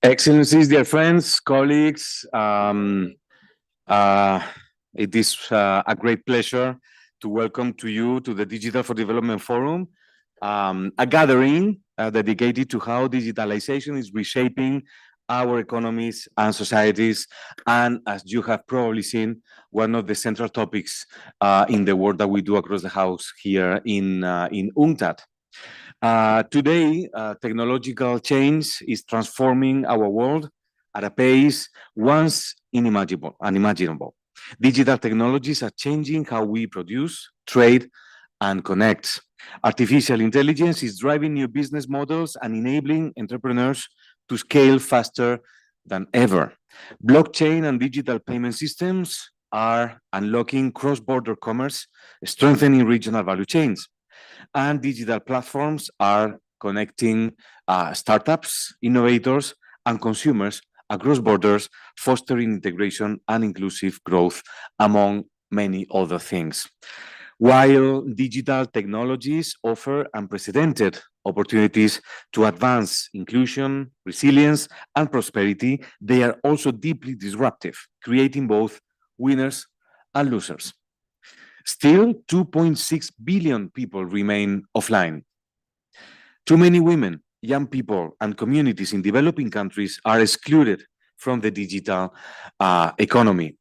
Excellencies, dear friends, colleagues, it is a great pleasure to welcome to you to the Digital for Development Forum, a gathering dedicated to how digitalization is reshaping our economies and societies, and as you have probably seen, one of the central topics in the work that we do across the house here in UNCTAD. Today, technological change is transforming our world at a pace once unimaginable. Digital technologies are changing how we produce, trade, and connect. Artificial intelligence is driving new business models and enabling entrepreneurs to scale faster than ever. Blockchain and digital payment systems are unlocking cross-border commerce, strengthening regional value chains, and digital platforms are connecting startups, innovators, and consumers across borders, fostering integration and inclusive growth, among many other things. While digital technologies offer unprecedented opportunities to advance inclusion, resilience, and prosperity, they are also deeply disruptive, creating both winners and losers. Still, 2.6 billion people remain offline. Too many women, young people, and communities in developing countries are excluded from the digital economy.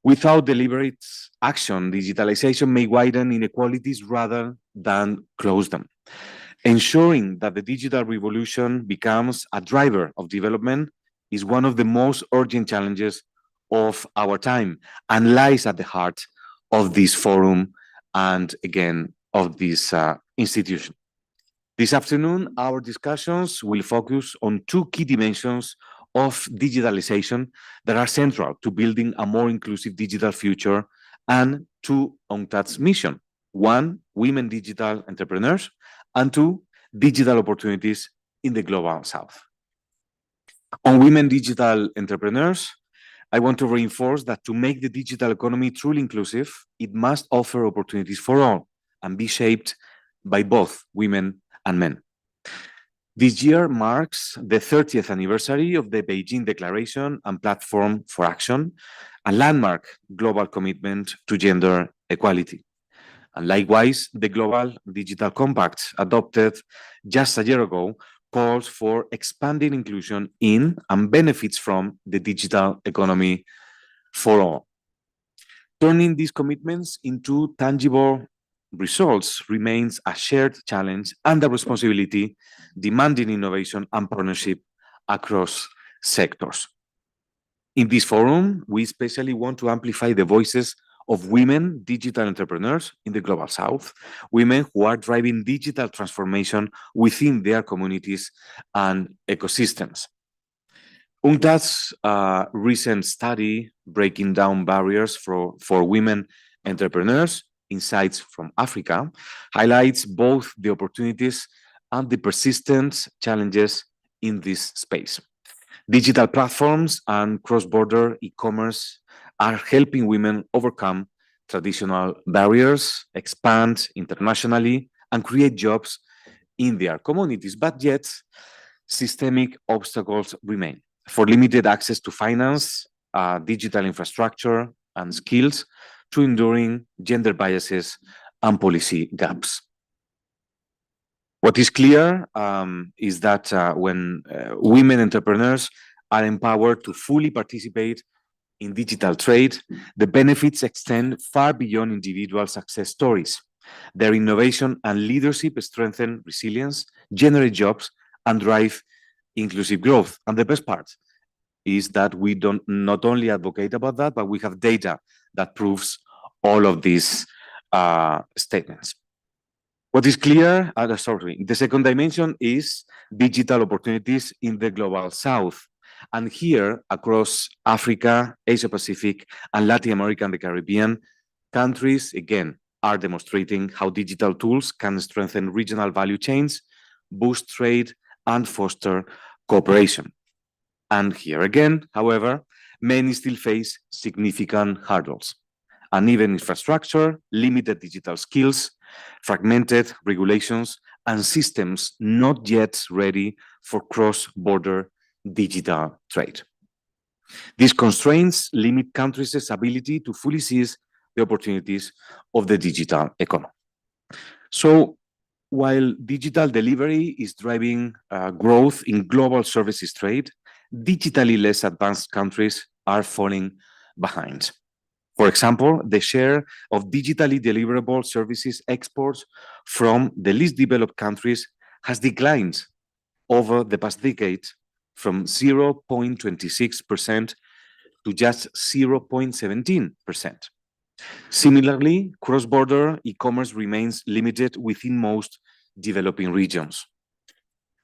Without deliberate action, digitalization may widen inequalities rather than close them. Ensuring that the digital revolution becomes a driver of development is one of the most urgent challenges of our time and lies at the heart of this forum and, again, of this institution. This afternoon, our discussions will focus on two key dimensions of digitalization that are central to building a more inclusive digital future and to UNCTAD's mission. One, women digital entrepreneurs, and two, digital opportunities in the global south. On women digital entrepreneurs, I want to reinforce that to make the digital economy truly inclusive, it must offer opportunities for all and be shaped by both women and men. This year marks the 30th anniversary of the Beijing Declaration and Platform for Action, a landmark global commitment to gender equality. And likewise, the Global Digital Compact, adopted just a year ago, calls for expanding inclusion in and benefits from the digital economy for all. Turning these commitments into tangible results remains a shared challenge and a responsibility demanding innovation and partnership across sectors. In this forum, we especially want to amplify the voices of women digital entrepreneurs in the global south, women who are driving digital transformation within their communities and ecosystems. UNCTAD's recent study, Breaking Down Barriers for Women Entrepreneurs, Insights from Africa, highlights both the opportunities and the persistent challenges in this space. Digital platforms and cross-border e-commerce are helping women overcome traditional barriers, expand internationally, and create jobs in their communities. But yet, systemic obstacles remain. For limited access to finance, digital infrastructure, and skills, to enduring gender biases and policy gaps. What is clear is that when women entrepreneurs are empowered to fully participate in digital trade, the benefits extend far beyond individual success stories. Their innovation and leadership strengthen resilience, generate jobs, and drive inclusive growth. And the best part is that we don't not only advocate about that, but we have data that proves all of these statements. What is clear, the second dimension is digital opportunities in the global south. And here, across Africa, Asia Pacific, and Latin America and the Caribbean, countries, again, are demonstrating how digital tools can strengthen regional value chains, boost trade, and foster cooperation. And here again, however, many still face significant hurdles. Uneven infrastructure, limited digital skills, fragmented regulations, and systems not yet ready for cross-border digital trade. These constraints limit countries' ability to fully seize the opportunities of the digital economy. So, while digital delivery is driving growth in global services trade, digitally less advanced countries are falling behind. For example, the share of digitally deliverable services exports from the least developed countries has declined over the past decade from 0.26% to just 0.17%. Similarly, cross-border e-commerce remains limited within most developing regions.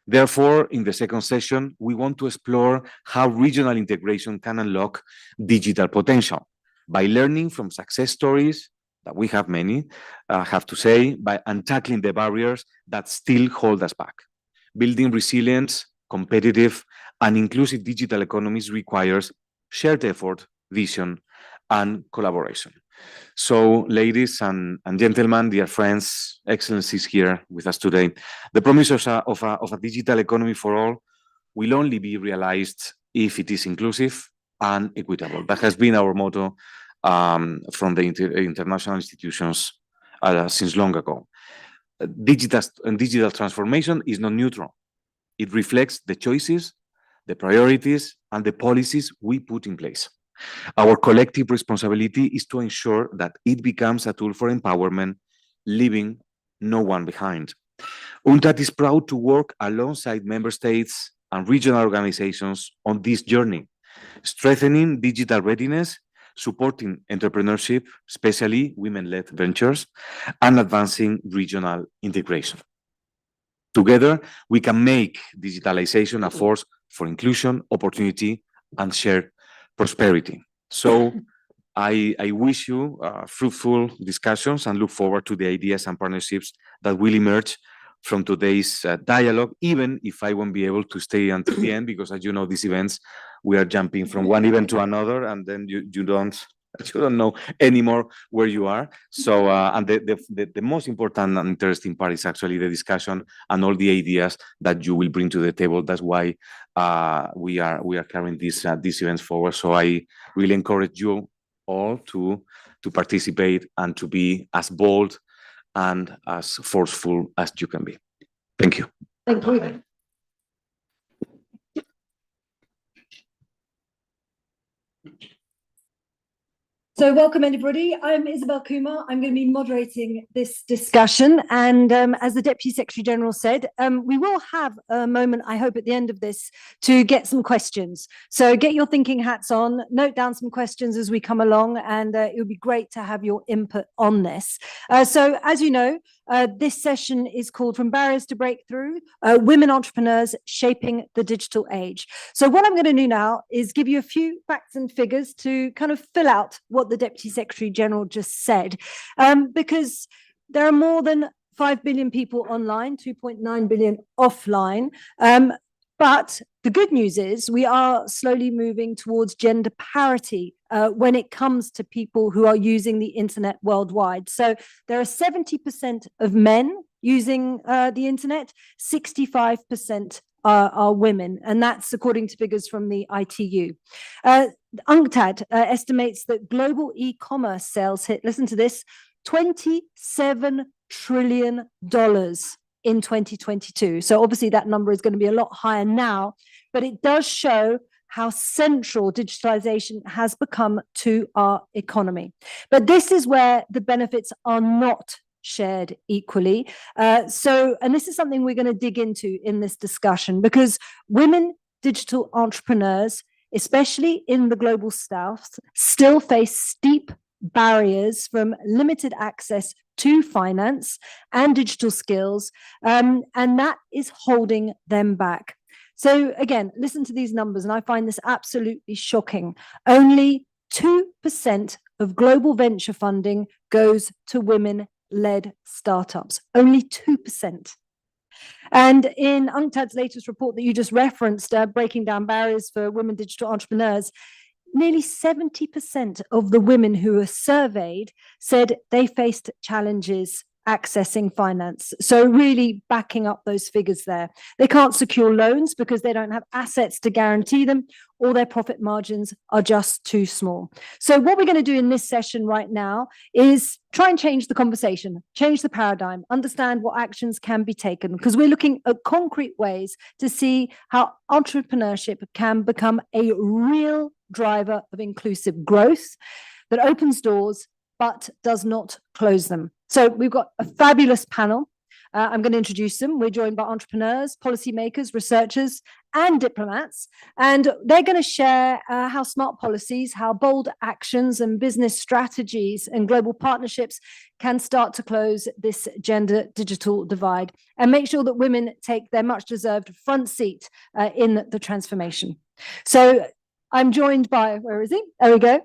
Therefore, in the second session, we want to explore how regional integration can unlock digital potential by learning from success stories, that we have many, have to say, and tackling the barriers that still hold us back. Building resilient, competitive, and inclusive digital economies requires shared effort, vision, and collaboration. So, ladies and gentlemen, dear friends, excellencies here with us today, the promise of a digital economy for all will only be realized if it is inclusive and equitable. That has been our motto from the international institutions since long ago. Digital transformation is not neutral. It reflects the choices, the priorities, and the policies we put in place. Our collective responsibility is to ensure that it becomes a tool for empowerment, leaving no one behind. UNCTAD is proud to work alongside member states and regional organizations on this journey, strengthening digital readiness, supporting entrepreneurship, especially women-led ventures, and advancing regional integration. Together, we can make digitalization a force for inclusion, opportunity, and shared prosperity. So I wish you fruitful discussions and look forward to the ideas and partnerships that will emerge from today's dialogue, even if I won't be able to stay until the end, because as you know, these events, we are jumping from one event to another, and then you don't know anymore where you are. So, and the most important and interesting part is actually the discussion and all the ideas that you will bring to the table. That's why we are carrying these events forward. So I really encourage you all to participate and to be as bold and as forceful as you can be. Thank you. Thank you. So welcome everybody. I'm Isabel Kumar. I'm going to be moderating this discussion. And as the Deputy Secretary General said, we will have a moment, I hope, at the end of this to get some questions. So get your thinking hats on, note down some questions as we come along, and it would be great to have your input on this. So as you know, this session is called From Barriers to Breakthrough, Women Entrepreneurs Shaping the Digital Age. So what I'm going to do now is give you a few facts and figures to kind of fill out what the Deputy Secretary General just said, because there are more than 5 billion people online, 2.9 billion offline. But the good news is we are slowly moving towards gender parity when it comes to people who are using the internet worldwide. So there are 70% of men using the internet, 65% are women, and that's according to figures from the ITU. UNCTAD estimates that global e-commerce sales hit, listen to this, $27 trillion in 2022. So obviously that number is going to be a lot higher now, but it does show how central digitalization has become to our economy. But this is where the benefits are not shared equally. And this is something we're going to dig into in this discussion, because women digital entrepreneurs, especially in the global south, still face steep barriers from limited access to finance and digital skills, and that is holding them back. So again, listen to these numbers, and I find this absolutely shocking. Only 2% of global venture funding goes to women-led startups. Only 2%. And in UNCTAD's latest report that you just referenced, breaking down barriers for women digital entrepreneurs, nearly 70% of the women who were surveyed said they faced challenges accessing finance. So really backing up those figures there. They can't secure loans because they don't have assets to guarantee them, or their profit margins are just too small. So what we're going to do in this session right now is try and change the conversation, change the paradigm, understand what actions can be taken, because we're looking at concrete ways to see how entrepreneurship can become a real driver of inclusive growth that opens doors but does not close them. So we've got a fabulous panel. I'm going to introduce them. We're joined by entrepreneurs, policymakers, researchers, and diplomats, and they're going to share how smart policies, how bold actions and business strategies and global partnerships can start to close this gender digital divide and make sure that women take their much deserved front seat in the transformation. So I'm joined by, where is he? There we go.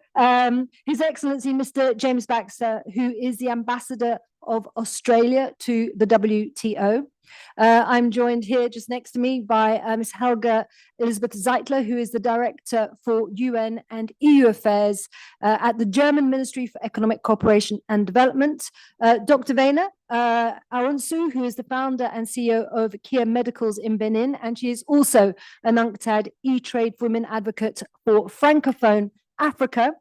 His Excellency, Mr. James Baxter, who is the Ambassador of Australia to the WTO. I'm joined here just next to me by Ms. Helga Elisabeth Zeitler, who is the Director for UN and EU Affairs at the German Ministry for Economic Cooperation and Development. Dr. Vena Arunsu, who is the founder and CEO of Kia Medicals in Benin, and she is also an UNCTAD eTrade women advocate for Francophone Africa.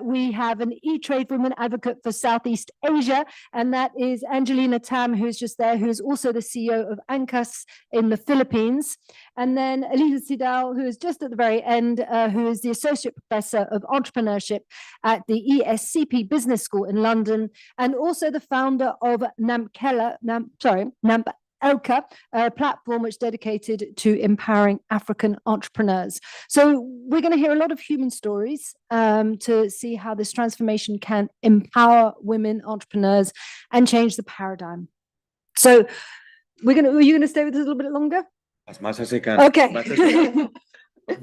We have an eTrade women advocate for Southeast Asia, and that is Angelina Tam, who's just there, who is also the CEO of ANCAS in the Philippines. And then Elisa Sidal, who is just at the very end, who is the Associate Professor of Entrepreneurship at the ESCP Business School in London, and also the founder of Elka, a platform which is dedicated to empowering African entrepreneurs. So we're going to hear a lot of human stories to see how this transformation can empower women entrepreneurs and change the paradigm. So are you going to stay with us a little bit longer? As much as I can. Okay.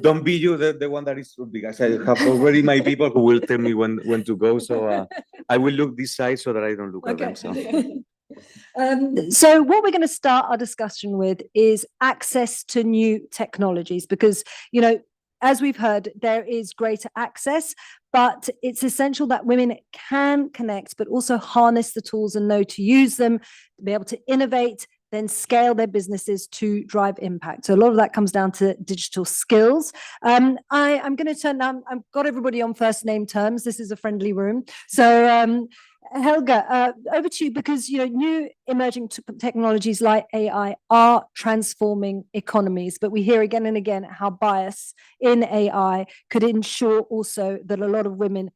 Don't be you the one that is too big. I have already my people who will tell me when to go. So I will look this side so that I don't look at them. So. So what we're going to start our discussion with is access to new technologies, because, you know, as we've heard, there is greater access, but it's essential that women can connect, but also harness the tools and know to use them, to be able to innovate, then scale their businesses to drive impact. So a lot of that comes down to digital skills. I'm going to turn now, I've got everybody on first name terms. This is a friendly room. So Helga, over to you, because, you know, new emerging technologies like AI are transforming economies, but we hear again and again how bias in AI could ensure also that a lot of women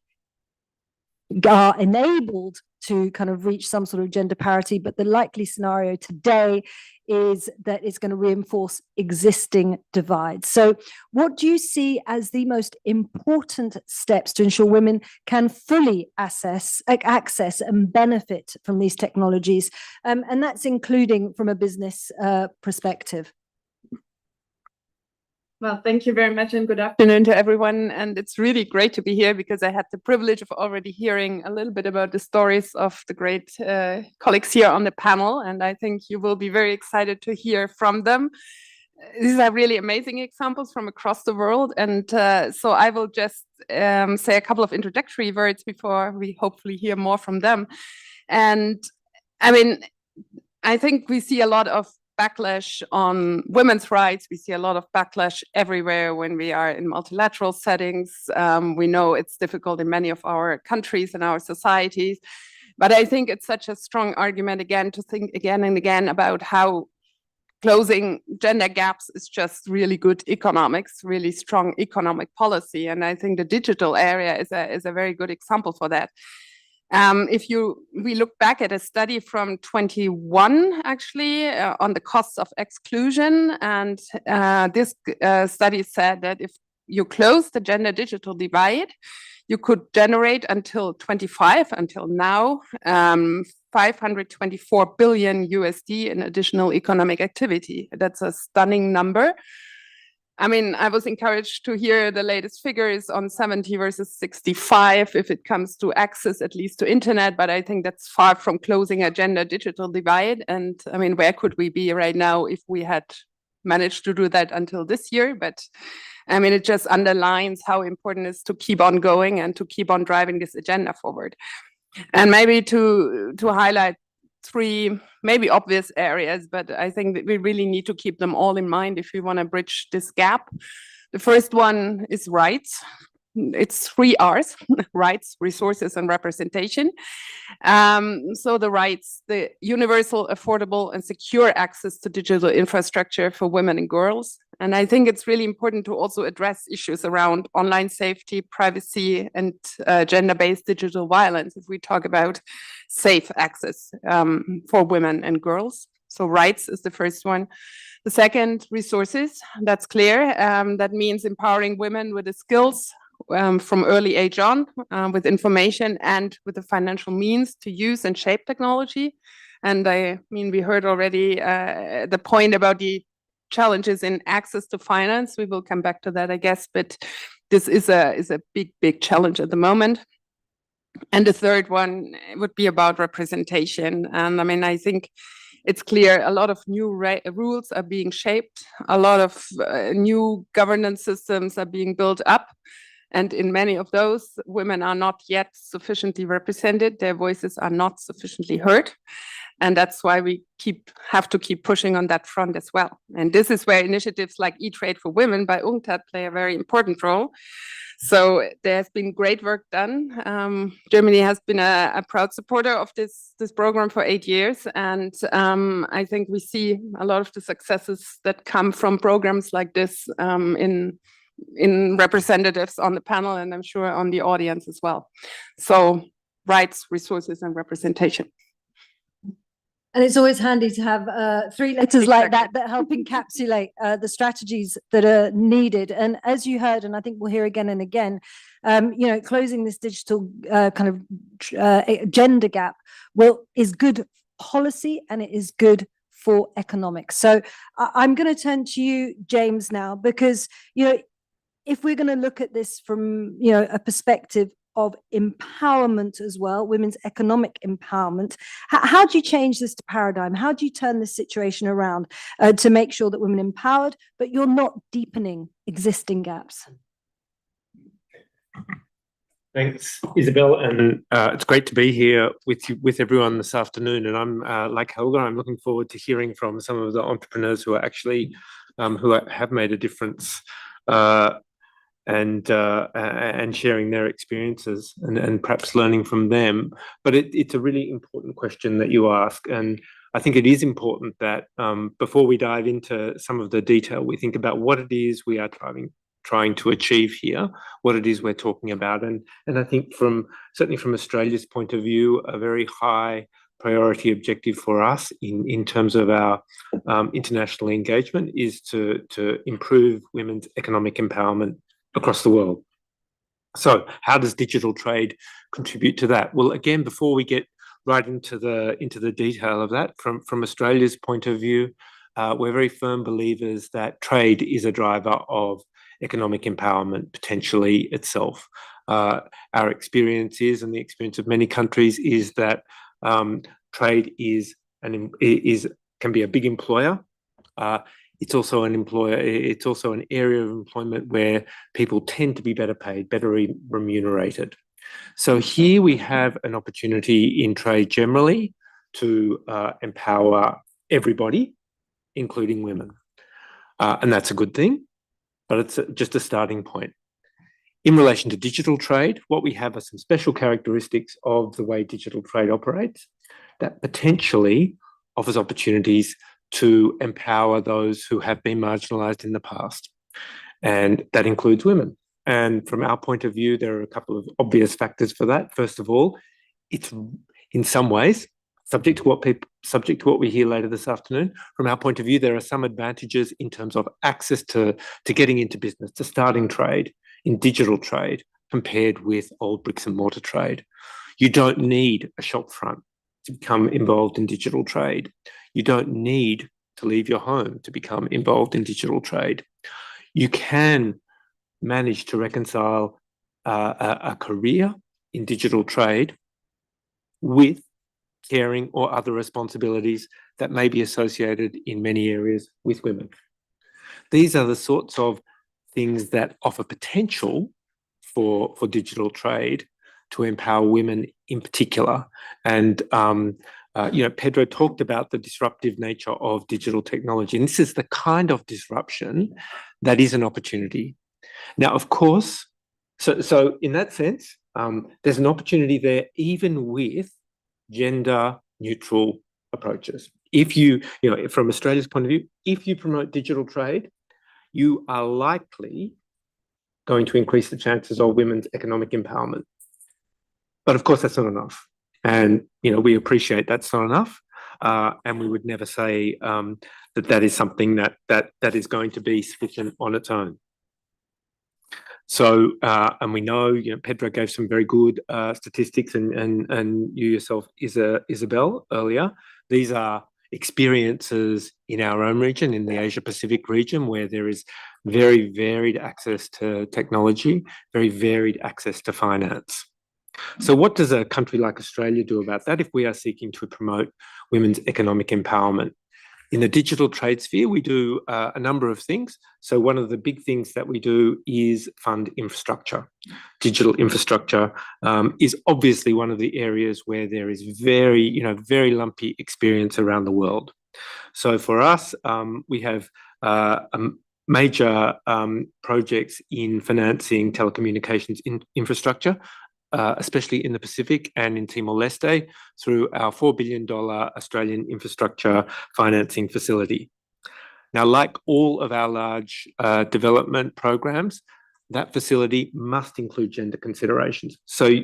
are enabled to kind of reach some sort of gender parity, but the likely scenario today is that it's going to reinforce existing divides. So what do you see as the most important steps to ensure women can fully access and benefit from these technologies? And that's including from a business perspective. Well, thank you very much and good afternoon to everyone. And it's really great to be here because I had the privilege of already hearing a little bit about the stories of the great colleagues here on the panel. And I think you will be very excited to hear from them. These are really amazing examples from across the world. And so I will just say a couple of introductory words before we hopefully hear more from them. And I mean, I think we see a lot of backlash on women's rights. We see a lot of backlash everywhere when we are in multilateral settings. We know it's difficult in many of our countries and our societies, but I think it's such a strong argument again to think again and again about how closing gender gaps is just really good economics, really strong economic policy. And I think the digital area is a very good example for that. We look back at a study from 21, actually, on the costs of exclusion. And this study said that if you close the gender digital divide, you could generate until now, 524 billion USD in additional economic activity. That's a stunning number. I mean, I was encouraged to hear the latest figures on 70 versus 65 if it comes to access, at least to internet, but I think that's far from closing a gender digital divide. And I mean, where could we be right now if we had managed to do that until this year? But I mean, it just underlines how important it is to keep on going and to keep on driving this agenda forward. And maybe to highlight three maybe obvious areas, but I think that we really need to keep them all in mind if we want to bridge this gap. The first one is rights. It's 3 R's, rights, resources, and representation. So the rights, the universal, affordable, and secure access to digital infrastructure for women and girls. And I think it's really important to also address issues around online safety, privacy, and gender-based digital violence if we talk about safe access for women and girls. So rights is the first one. The second, resources, that's clear. That means empowering women with the skills from early age on, with information and with the financial means to use and shape technology. And I mean, we heard already the point about the challenges in access to finance. We will come back to that, I guess, but this is a big challenge at the moment. And the third one would be about representation. And I mean, I think it's clear a lot of new rules are being shaped, a lot of new governance systems are being built up. And in many of those, women are not yet sufficiently represented. Their voices are not sufficiently heard. And that's why we have to keep pushing on that front as well. And this is where initiatives like eTrade for Women by UNCTAD play a very important role. So there's been great work done. Germany has been a proud supporter of this program for 8 years. And I think we see a lot of the successes that come from programs like this in representatives on the panel, and I'm sure on the audience as well. So rights, resources, and representation. And it's always handy to have 3 letters like that help encapsulate the strategies that are needed. And as you heard, and I think we'll hear again and again, you know, closing this digital kind of gender gap is good policy, and it is good for economics. So I'm going to turn to you, James, now, because, you know, if we're going to look at this from, you know, a perspective of empowerment as well, women's economic empowerment, how do you change this to paradigm? How do you turn this situation around to make sure that women are empowered, but you're not deepening existing gaps? Thanks, Isabel, and it's great to be here with everyone this afternoon. And I'm like Helga, I'm looking forward to hearing from some of the entrepreneurs who are actually have made a difference and sharing their experiences and perhaps learning from them. But it's a really important question that you ask, and I think it is important that before we dive into some of the detail, we think about what it is we are trying to achieve here, what it is we're talking about. And I think certainly from Australia's point of view, a very high priority objective for us in terms of our international engagement is to improve women's economic empowerment across the world. So how does digital trade contribute to that? Well, again, before we get right into the detail of that, from Australia's point of view, we're very firm believers that trade is a driver of economic empowerment potentially itself. Our experience is, and the experience of many countries, is that trade can be a big employer. It's also an employer. It's also an area of employment where people tend to be better paid, better remunerated. So here we have an opportunity in trade generally to empower everybody, including women, and that's a good thing. But it's just a starting point. In relation to digital trade, what we have are some special characteristics of the way digital trade operates that potentially offers opportunities to empower those who have been marginalized in the past. And that includes women. And from our point of view, there are a couple of obvious factors for that. First of all, it's in some ways subject to what we hear later this afternoon. From our point of view, there are some advantages in terms of access to getting into business, to starting trade in digital trade compared with old bricks and mortar trade. You don't need a shop front to become involved in digital trade. You don't need to leave your home to become involved in digital trade. You can manage to reconcile a career in digital trade with caring or other responsibilities that may be associated in many areas with women. These are the sorts of things that offer potential for digital trade to empower women in particular. And Pedro talked about the disruptive nature of digital technology, and this is the kind of disruption that is an opportunity. Now, of course, so in that sense, there's an opportunity there even with gender neutral approaches. If you from Australia's point of view, if you promote digital trade, you are likely going to increase the chances of women's economic empowerment. But of course, that's not enough. And, we appreciate that's not enough. And we would never say that is something that is going to be sufficient on its own. So, and we know, Pedro gave some very good statistics, and you yourself, Isabel, earlier. These are experiences in our own region, in the Asia Pacific region, where there is very varied access to technology, very varied access to finance. So what does a country like Australia do about that if we are seeking to promote women's economic empowerment? In the digital trade sphere, we do a number of things. So one of the big things that we do is fund infrastructure. Digital infrastructure is obviously one of the areas where there is very lumpy experience around the world. So for us, we have major projects in financing telecommunications infrastructure, especially in the Pacific and in Timor-Leste, through our $4 billion Australian infrastructure financing facility. Now, like all of our large development programs, that facility must include gender considerations. So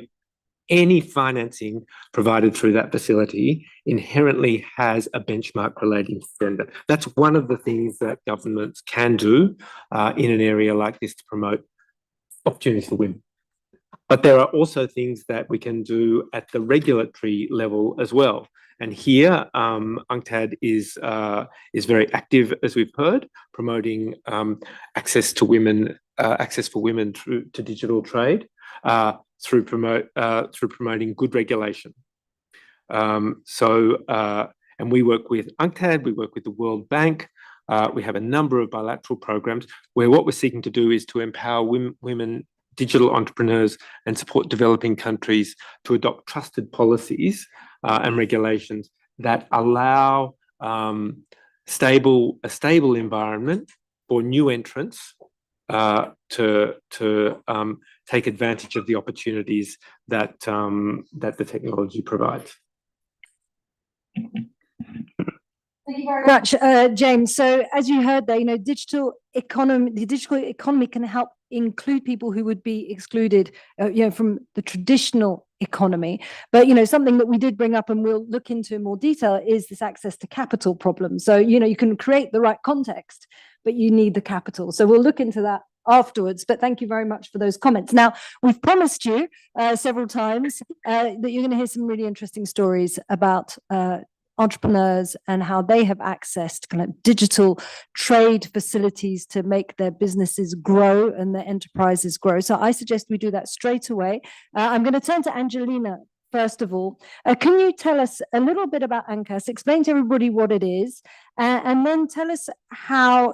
any financing provided through that facility inherently has a benchmark relating to gender. That's one of the things that governments can do in an area like this to promote opportunities for women. But there are also things that we can do at the regulatory level as well. And here, UNCTAD is very active, as we've heard, promoting access for women through to digital trade through promoting good regulation. And we work with UNCTAD, we work with the World Bank. We have a number of bilateral programs where what we're seeking to do is to empower women digital entrepreneurs and support developing countries to adopt trusted policies and regulations that allow a stable environment for new entrants to take advantage of the opportunities that the technology provides. Thank you very much, James. So as you heard there, the digital economy can help include people who would be excluded, from the traditional economy. But, something that we did bring up and we'll look into in more detail is this access to capital problem. So, you can create the right context, but you need the capital. So we'll look into that afterwards, but thank you very much for those comments. Now, we've promised you several times that you're going to hear some really interesting stories about entrepreneurs and how they have accessed kind of digital trade facilities to make their businesses grow and their enterprises grow. So I suggest we do that straight away. I'm going to turn to Angelina. First of all, can you tell us a little bit about ANCAS, explain to everybody what it is, and then tell us how,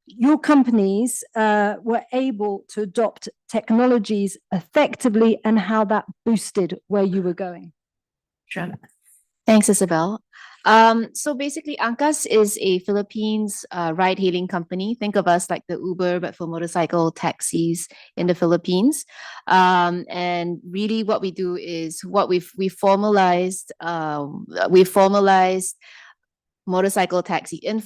your companies were able to adopt technologies effectively and how that boosted where you were going? Sure. Thanks, Isabel. So basically, ANCAS is a Philippines ride-hailing company. Think of us like the Uber, but for motorcycle taxis in the Philippines. And really, what we do is we formalized informal motorcycle taxis, and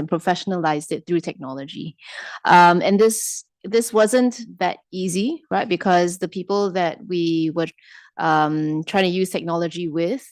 professionalized it through technology. And this wasn't that easy, right? Because the people that we were trying to use technology with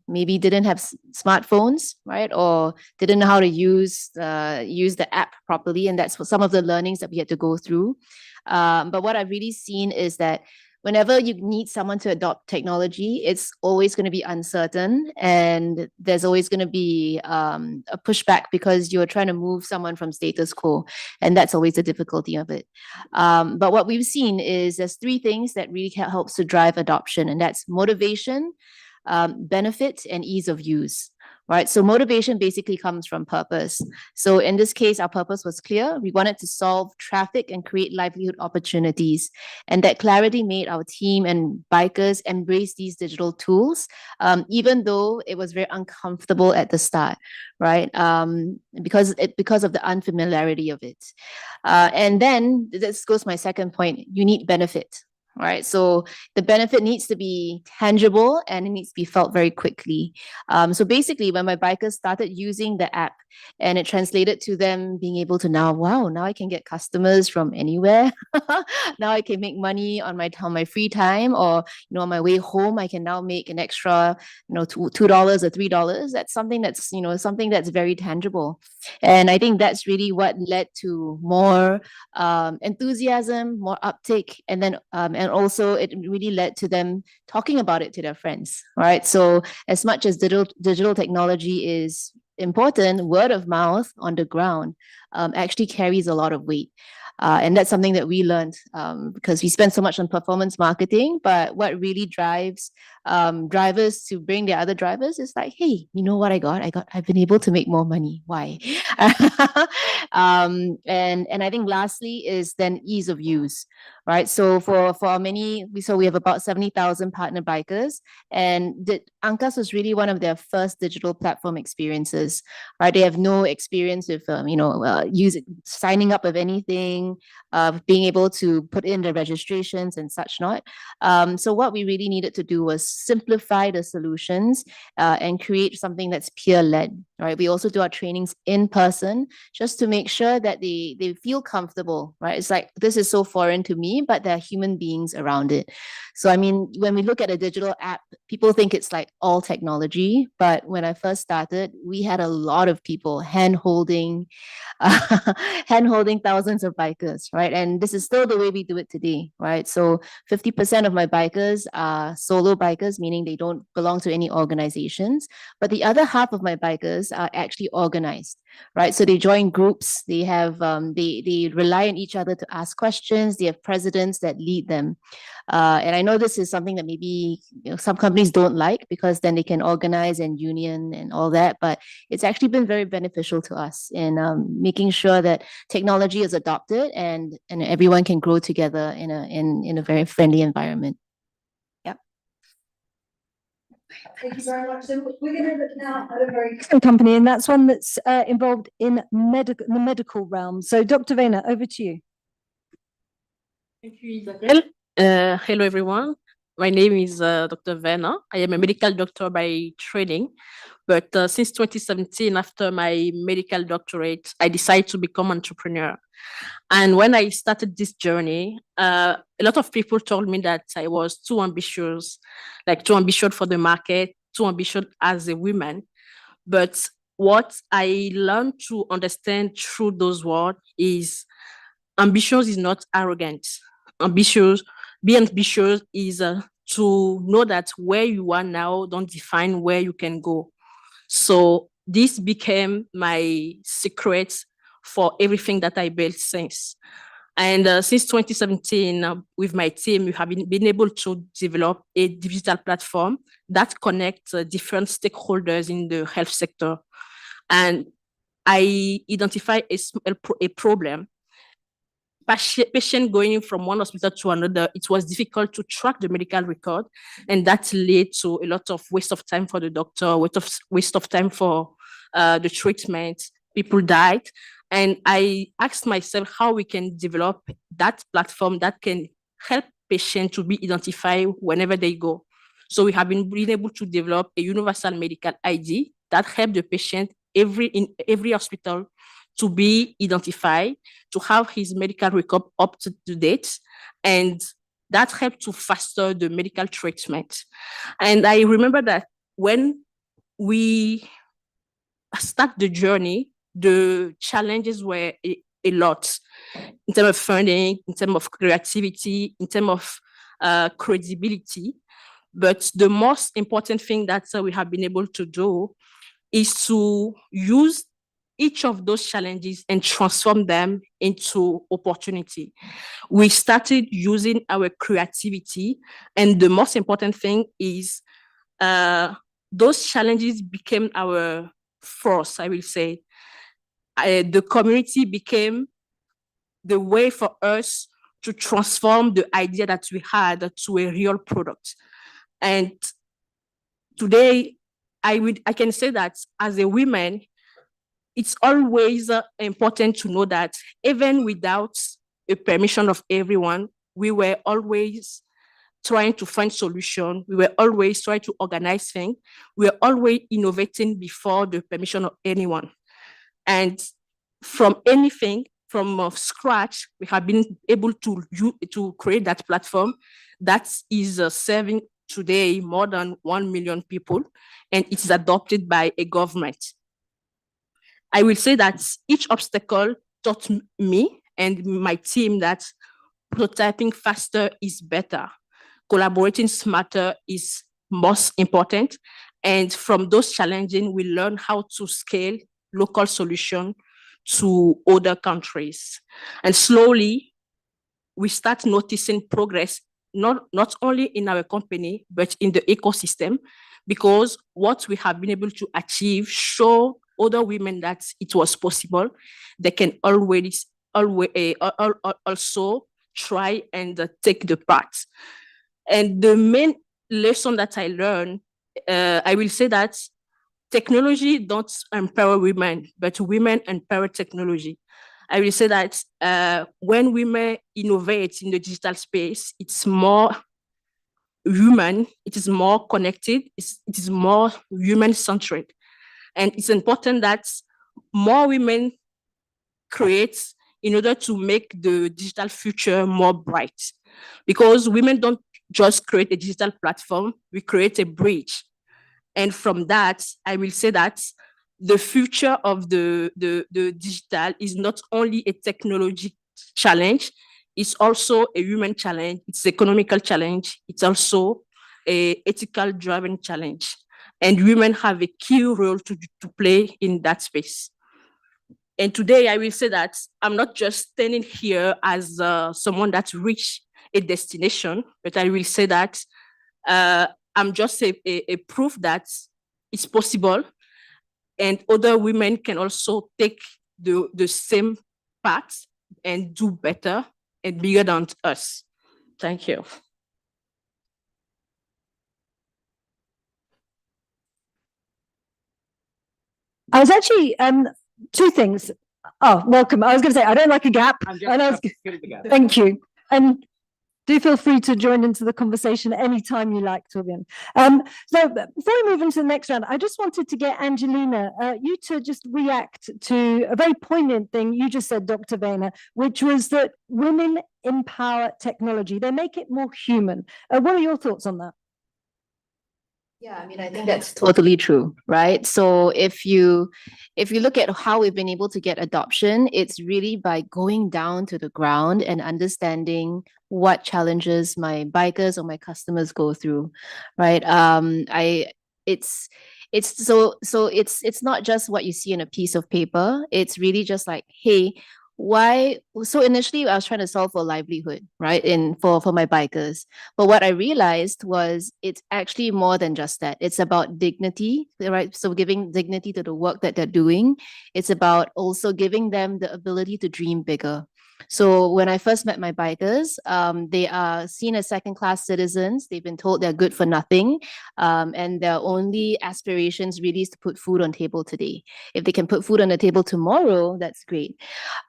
maybe didn't have smartphones, right? Or didn't know how to use the app properly. And that's some of the learnings that we had to go through. But what I've really seen is that whenever you need someone to adopt technology, it's always going to be uncertain, and there's always going to be a pushback because you're trying to move someone from status quo, and that's always the difficulty of it. But what we've seen is there's three things that really helps to drive adoption, and that's motivation, benefit, and ease of use. right? So motivation basically comes from purpose. So in this case, our purpose was clear. We wanted to solve traffic and create livelihood opportunities. And that clarity made our team and bikers embrace these digital tools, even though it was very uncomfortable at the start, right? Because of the unfamiliarity of it. And then this goes to my second point, you need benefit. Right. So the benefit needs to be tangible and it needs to be felt very quickly. So basically, when my bikers started using the app and it translated to them being able to now I can get customers from anywhere. Now I can make money on my free time, or on my way home, I can now make an extra, $2 or $3. That's something that's very tangible. And I think that's really what led to more enthusiasm, more uptake, and then and also it really led to them talking about it to their friends, right? So as much as digital technology is important, word of mouth on the ground actually carries a lot of weight. And that's something that we learned because we spend so much on performance marketing, but what really drives drivers to bring their other drivers is like, hey, you know what I've been able to make more money. Why? And I think lastly is then ease of use, right? So for we have about 70,000 partner bikers, and Angkas was really one of their first digital platform experiences, right? They have no experience with signing up of anything, being able to put in the registrations and such not. So what we really needed to do was simplify the solutions and create something that's peer-led, right? We also do our trainings in person just to make sure that they feel comfortable, right? It's like, this is so foreign to me, but there are human beings around it. So, I mean, when we look at a digital app, people think it's like all technology, but when I first started, we had a lot of people hand-holding thousands of bikers, right? And this is still the way we do it today, right? So 50% of my bikers are solo bikers, meaning they don't belong to any organizations, but the other half of my bikers are actually organized, right? So they join groups, they have they rely on each other to ask questions, they have presidents that lead them. And I know this is something that maybe some companies don't like, because then they can organize and union and all that, but it's actually been very beneficial to us in making sure that technology is adopted and everyone can grow together in a very friendly environment. Thank you very much. So we're going to look now at a very different company, and that's one that's involved in the medical realm. So Dr. Vena, over to you. Thank you, Isabel. Hello, everyone. My name is Dr. Vena. I am a medical doctor by training, but since 2017, after my medical doctorate, I decided to become an entrepreneur. And when I started this journey, a lot of people told me that I was too ambitious for the market, too ambitious as a woman. But what I learned to understand through those words is ambitious is not arrogant. Be ambitious is to know that where you are now don't define where you can go. So this became my secret for everything that I built since. And since 2017, with my team, we have been able to develop a digital platform that connects different stakeholders in the health sector. And I identify a problem. Patient going from one hospital to another, it was difficult to track the medical record, and that led to a lot of waste of time for the doctor, waste of time for the treatment. People died, and I asked myself how we can develop that platform that can help patients to be identified whenever they go. So we have been able to develop a universal medical ID that helps the patient in every hospital to be identified, to have his medical record up to date, and that helped to foster the medical treatment. And I remember that when we start the journey, the challenges were a lot in terms of funding, in terms of creativity, in terms of credibility. But the most important thing that we have been able to do is to use each of those challenges and transform them into opportunity. We started using our creativity, and the most important thing is those challenges became our force, I will say. The community became the way for us to transform the idea that we had to a real product. And today, I can say that as a woman, it's always important to know that even without a permission of everyone, we were always trying to find solutions. We were always trying to organize things. We were always innovating before the permission of anyone. And from anything, from scratch, we have been able to create that platform that is serving today more than 1 million people, and it's adopted by a government. I will say that each obstacle taught me and my team that prototyping faster is better. Collaborating smarter is most important. And from those challenges, we learn how to scale local solutions to other countries. And slowly, we start noticing progress, not only in our company, but in the ecosystem, because what we have been able to achieve show other women that it was possible. They can also try and take the part. And the main lesson that I learned, I will say that technology don't empower women, but women empower technology. I will say that when women innovate in the digital space, it's more human, it is more connected, it is more human-centric. And it's important that more women create in order to make the digital future more bright. Because women don't just create a digital platform, we create a bridge. And from that, I will say that the future of the digital is not only a technology challenge, it's also a human challenge, it's an economical challenge, it's also an ethical driven challenge. And women have a key role to play in that space. And today I will say that I'm not just standing here as someone that's reached a destination, but I will say that I'm just a proof that it's possible, and other women can also take the same path and do better and bigger than us. Thank you. I was actually, two things. Oh, welcome. I was going to say, I don't like a gap. Thank you. And do feel free to join into the conversation anytime you like, Torbjörn. So before we move into the next round, I just wanted to get Angelina, you to just react to a very poignant thing you just said, Dr. Vena, which was that women empower technology. They make it more human. What are your thoughts on that? Yeah, I mean, I think that's totally true, right? So if you look at how we've been able to get adoption, it's really by going down to the ground and understanding what challenges my bikers or my customers go through, right? It's not just what you see in a piece of paper. It's really just like, hey, why? So initially I was trying to solve for livelihood, right? For my bikers. But what I realized was it's actually more than just that. It's about dignity, right? So giving dignity to the work that they're doing. It's about also giving them the ability to dream bigger. So when I first met my bikers, they are seen as second-class citizens. They've been told they're good for nothing, and their only aspirations really is to put food on table today. If they can put food on the table tomorrow, that's great.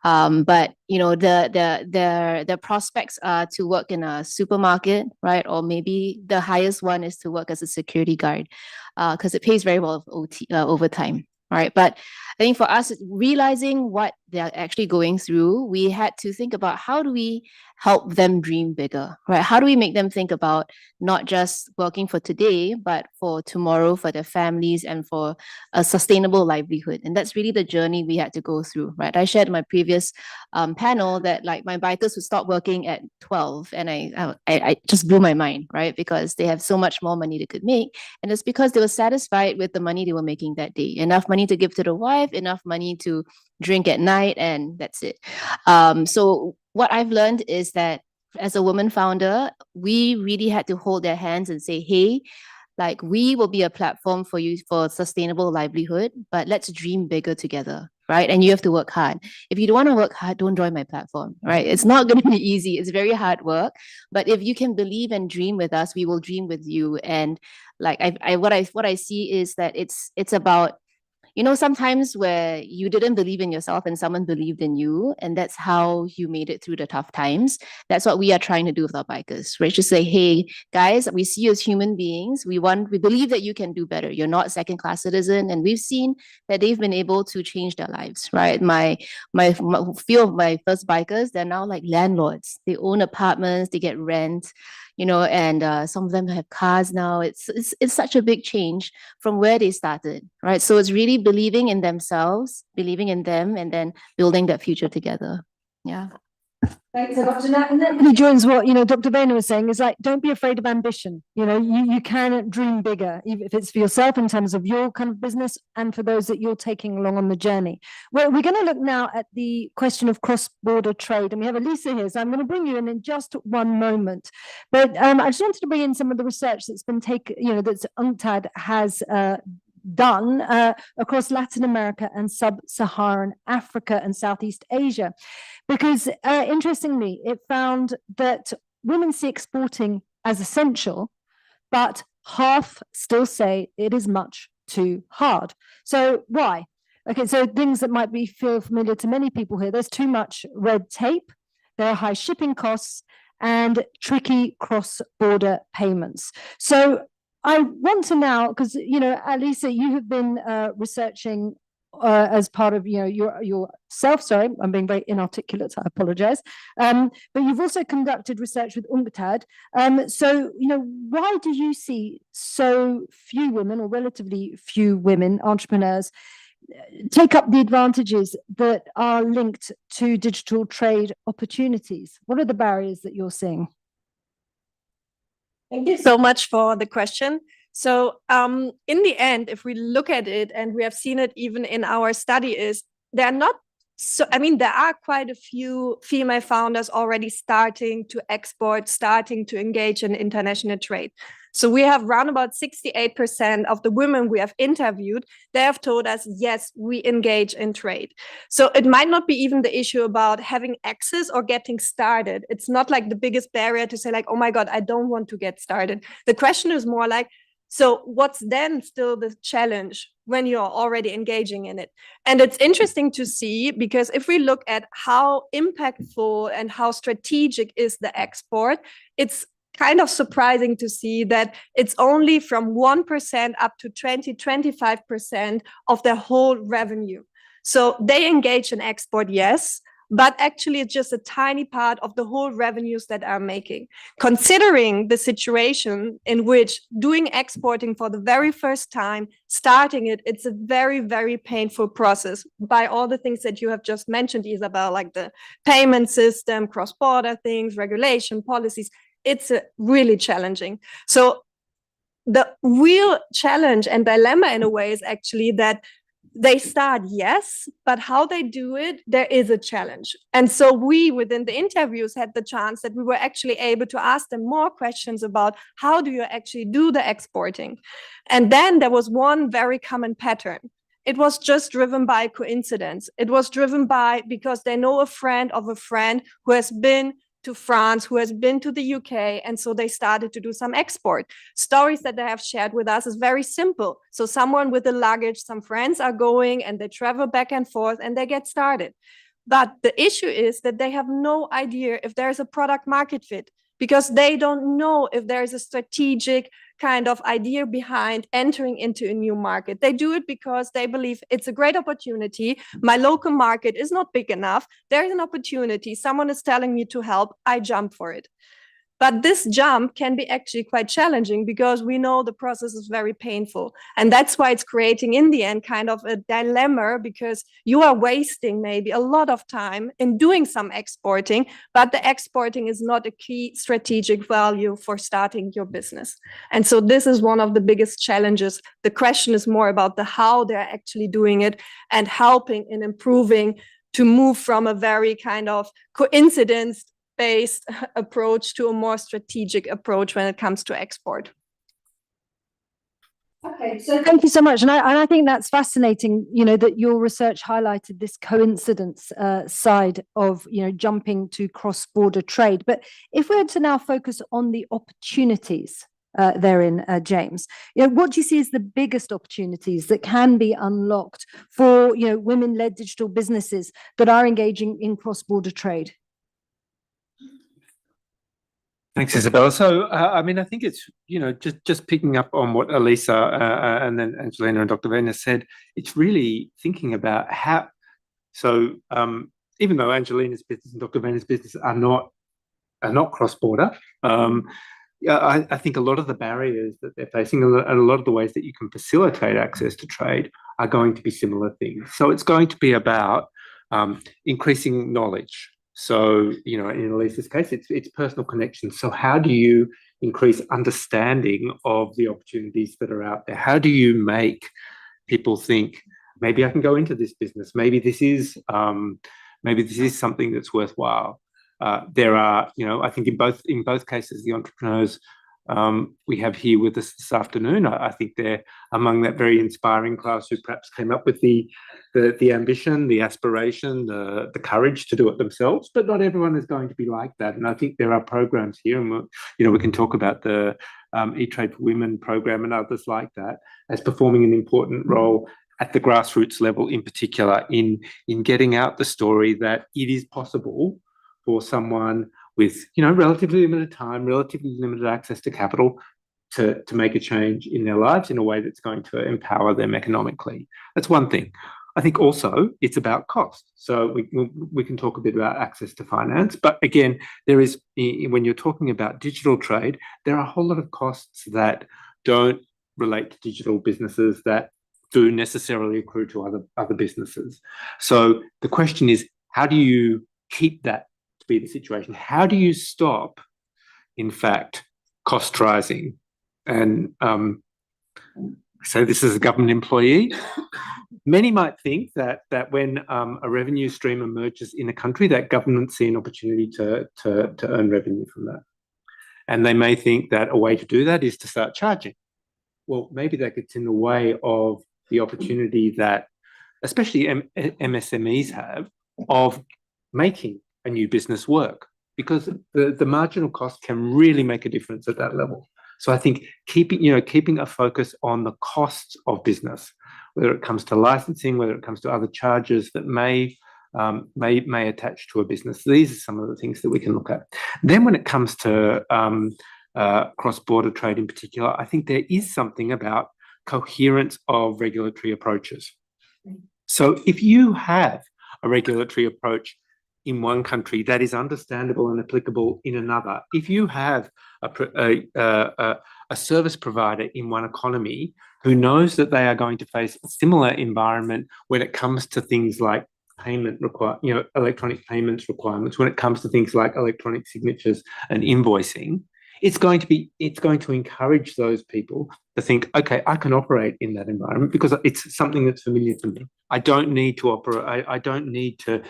But you know, their prospects are to work in a supermarket, right? Or maybe the highest one is to work as a security guard, because it pays very well over time. All right. But I think for us, realizing what they're actually going through, we had to think about how do we help them dream bigger, right? How do we make them think about not just working for today, but for tomorrow, for their families, and for a sustainable livelihood? And that's really the journey we had to go through, right? I shared in my previous panel that like my bikers would stop working at 12, and I just blew my mind, right? Because they have so much more money they could make. And it's because they were satisfied with the money they were making that day. Enough money to give to the wife, enough money to drink at night, and that's it. So what I've learned is that as a woman founder, we really had to hold their hands and say, hey, Like, we will be a platform for you for sustainable livelihood, but let's dream bigger together, right? And you have to work hard. If you don't want to work hard, don't join my platform, right? It's not going to be easy. It's very hard work. But if you can believe and dream with us, we will dream with you. And like what I see is that it's about, you know, sometimes where you didn't believe in yourself and someone believed in you, and that's how you made it through the tough times. That's what we are trying to do with our bikers, right? Just say, hey, guys, we see you as human beings. We believe that you can do better. You're not a second-class citizen. And we've seen that they've been able to change their lives, right? My few of my first bikers, they're now like landlords. They own apartments, they get rent, you know, and some of them have cars now. It's such a big change from where they started, right? So it's really believing in themselves, believing in them, and then building that future together. Yeah. Thanks so much. And that really joins what, you know, Dr. Boehner was saying, is like, don't be afraid of ambition. You know, you can dream bigger, even if it's for yourself in terms of your kind of business and for those that you're taking along on the journey. We're going to look now at the question of cross-border trade. And we have Elisa here, so I'm going to bring you in just one moment. But I just wanted to bring in some of the research that's been taken, you know, that UNCTAD has done across Latin America and sub-Saharan Africa and Southeast Asia. Because interestingly, it found that women see exporting as essential, but half still say it is much too hard. So why? Okay, so things that might feel familiar to many people here. There's too much red tape, there are high shipping costs, and tricky cross-border payments. So I want to now, because, you know, Alisa, you have been researching as part of, you know, yourself, sorry, I'm being very inarticulate, I apologize. But you've also conducted research with UNCTAD. So, you know, why do you see so few women, or relatively few women entrepreneurs, take up the advantages that are linked to digital trade opportunities? What are the barriers that you're seeing? Thank you so much for the question. So in the end, if we look at it, and we have seen it even in our study, is there are not so, I mean, there are quite a few female founders already starting to export, starting to engage in international trade. So we have around about 68% of the women we have interviewed, they have told us, yes, we engage in trade. So it might not be even the issue about having access or getting started. It's not like the biggest barrier to say like, oh my God, I don't want to get started. The question is more like, so what's then still the challenge when you're already engaging in it? And it's interesting to see, because if we look at how impactful and how strategic is the export, it's kind of surprising to see that it's only from 1% up to 25% of their whole revenue. So they engage in export, yes, but actually it's just a tiny part of the whole revenues that are making. Considering the situation in which doing exporting for the very first time, starting it, it's a very, very painful process by all the things that you have just mentioned, Isabel, like the payment system, cross-border things, regulation, policies. It's really challenging. So the real challenge and dilemma in a way is actually that they start, yes, but how they do it, there is a challenge. And so we, within the interviews, had the chance that we were actually able to ask them more questions about how do you actually do the exporting. And then there was one very common pattern. It was just driven by coincidence. It was driven by because they know a friend of a friend who has been to France, who has been to the UK, and so they started to do some export. Stories that they have shared with us is very simple. So someone with a luggage, some friends are going and they travel back and forth and they get started. But the issue is that they have no idea if there's a product market fit, because they don't know if there's a strategic kind of idea behind entering into a new market. They do it because they believe it's a great opportunity. My local market is not big enough. There's an opportunity. Someone is telling me to help. I jump for it. But this jump can be actually quite challenging because we know the process is very painful. And that's why it's creating, in the end, kind of a dilemma, because you are wasting maybe a lot of time in doing some exporting, but the exporting is not a key strategic value for starting your business. And so this is one of the biggest challenges. The question is more about the how they're actually doing it and helping in improving to move from a very kind of coincidence-based approach to a more strategic approach when it comes to export. Okay, so thank you so much. And I think that's fascinating, you know, that your research highlighted this coincidence side of, you know, jumping to cross-border trade. But if we were to now focus on the opportunities therein, James, you know, what do you see as the biggest opportunities that can be unlocked for, you know, women-led digital businesses that are engaging in cross-border trade? Thanks, Isabella. So, I mean, I think it's, you know, just picking up on what Elisa and then Angelina and Dr. Vena said, it's really thinking about how, so even though Angelina's business and Dr. Vena's business are not cross-border, I think a lot of the barriers that they're facing and a lot of the ways that you can facilitate access to trade are going to be similar things. So it's going to be about increasing knowledge. So, you know, in Elisa's case, it's personal connections. So how do you increase understanding of the opportunities that are out there? How do you make people think, maybe I can go into this business? Maybe this is something that's worthwhile. There are, you know, I think in both cases, the entrepreneurs we have here with us this afternoon, I think they're among that very inspiring class who perhaps came up with the ambition, the aspiration, the courage to do it themselves. But not everyone is going to be like that. And I think there are programs here, and we can talk about the eTrade for Women program and others like that as performing an important role at the grassroots level, in particular, in getting out the story that it is possible for someone with, you know, relatively limited time, relatively limited access to capital to make a change in their lives in a way that's going to empower them economically. That's one thing. I think also it's about cost. So we can talk a bit about access to finance, but again, there is, when you're talking about digital trade, there are a whole lot of costs that don't relate to digital businesses that do necessarily accrue to other businesses. So the question is, how do you keep that to be the situation? How do you stop, in fact, cost rising? And so this is a government employee. Many might think that when a revenue stream emerges in a country, that governments see an opportunity to earn revenue from that. And they may think that a way to do that is to start charging. Well, maybe that gets in the way of the opportunity that especially MSMEs have of making a new business work, because the marginal cost can really make a difference at that level. So I think keeping a focus on the costs of business, whether it comes to licensing, whether it comes to other charges that may attach to a business. These are some of the things that we can look at. Then when it comes to cross-border trade in particular, I think there is something about coherence of regulatory approaches. So if you have a regulatory approach in one country that is understandable and applicable in another, if you have a service provider in one economy who knows that they are going to face a similar environment when it comes to things like electronic payments requirements, when it comes to things like electronic signatures and invoicing, it's going to encourage those people to think, okay, I can operate in that environment because it's something that's familiar to me. I don't need to operate. I don't need to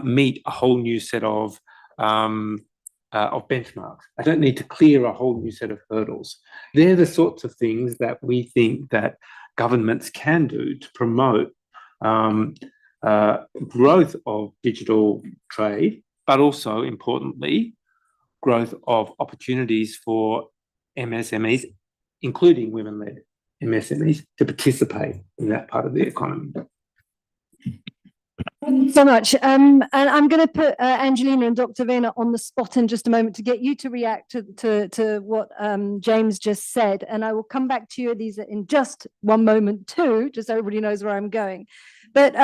meet a whole new set of benchmarks. I don't need to clear a whole new set of hurdles. They're the sorts of things that we think that governments can do to promote growth of digital trade, but also importantly, growth of opportunities for MSMEs, including women-led MSMEs, to participate in that part of the economy. Thank you so much. And I'm going to put Angelina and Dr. Vena on the spot in just a moment to get you to react to what James just said. And I will come back to you, Elisa, in just one moment too, just so everybody knows where I'm going. But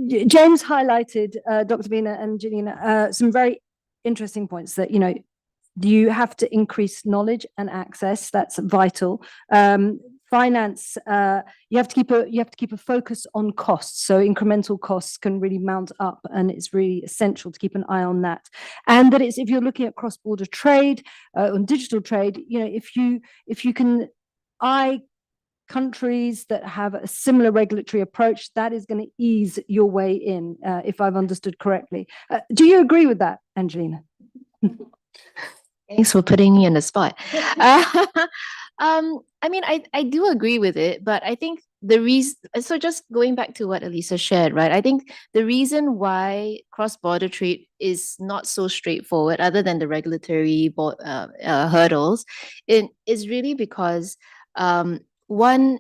James highlighted, Dr. Vena and Angelina, some very interesting points that, you know, you have to increase knowledge and access. That's vital. Finance, you have to keep a focus on costs. So incremental costs can really mount up, and it's really essential to keep an eye on that. And that it's, if you're looking at cross-border trade, on digital trade, you know, if you can eye countries that have a similar regulatory approach, that is going to ease your way in, if I've understood correctly. Do you agree with that, Angelina? Thanks for putting me on the spot. I mean, I do agree with it, but I think the reason, so just going back to what Elisa shared, right? I think the reason why cross-border trade is not so straightforward, other than the regulatory hurdles, it is really because one,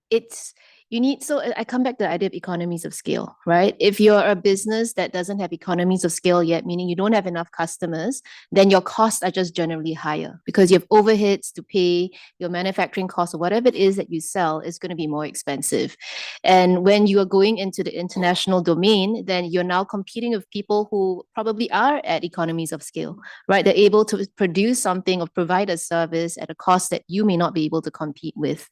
it's you need, so I come back to the idea of economies of scale, right? If you're a business that doesn't have economies of scale yet, meaning you don't have enough customers, then your costs are just generally higher because you have overheads to pay, your manufacturing costs or whatever it is that you sell is going to be more expensive. And when you are going into the international domain, then you're now competing with people who probably are at economies of scale, right? They're able to produce something or provide a service at a cost that you may not be able to compete with.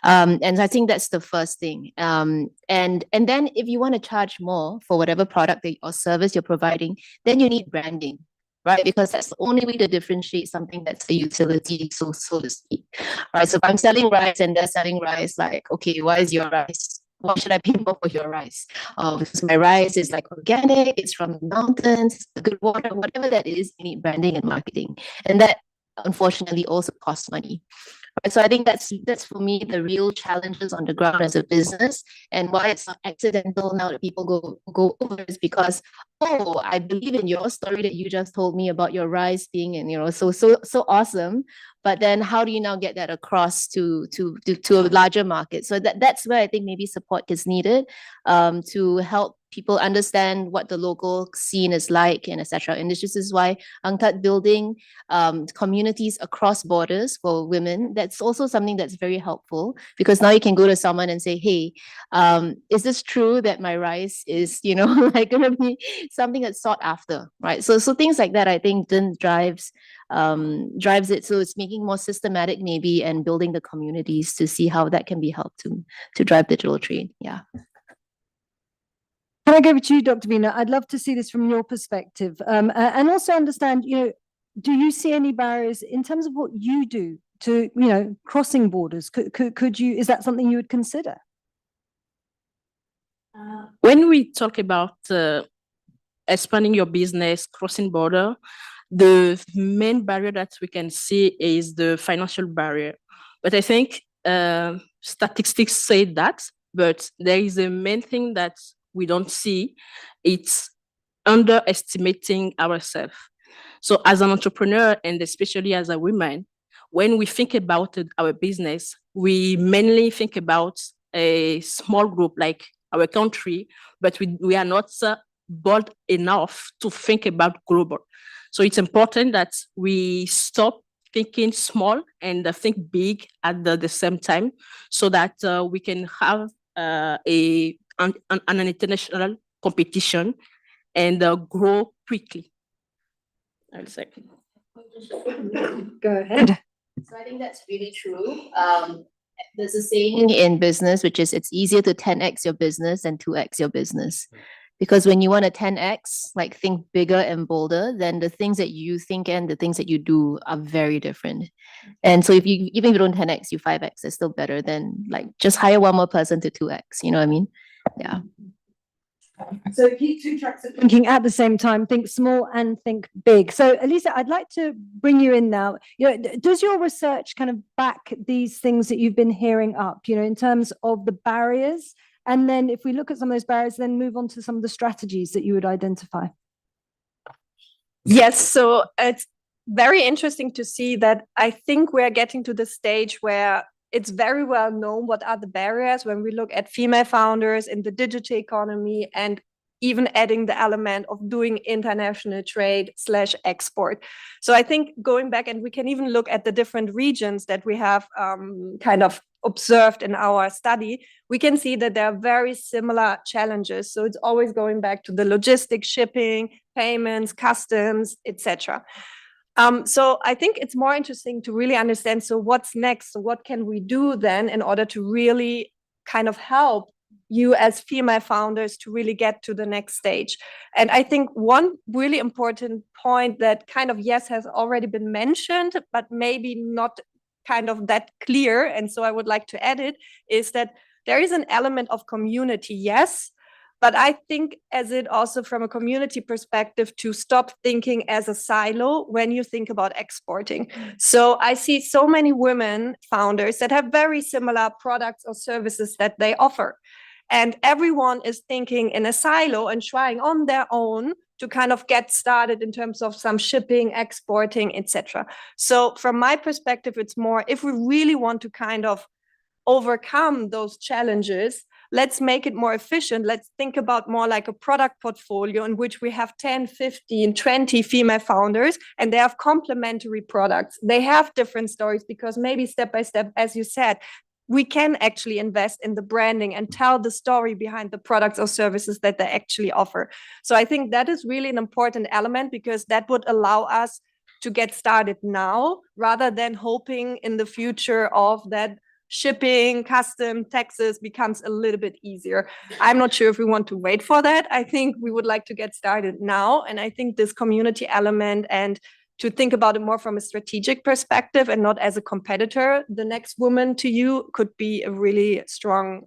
And I think that's the first thing. And then if you want to charge more for whatever product or service you're providing, then you need branding, right? Because that's the only way to differentiate something that's a utility, so to speak. Right. So if I'm selling rice and they're selling rice, like, okay, why is your rice? Why should I pay more for your rice? Because my rice is like organic, it's from the mountains, it's good water, whatever that is, you need branding and marketing. And that unfortunately also costs money. So I think that's for me the real challenges on the ground as a business, and why it's not accidental now that people go over is because, oh, I believe in your story that you just told me about your rice being, and so awesome. But then how do you now get that across to a larger market? So that's where I think maybe support is needed to help people understand what the local scene is like and etc. And this is why UNCTAD building communities across borders for women, that's also something that's very helpful, because now you can go to someone and say, hey, is this true that my rice is, like going to be something that's sought after, right? So things like that, I think, then drives it. So it's making more systematic maybe, and building the communities to see how that can be helped to drive digital trade. Yeah. Can I go over to you, Dr. Veena? I'd love to see this from your perspective, and also understand, do you see any barriers in terms of what you do to, crossing borders? Could you, is that something you would consider? When we talk about expanding your business, crossing border, the main barrier that we can see is the financial barrier. But I think statistics say that, but there is a main thing that we don't see. It's underestimating ourselves. So as an entrepreneur, and especially as a woman, when we think about our business, we mainly think about a small group like our country, but we are not bold enough to think about global. So it's important that we stop thinking small and think big at the same time, so that we can have an international competition and grow quickly. I'll say. Go ahead. So I think that's really true. There's a saying in business, which is it's easier to 10x your business than 2x your business. Because when you want to 10x, like think bigger and bolder, then the things that you think and the things that you do are very different. And so even if you don't 10x, you 5x, is still better than like just hire one more person to 2x. You know what I mean? Yeah. So keep two tracks of thinking at the same time, think small and think big. So Elisa, I'd like to bring you in now. Does your research kind of back these things that you've been hearing up, in terms of the barriers? And then if we look at some of those barriers, then move on to some of the strategies that you would identify. Yes, so it's very interesting to see that I think we're getting to the stage where it's very well known what are the barriers when we look at female founders in the digital economy, and even adding the element of doing international trade / export. So I think going back, and we can even look at the different regions that we have kind of observed in our study, we can see that there are very similar challenges. So it's always going back to the logistics, shipping, payments, customs, etc. So I think it's more interesting to really understand, so what's next? So what can we do then in order to really kind of help you as female founders to really get to the next stage? And I think one really important point that kind of, yes, has already been mentioned, but maybe not kind of that clear, and so I would like to add it, is that there is an element of community, yes, But I think as it also from a community perspective to stop thinking as a silo when you think about exporting. So I see so many women founders that have very similar products or services that they offer. And everyone is thinking in a silo and trying on their own to kind of get started in terms of some shipping, exporting, etc. So from my perspective, it's more if we really want to kind of overcome those challenges, let's make it more efficient. Let's think about more like a product portfolio in which we have 10, 15, 20 female founders, and they have complementary products. They have different stories because maybe step by step, as you said, we can actually invest in the branding and tell the story behind the products or services that they actually offer. So I think that is really an important element because that would allow us to get started now rather than hoping in the future of that shipping, custom, taxes becomes a little bit easier. I'm not sure if we want to wait for that. I think we would like to get started now. And I think this community element and to think about it more from a strategic perspective and not as a competitor, the next woman to you could be a really strong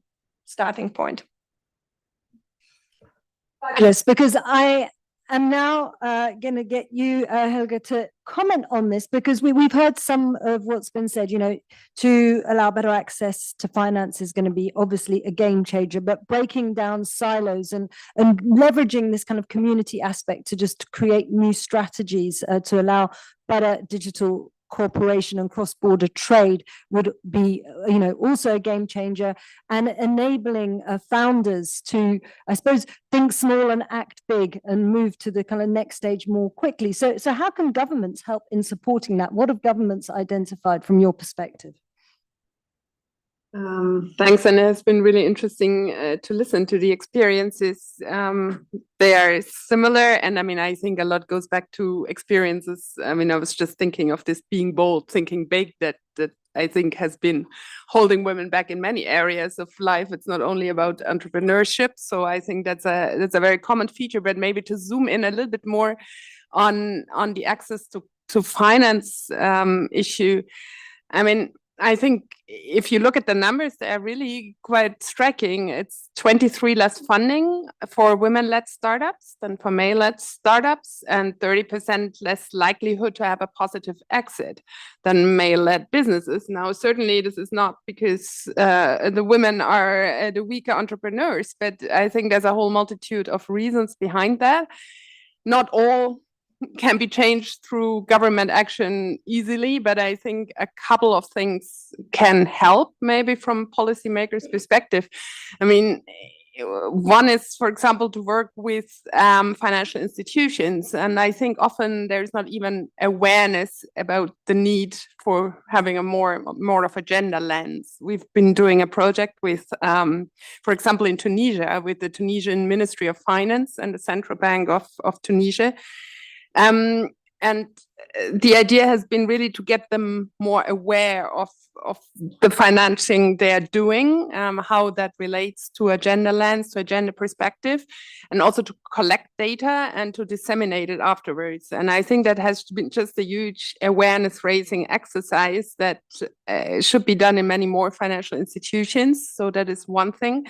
starting point. Fabulous, because I am now going to get you, Helga, to comment on this because we've heard some of what's been said, to allow better access to finance is going to be obviously a game changer, but breaking down silos and leveraging this kind of community aspect to just create new strategies to allow better digital cooperation and cross-border trade would be, also a game changer, and enabling founders to, I suppose, think small and act big and move to the kind of next stage more quickly. So how can governments help in supporting that? What have governments identified from your perspective? Thanks, and it has been really interesting to listen to the experiences. They are similar, and I think a lot goes back to experiences. I was just thinking of this being bold, thinking big, that I think has been holding women back in many areas of life. It's not only about entrepreneurship, so I think that's a very common feature. But maybe to zoom in a little bit more on the access to finance issue. I think if you look at the numbers, they're really quite striking. It's 23 less funding for women-led startups than for male-led startups, and 30% less likelihood to have a positive exit than male-led businesses. Now, certainly this is not because the women are the weaker entrepreneurs, but I think there's a whole multitude of reasons behind that. Not all can be changed through government action easily, but I think a couple of things can help maybe from policymakers' perspective. One is, for example, to work with financial institutions. And I think often there's not even awareness about the need for having a more of a gender lens. We've been doing a project with, for example, in Tunisia, with the Tunisian Ministry of Finance and the Central Bank of Tunisia. And the idea has been really to get them more aware of the financing they're doing, how that relates to a gender lens, to a gender perspective, and also to collect data and to disseminate it afterwards. And I think that has been just a huge awareness raising exercise that should be done in many more financial institutions. So that is one thing.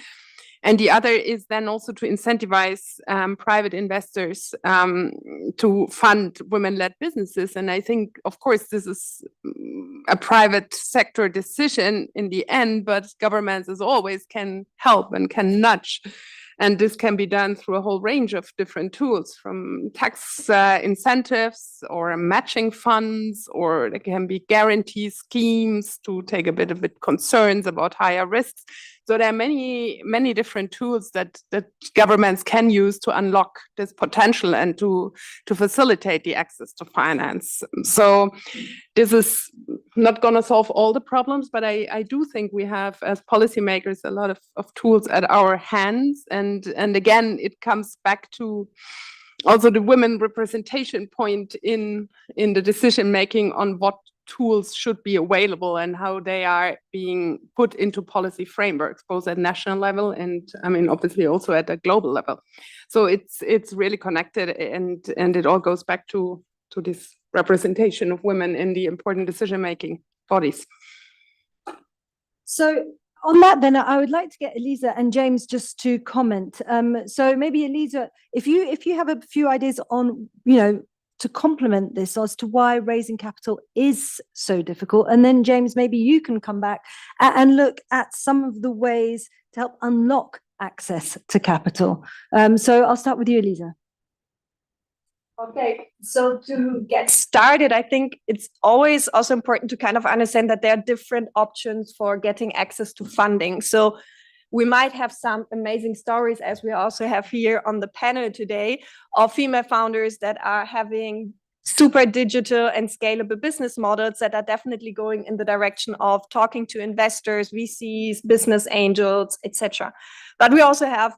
And the other is then also to incentivize private investors to fund women-led businesses. And I think, of course, this is a private sector decision in the end, but governments, as always, can help and can nudge. And this can be done through a whole range of different tools, from tax incentives or matching funds, or there can be guarantee schemes to take a bit of concerns about higher risks. So there are many, many different tools that governments can use to unlock this potential and to facilitate the access to finance. So this is not going to solve all the problems, but I do think we have, as policymakers, a lot of tools at our hands. And again, it comes back to also the women representation point in the decision making on what tools should be available and how they are being put into policy frameworks, both at national level and obviously also at a global level. So it's really connected, and it all goes back to this representation of women in the important decision-making bodies. So on that, then I would like to get Elisa and James just to comment. So maybe Elisa, if you have a few ideas on, to complement this as to why raising capital is so difficult, and then James, maybe you can come back and look at some of the ways to help unlock access to capital. So I'll start with you, Elisa. Okay, so to get started, I think it's always also important to kind of understand that there are different options for getting access to funding. So we might have some amazing stories, as we also have here on the panel today, of female founders that are having super digital and scalable business models that are definitely going in the direction of talking to investors, VCs, business angels, etc. But we also have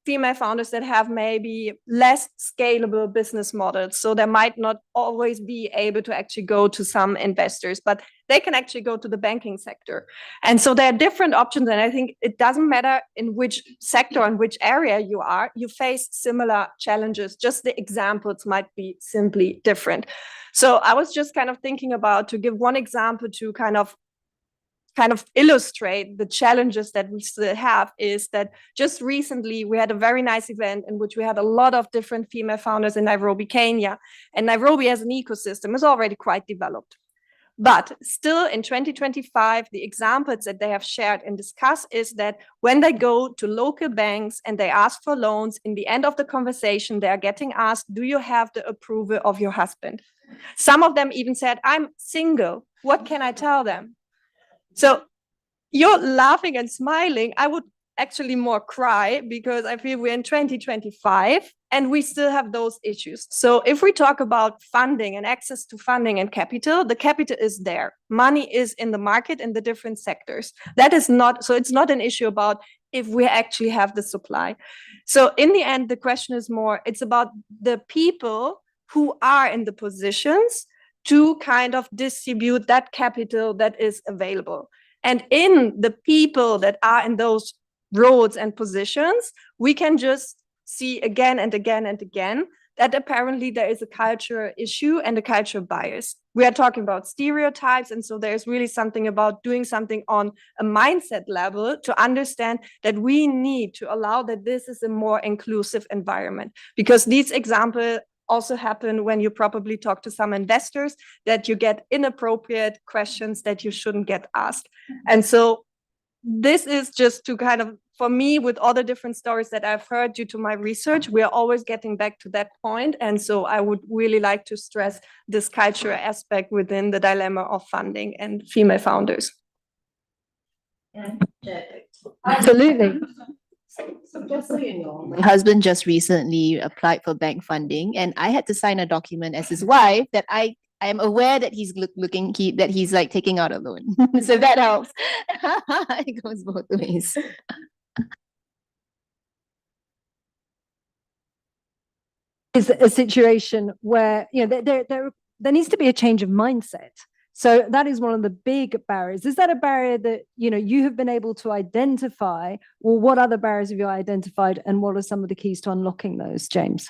female founders that have maybe less scalable business models. So they might not always be able to actually go to some investors, but they can actually go to the banking sector. And so there are different options. And I think it doesn't matter in which sector and which area you are, you face similar challenges. Just the examples might be simply different. So I was just kind of thinking about, to give one example to kind of illustrate the challenges that we still have, is that just recently we had a very nice event in which we had a lot of different female founders in Nairobi, Kenya. And Nairobi as an ecosystem is already quite developed. But still in 2025, the examples that they have shared and discussed is that when they go to local banks and they ask for loans, in the end of the conversation, they are getting asked, do you have the approval of your husband? Some of them even said, I'm single. What can I tell them? So you're laughing and smiling. I would actually more cry, because I feel we're in 2025 and we still have those issues. So if we talk about funding and access to funding and capital, the capital is there. Money is in the market in the different sectors. That is not, so it's not an issue about if we actually have the supply. So in the end, the question is more, it's about the people who are in the positions to kind of distribute that capital that is available. And in the people that are in those roles and positions, we can just see again and again and again that apparently there is a cultural issue and a cultural bias. We are talking about stereotypes, and so there's really something about doing something on a mindset level to understand that we need to allow that this is a more inclusive environment. Because these examples also happen when you probably talk to some investors, that you get inappropriate questions that you shouldn't get asked. And so this is just to kind of, for me, with all the different stories that I've heard due to my research, we are always getting back to that point. And so I would really like to stress this cultural aspect within the dilemma of funding and female founders. Absolutely. My husband just recently applied for bank funding, and I had to sign a document as his wife that I am aware that he's that he's like taking out a loan. So that helps. It goes both ways. Is a situation where there needs to be a change of mindset. So that is one of the big barriers. Is that a barrier that you have been able to identify, or what other barriers have you identified, and what are some of the keys to unlocking those, James?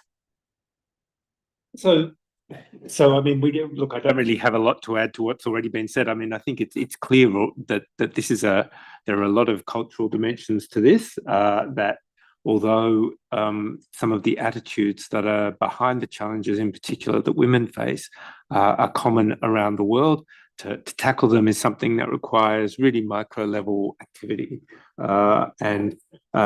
So I mean, look, I don't really have a lot to add to what's already been said. I mean, I think it's clear that this is there are a lot of cultural dimensions to this, that although some of the attitudes that are behind the challenges in particular that women face are common around the world, to tackle them is something that requires really micro level activity and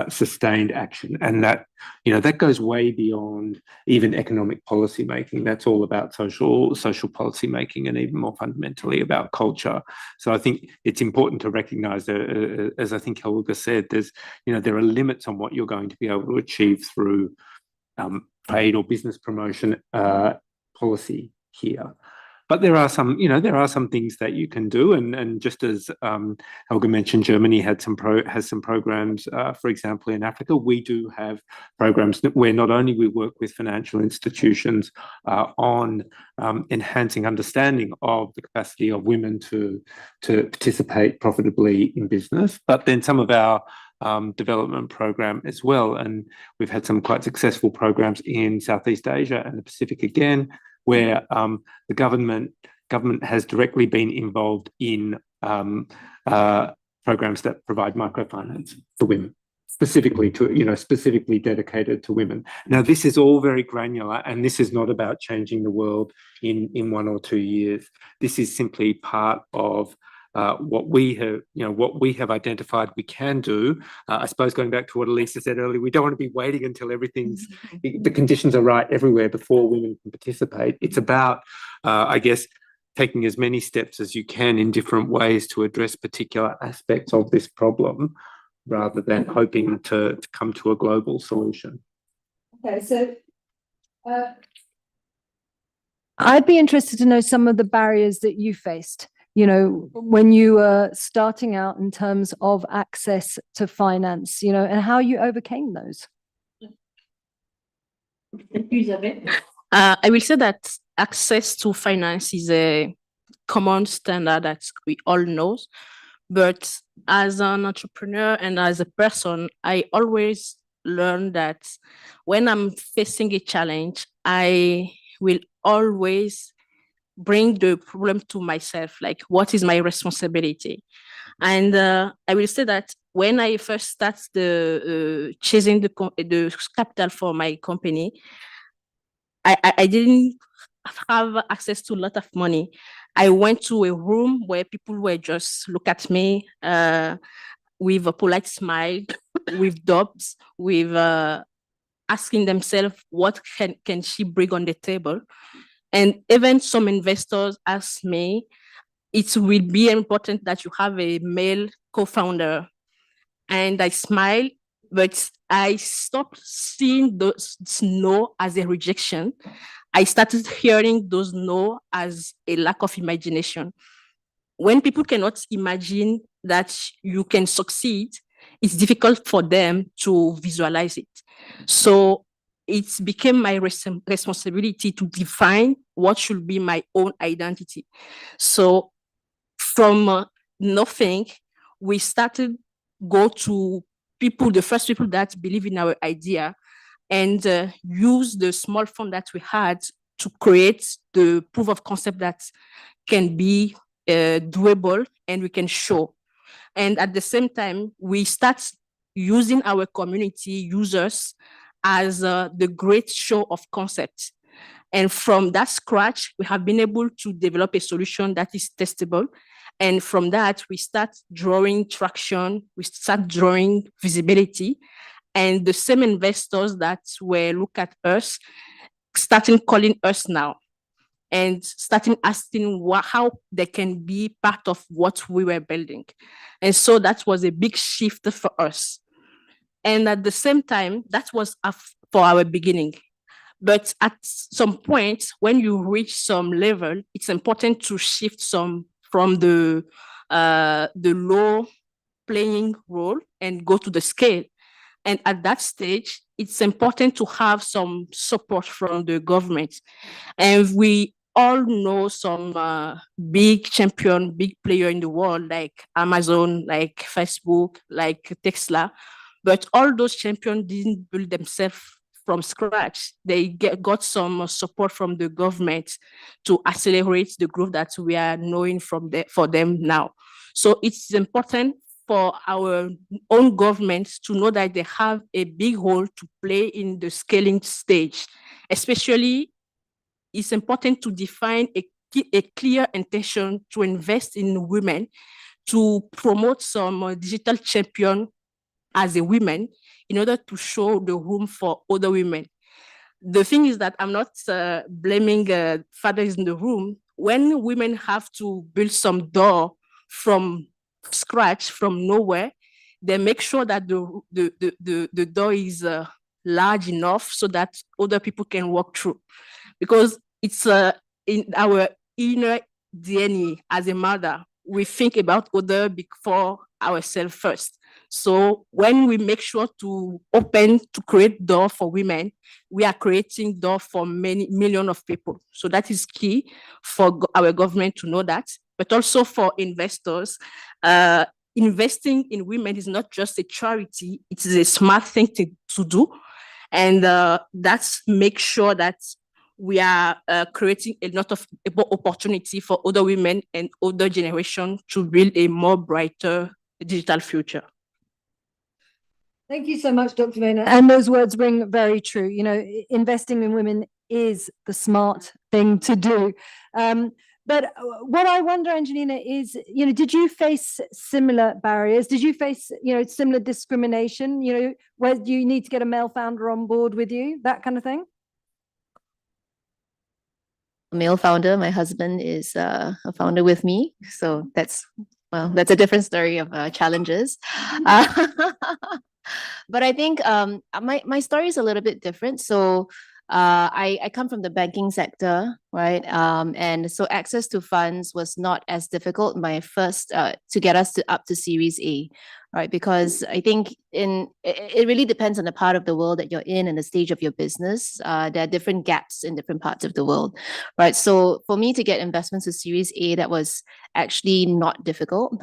sustained action. And that goes way beyond even economic policy making. That's all about social policy making, and even more fundamentally about culture. So I think it's important to recognize that, as I think Helga said, there are limits on what you're going to be able to achieve through trade or business promotion policy here. But there are some things that you can do, and just as Helga mentioned, Germany has some programs. For example, in Africa, we do have programs where not only we work with financial institutions on enhancing understanding of the capacity of women to participate profitably in business, but then some of our development program as well. And we've had some quite successful programs in Southeast Asia and the Pacific again, where the government has directly been involved in programs that provide microfinance for women, specifically specifically dedicated to women. Now, this is all very granular, and this is not about changing the world in 1 or 2 years. This is simply part of what we have identified we can do. I suppose going back to what Elisa said earlier, we don't want to be waiting until the conditions are right everywhere before women can participate. It's about, I guess, taking as many steps as you can in different ways to address particular aspects of this problem, rather than hoping to come to a global solution. Okay, so I'd be interested to know some of the barriers that you faced, when you were starting out in terms of access to finance, and how you overcame those. I will say that access to finance is a common standard that we all know. But as an entrepreneur and as a person, I always learn that when I'm facing a challenge, I will always bring the problem to myself, like what is my responsibility? And I will say that when I first started chasing the capital for my company, I didn't have access to a lot of money. I went to a room where people were just look at me with a polite smile, with doubts, with asking themselves, what can she bring on the table? And even some investors ask me, it will be important that you have a male co-founder. And I smile, but I stopped seeing those no as a rejection. I started hearing those no as a lack of imagination. When people cannot imagine that you can succeed, it's difficult for them to visualize it. So it became my responsibility to define what should be my own identity. So from nothing, we started go to people, the first people that believe in our idea, and use the small fund that we had to create the proof of concept that can be doable and we can show. And at the same time, we start using our community users as the great show of concept. And from that scratch, we have been able to develop a solution that is testable. And from that, we start drawing traction, we start drawing visibility. And the same investors that were look at us, starting calling us now and starting asking how they can be part of what we were building. And so that was a big shift for us. And at the same time, that was for our beginning. But at some point, when you reach some level, it's important to shift from the low playing role and go to the scale. And at that stage, it's important to have some support from the government. And we all know some big champion, big player in the world, like Amazon, like Facebook, like Tesla. But all those champions didn't build themselves from scratch. They got some support from the government to accelerate the growth that we are knowing for them now. So it's important for our own governments to know that they have a big role to play in the scaling stage. Especially, it's important to define a clear intention to invest in women, to promote some digital champion as a woman in order to show the room for other women. The thing is that I'm not blaming fathers in the room. When women have to build some door from scratch, from nowhere, they make sure that the door is large enough so that other people can walk through. Because it's in our inner DNA as a mother, we think about other before ourselves first. So when we make sure to create door for women, we are creating door for many millions of people. So that is key for our government to know that, but also for investors. Investing in women is not just a charity, it is a smart thing to do. And that's make sure that we are creating a lot of opportunity for other women and other generation to build a more brighter digital future. Thank you so much, Dr. Vena. And those words ring very true. You know, investing in women is the smart thing to do. But what I wonder, Angelina, is, you know, did you face similar barriers? Did you face, you know, similar discrimination? You know, where do you need to get a male founder on board with you? That kind of thing? Male founder, my husband is a founder with me. So that's a different story of challenges. But I think my story is a little bit different. So I come from the banking sector, right? And so access to funds was not as difficult my first to get us up to Series A, right? Because I think it really depends on the part of the world that you're in and the stage of your business. There are different gaps in different parts of the world, right? So for me to get investments to Series A, that was actually not difficult,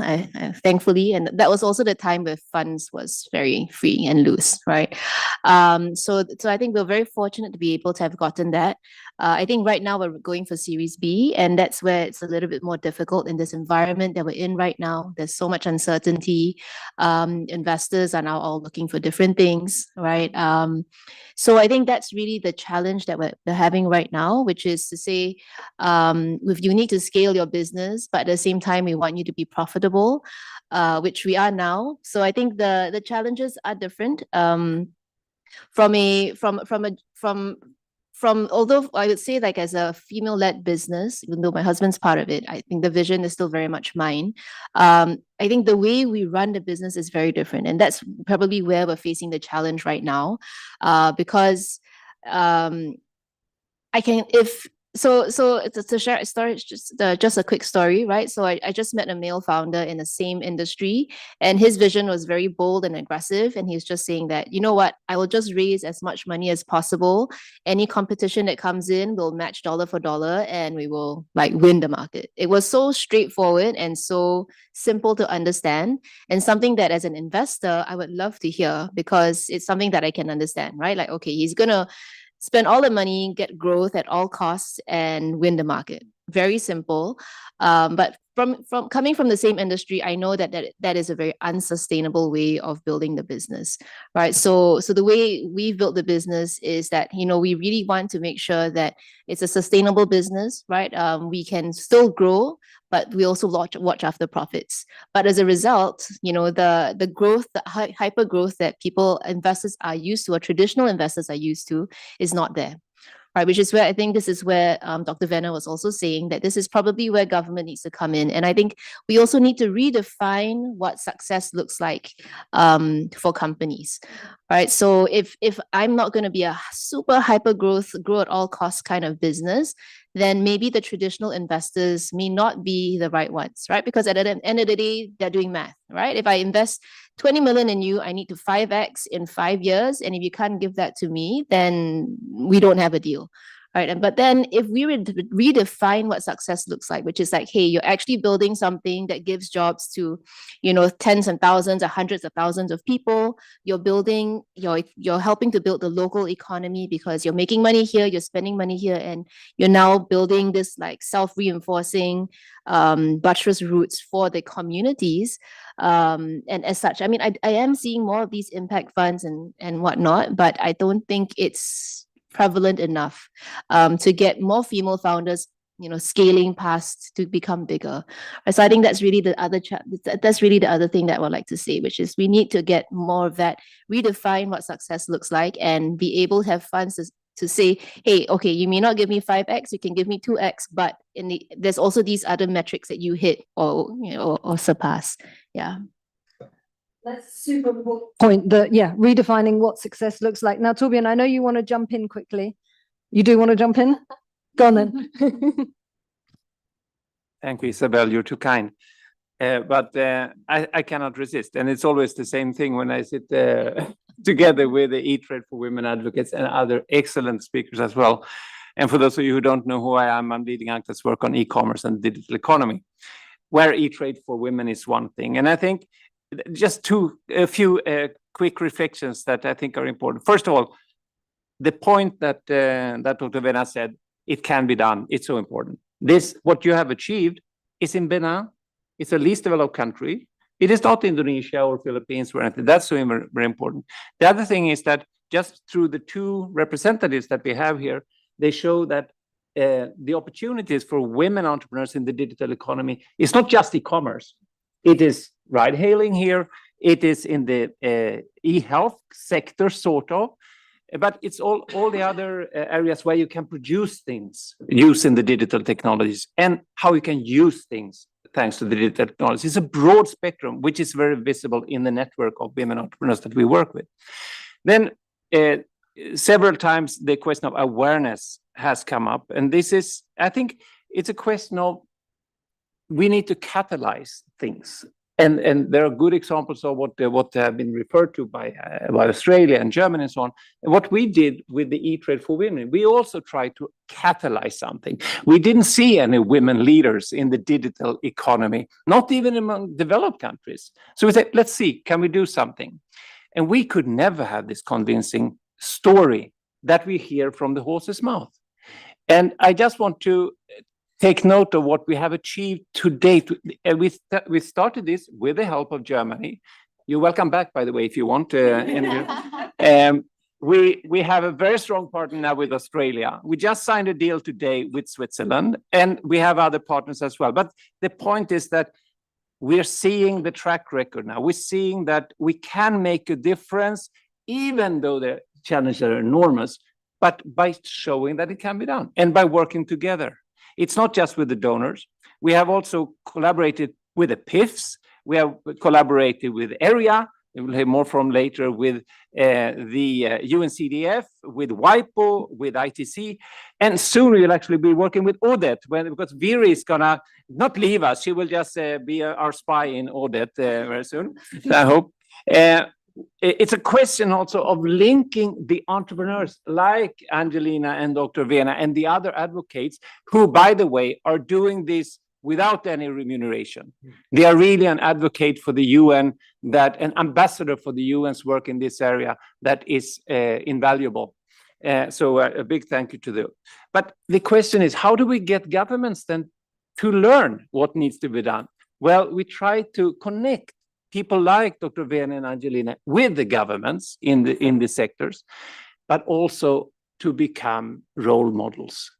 thankfully. And that was also the time where funds was very free and loose, right? So I think we're very fortunate to be able to have gotten that. I think right now we're going for Series B, and that's where it's a little bit more difficult in this environment that we're in right now. There's so much uncertainty. Investors are now all looking for different things, right? So I think that's really the challenge that we're having right now, which is to say, if you need to scale your business, but at the same time, we want you to be profitable, which we are now. So I think the challenges are different. Although I would say, like, as a female-led business, even though my husband's part of it, I think the vision is still very much mine. I think the way we run the business is very different, and that's probably where we're facing the challenge right now, because So to share a story, just a quick story, right? So I just met a male founder in the same industry, and his vision was very bold and aggressive. And he's just saying that, you know what, I will just raise as much money as possible. Any competition that comes in, we'll match dollar for dollar, and we will like win the market. It was so straightforward and so simple to understand, and something that as an investor, I would love to hear, because it's something that I can understand, right? Like, okay, he's gonna spend all the money, get growth at all costs, and win the market. Very simple. But from coming from the same industry, I know that is a very unsustainable way of building the business, right? So the way we've built the business is that, you know, we really want to make sure that it's a sustainable business, right? We can still grow, but we also watch after profits. But as a result, you know, the growth, the hyper growth that investors are used to, or traditional investors are used to, is not there. Right, which is where I think this is where Dr. Vena was also saying that this is probably where government needs to come in. And I think we also need to redefine what success looks like for companies, right? So if I'm not going to be a super hyper growth, grow at all costs kind of business, then maybe the traditional investors may not be the right ones, right? Because at the end of the day, they're doing math, right? If I invest 20 million in you, I need to 5x in 5 years. And if you can't give that to me, then we don't have a deal, right? But then if we redefine what success looks like, which is like, hey, you're actually building something that gives jobs to, you know, tens and thousands or hundreds of thousands of people. You're helping to build the local economy because you're making money here, you're spending money here, and you're now building this like self-reinforcing buttress roots for the communities. And as such, I mean, I am seeing more of these impact funds and whatnot, but I don't think it's prevalent enough to get more female founders, you know, scaling past to become bigger. So I think that's really the other thing that I would like to say, which is we need to get more of that, redefine what success looks like, and be able to have funds to say, hey, okay, you may not give me 5x, you can give me 2x, but there's also these other metrics that you hit or, you know, or surpass. Yeah. That's a super important point, that, yeah, redefining what success looks like. Now, Torbjørn, I know you want to jump in quickly. You do want to jump in? Go on then. Thank you, Isabel. You're too kind. But I cannot resist. And it's always the same thing when I sit together with the eTrade for Women advocates and other excellent speakers as well. And for those of you who don't know who I am, I'm leading UNCTAD's work on e-commerce and digital economy, where eTrade for Women is one thing. And I think just a few quick reflections that I think are important. First of all, the point that Dr. Vena said, it can be done. It's so important. What you have achieved is in Benin. It's a least developed country. It is not Indonesia or Philippines or anything. That's so very important. The other thing is that just through the two representatives that we have here, they show that the opportunities for women entrepreneurs in the digital economy is not just e-commerce. It is ride hailing here. It is in the e-health sector, sort of. But it's all the other areas where you can produce things using the digital technologies and how you can use things thanks to the digital technologies. It's a broad spectrum, which is very visible in the network of women entrepreneurs that we work with. Then several times the question of awareness has come up. And this is, I think it's a question of we need to catalyze things. And there are good examples of what have been referred to by Australia and Germany and so on. And what we did with the eTrade for women, we also tried to catalyze something. We didn't see any women leaders in the digital economy, not even among developed countries. So we said, let's see, can we do something? And we could never have this convincing story that we hear from the horse's mouth. And I just want to take note of what we have achieved to date. We started this with the help of Germany. You're welcome back, by the way, if you want. We have a very strong partner now with Australia. We just signed a deal today with Switzerland, and we have other partners as well. But the point is that we're seeing the track record now. We're seeing that we can make a difference, even though the challenges are enormous, but by showing that it can be done and by working together. It's not just with the donors. We have also collaborated with the PIFs. We have collaborated with AREA. We will hear more from later with the UNCDF, with WIPO, with ITC. And soon we will actually be working with Audit because Viri is going to not leave us. She will just be our spy in Audit very soon, I hope. It's a question also of linking the entrepreneurs like Angelina and Dr. Vena and the other advocates who, by the way, are doing this without any remuneration. They are really an advocate for the UN, an ambassador for the UN's work in this area that is invaluable. So a big thank you to them. But the question is, how do we get governments then to learn what needs to be done? Well, we try to connect people like Dr. Vena and Angelina with the governments in the sectors, but also to become role models,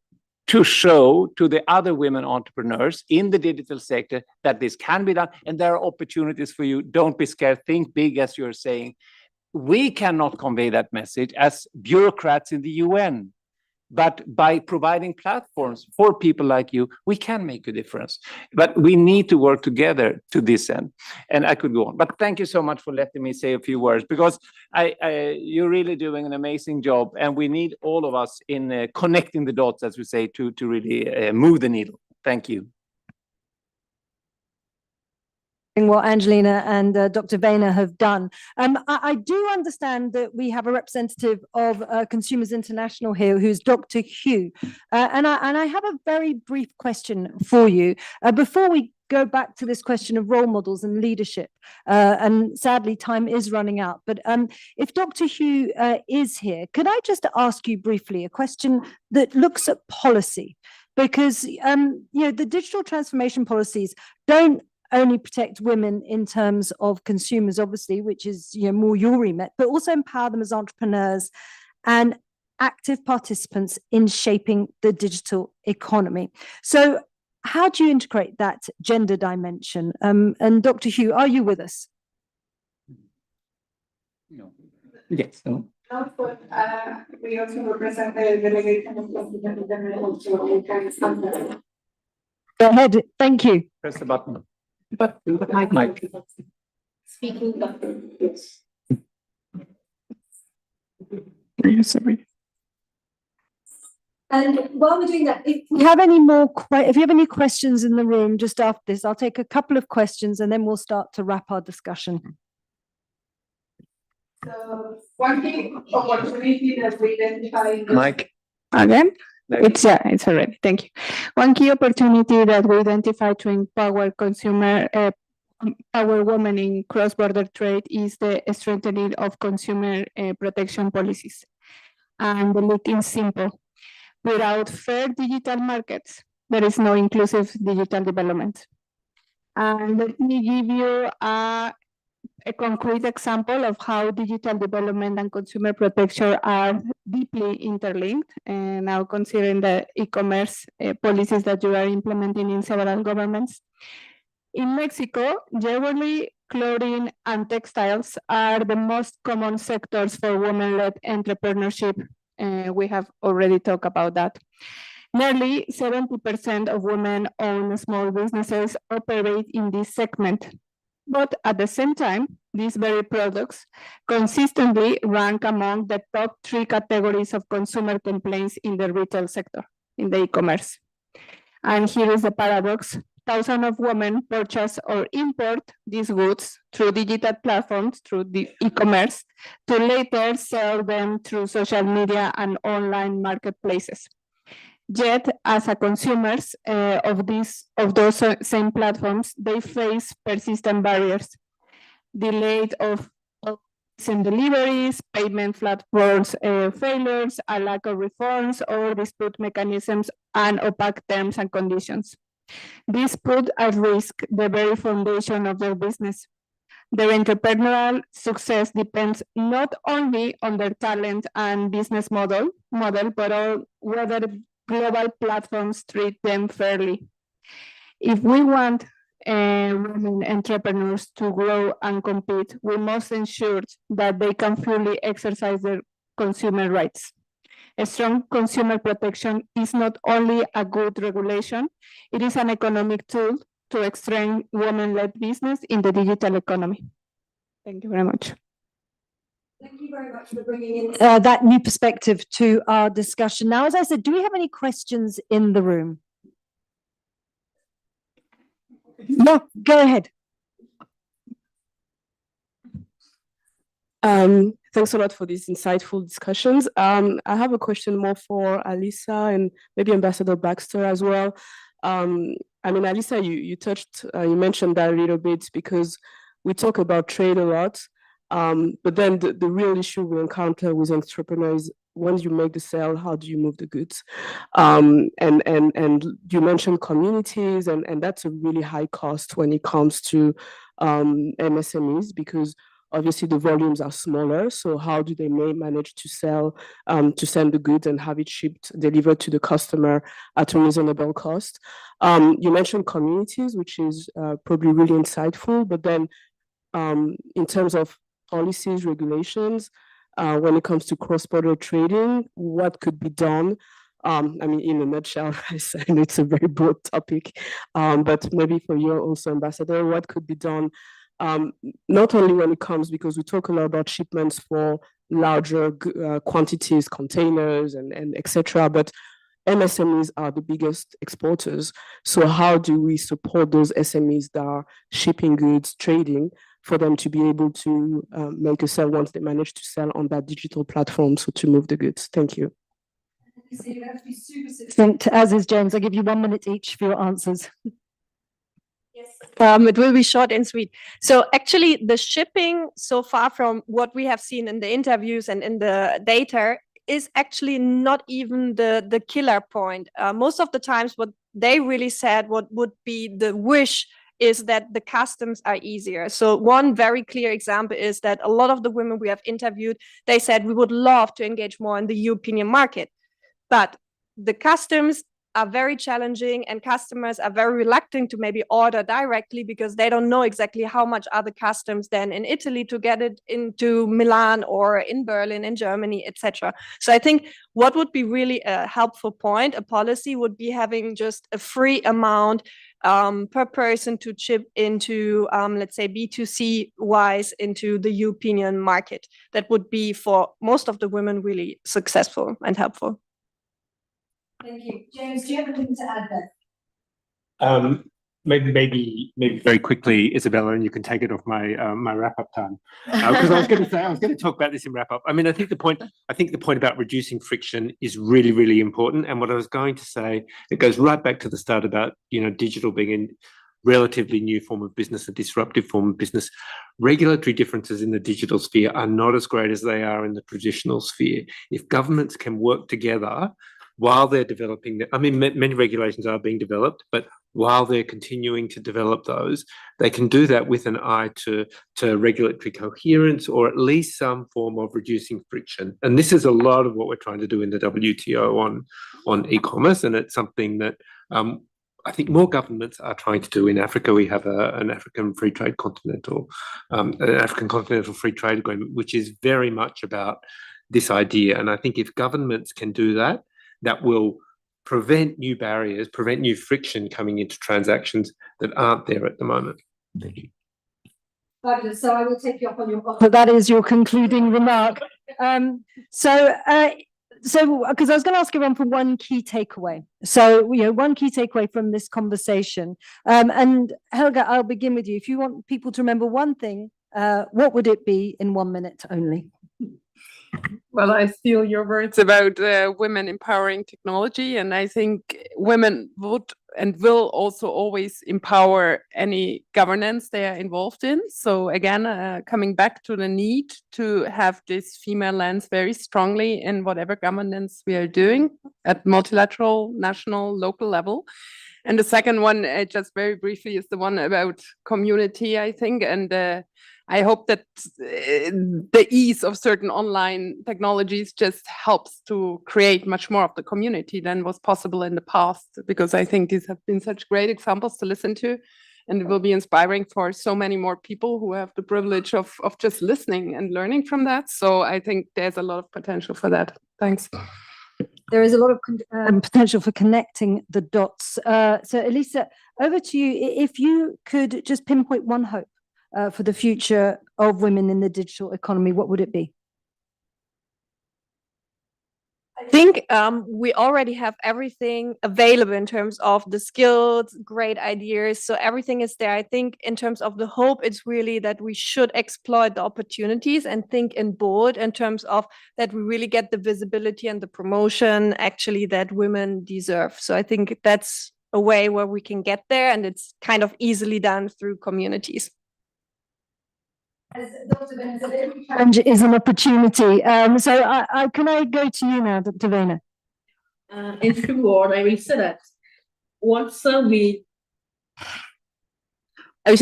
to show to the other women entrepreneurs in the digital sector that this can be done and there are opportunities for you. Don't be scared. Think big, as you're saying. We cannot convey that message as bureaucrats in the UN. But by providing platforms for people like you, we can make a difference. But we need to work together to this end. And I could go on. But thank you so much for letting me say a few words, because you're really doing an amazing job. And we need all of us in connecting the dots, as we say, to really move the needle. Thank you. What Angelina and Dr. Vena have done. I do understand that we have a representative of Consumers International here, who's Dr. Hugh. And I have a very brief question for you. Before we go back to this question of role models and leadership, and sadly time is running out, but if Dr. Hugh is here, could I just ask you briefly a question that looks at policy? Because the digital transformation policies don't only protect women in terms of consumers, obviously, which is more your remit, but also empower them as entrepreneurs and active participants in shaping the digital economy. So how do you integrate that gender dimension? And Dr. Hugh, are you with us? No. Yes. No. We also represent the delegation of the Go ahead. Thank you. Press the button. But Mike. speaking button. Yes. And while we're doing that, if you have any questions in the room just after this, I'll take a couple of questions and then we'll start to wrap our discussion. So one key opportunity that we identify. Mike. Again? It's already. Thank you. One key opportunity that we identify to empower power women in cross-border trade is the strengthening of consumer protection policies. And the look is simple. Without fair digital markets, there is no inclusive digital development. And let me give you a concrete example of how digital development and consumer protection are deeply interlinked. And now considering the e-commerce policies that you are implementing in several governments. In Mexico, jewelry, clothing, and textiles are the most common sectors for women-led entrepreneurship. We have already talked about that. Nearly 70% of women-owned small businesses operate in this segment. But at the same time, these very products consistently rank among the top 3 categories of consumer complaints in the retail sector, in the e-commerce. And here is the paradox. Thousands of women purchase or import these goods through digital platforms, through the e-commerce, to later sell them through social media and online marketplaces. Yet, as a consumers of those same platforms, they face persistent barriers, delayed of in deliveries, payment platforms failures, a lack of refunds or dispute mechanisms, and opaque terms and conditions. This put at risk the very foundation of their business. Their entrepreneurial success depends not only on their talent and business model, but on whether global platforms treat them fairly. If we want women entrepreneurs to grow and compete, we must ensure that they can fully exercise their consumer rights. A strong consumer protection is not only a good regulation, it is an economic tool to strengthen women-led business in the digital economy. Thank you very much. Thank you very much for bringing in that new perspective to our discussion. Now, as I said, do we have any questions in the room? No, go ahead. Thanks a lot for these insightful discussions. I have a question more for Alisa and maybe Ambassador Baxter as well. I mean, Alisa, you mentioned that a little bit because we talk about trade a lot, but then the real issue we encounter with entrepreneurs, once you make the sale, how do you move the goods? And you mentioned communities, and that's a really high cost when it comes to MSMEs, because obviously the volumes are smaller. So how do they manage to sell, to send the goods and have it shipped, delivered to the customer at a reasonable cost? You mentioned communities, which is probably really insightful, but then in terms of policies, regulations, when it comes to cross-border trading, what could be done? I mean, in a nutshell, I know it's a very broad topic, but maybe for you also, Ambassador, what could be done? Not only when it comes, because we talk a lot about shipments for larger quantities, containers and etc., but MSMEs are the biggest exporters. So how do we support those SMEs that are shipping goods, trading, for them to be able to make a sale once they manage to sell on that digital platform, so to move the goods? Thank you. So you have to be super succinct, as is James. I'll give you 1 minute each for your answers. Yes. It will be short and sweet. So actually the shipping, so far from what we have seen in the interviews and in the data, is actually not even the killer point. Most of the times what they really said, what would be the wish, is that the customs are easier. So one very clear example is that a lot of the women we have interviewed, they said we would love to engage more in the European market, but the customs are very challenging and customers are very reluctant to maybe order directly because they don't know exactly how much are the customs then in Italy to get it into Milan or in Berlin, in Germany, etc. So I think what would be really a helpful point, a policy, would be having just a free amount per person to chip into, let's say, B2C wise into the European market. That would be for most of the women really successful and helpful. Thank you. James, do you have anything to add there? Maybe very quickly, Isabella, and you can take it off my my wrap-up time. Because I was going to talk about this in wrap-up. I mean, I think the point about reducing friction is really, really important. And what I was going to say, it goes right back to the start about, digital being a relatively new form of business, a disruptive form of business. Regulatory differences in the digital sphere are not as great as they are in the traditional sphere. If governments can work together while they're developing, many regulations are being developed, but while they're continuing to develop those, they can do that with an eye to regulatory coherence, or at least some form of reducing friction. And this is a lot of what we're trying to do in the WTO on e-commerce, and it's something that I think more governments are trying to do in Africa. We have an African continental free trade agreement, which is very much about this idea. And I think if governments can do that, that will prevent new barriers, prevent new friction coming into transactions that aren't there at the moment. Thank you. Fabulous. So I will take you up on your offer. That is your concluding remark. So, because I was going to ask everyone for one key takeaway. So, one key takeaway from this conversation. And Helga, I'll begin with you. If you want people to remember one thing, what would it be in 1 minute only? Well, I steal your words about women empowering technology, and I think women would and will also always empower any governance they are involved in. So again, coming back to the need to have this female lens very strongly in whatever governance we are doing at multilateral, national, local level. And the second one, just very briefly, is the one about community, I think, and I hope that the ease of certain online technologies just helps to create much more of the community than was possible in the past, because I think these have been such great examples to listen to, and it will be inspiring for so many more people who have the privilege of just listening and learning from that. So I think there's a lot of potential for that. Thanks. There is a lot of potential for connecting the dots. So Elisa, over to you. If you could just pinpoint one hope for the future of women in the digital economy, what would it be? I think we already have everything available in terms of the skills, great ideas. So everything is there. I think in terms of the hope, it's really that we should exploit the opportunities and think in bold in terms of that we really get the visibility and the promotion actually that women deserve. So I think that's a way where we can get there, and it's kind of easily done through communities. As Dr. Vena said, every challenge is an opportunity. So can I go to you now, Dr. Vena? In few words, I will say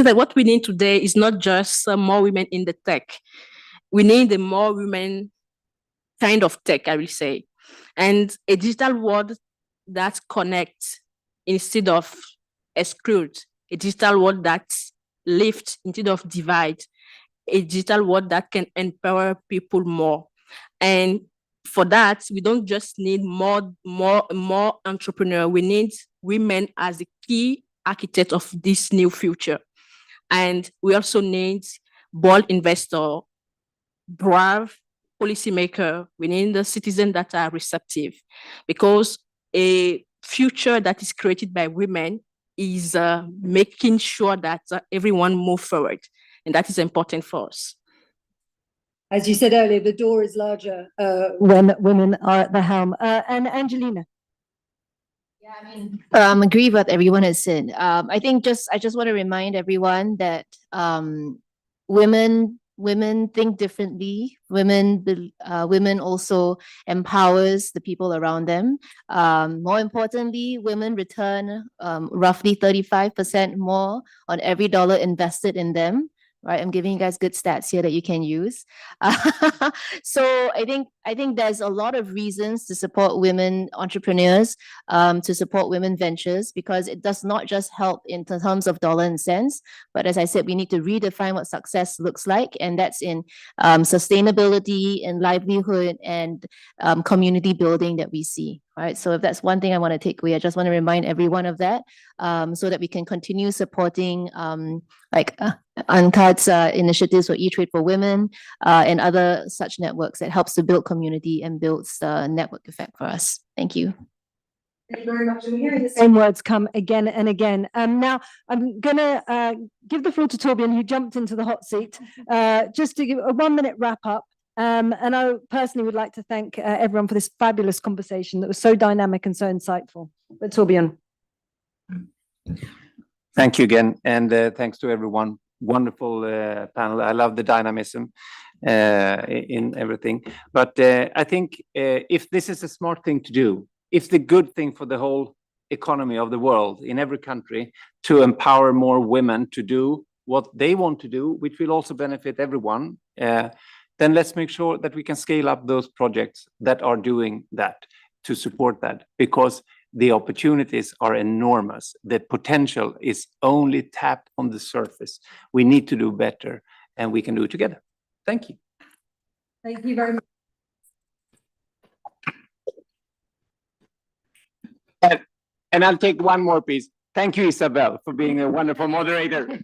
that what we need today is not just more women in the tech. We need a more women kind of tech, I will say, and a digital world that connects instead of exclude, a digital world that lifts instead of divide, a digital world that can empower people more. And for that, we don't just need more entrepreneurs. We need women as the key architect of this new future. And we also need bold investor, brave policymaker. We need the citizens that are receptive, because a future that is created by women is making sure that everyone move forward. And that is important for us. As you said earlier, the door is larger when women are at the helm. And Angelina. Yeah, I mean, agree with what everyone has said. I just want to remind everyone that women think differently. Women also empowers the people around them. More importantly, women return roughly 35% more on every dollar invested in them. Right, I'm giving you guys good stats here that you can use. So I think there's a lot of reasons to support women entrepreneurs, to support women ventures, because it does not just help in terms of dollar and cents, but as I said, we need to redefine what success looks like, and that's in sustainability and livelihood and community building that we see. Right, so if that's one thing I want to take away, I just want to remind everyone of that, so that we can continue supporting UNCTAD's initiatives for eTrade for women and other such networks that helps to build community and builds network effect for us. Thank you. Thank you very much. We're hearing the same words come again and again. Now, I'm going to give the floor to Torbjørn, who jumped into the hot seat, just to give a 1 minute wrap up. And I personally would like to thank everyone for this fabulous conversation that was so dynamic and so insightful. But Torbjørn. Thank you again, and thanks to everyone. Wonderful panel. I love the dynamism in everything. But I think if this is a smart thing to do, if the good thing for the whole economy of the world in every country to empower more women to do what they want to do, which will also benefit everyone, then let's make sure that we can scale up those projects that are doing that to support that, because the opportunities are enormous. The potential is only tapped on the surface. We need to do better, and we can do it together. Thank you. Thank you very much. And I'll take one more piece. Thank you, Isabel, for being a wonderful moderator.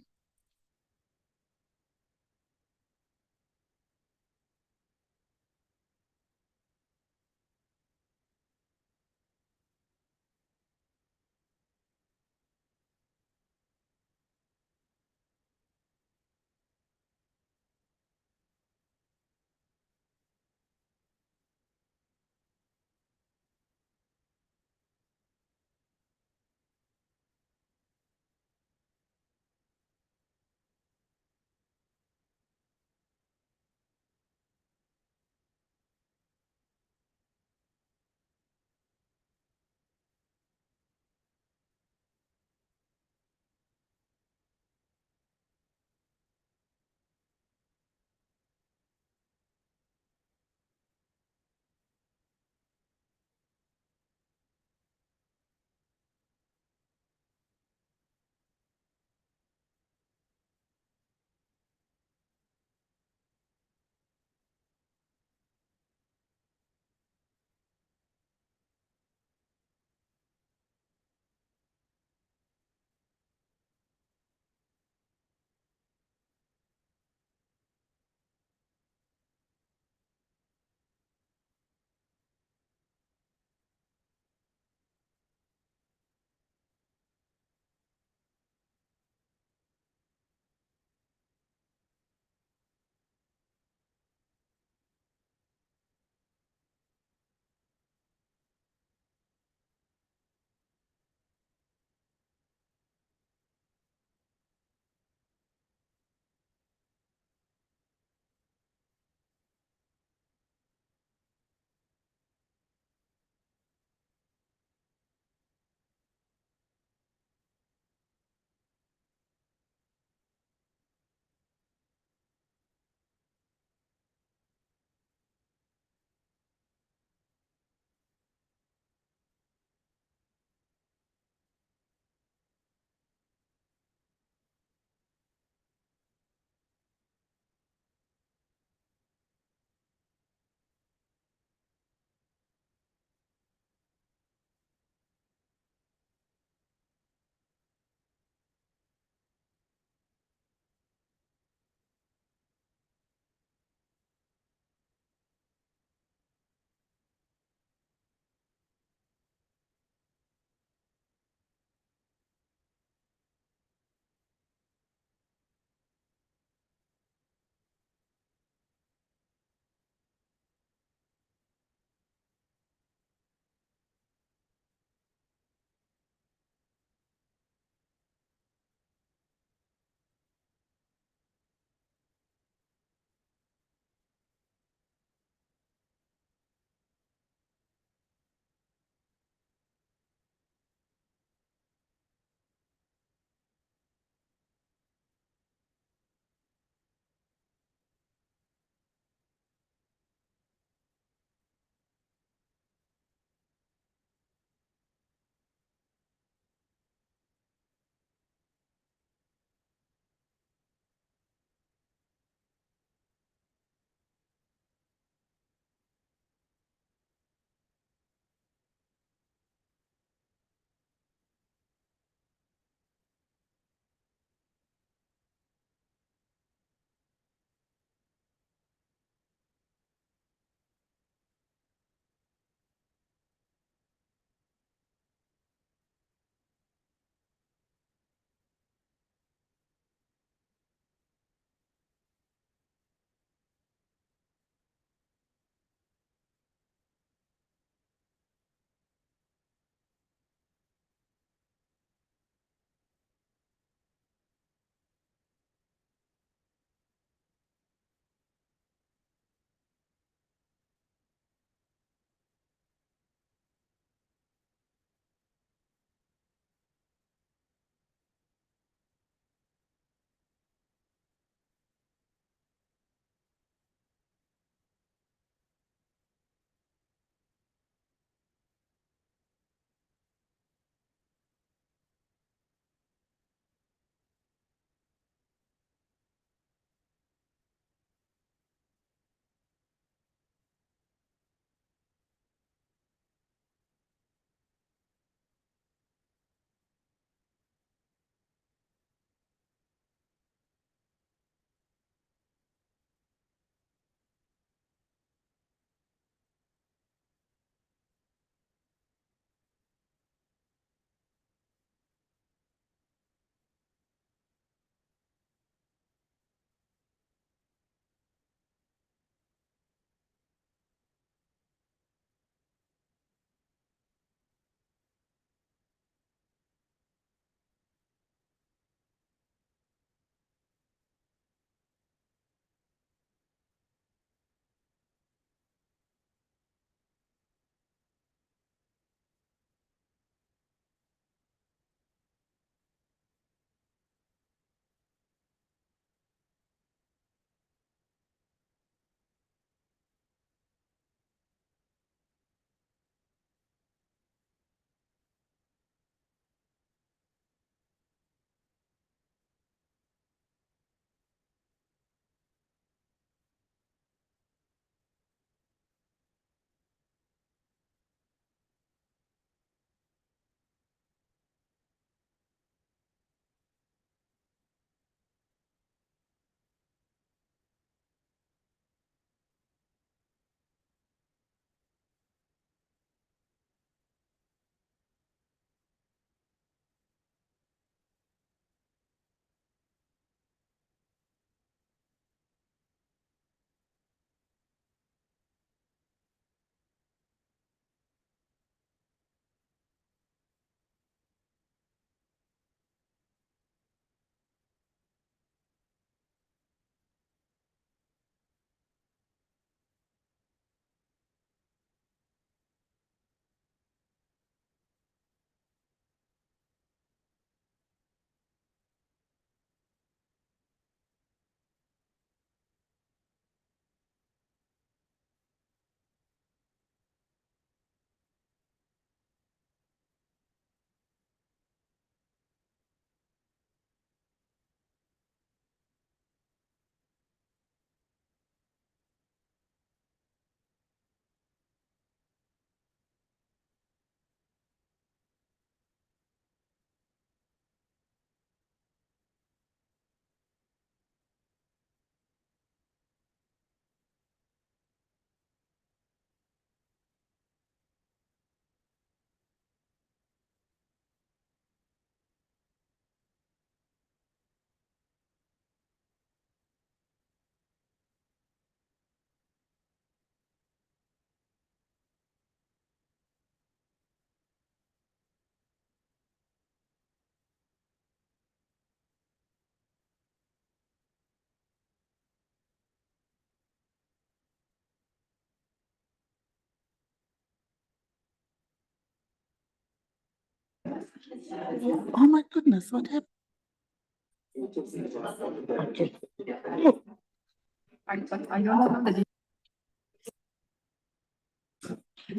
Oh my goodness, what happened?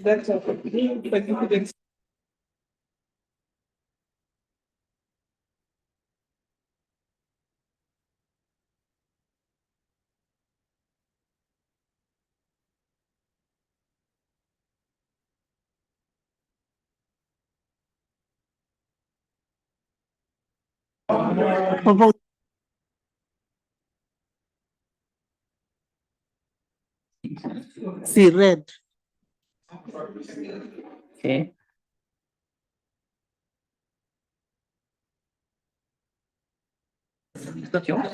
That's okay. See red. Okay. Is that yours?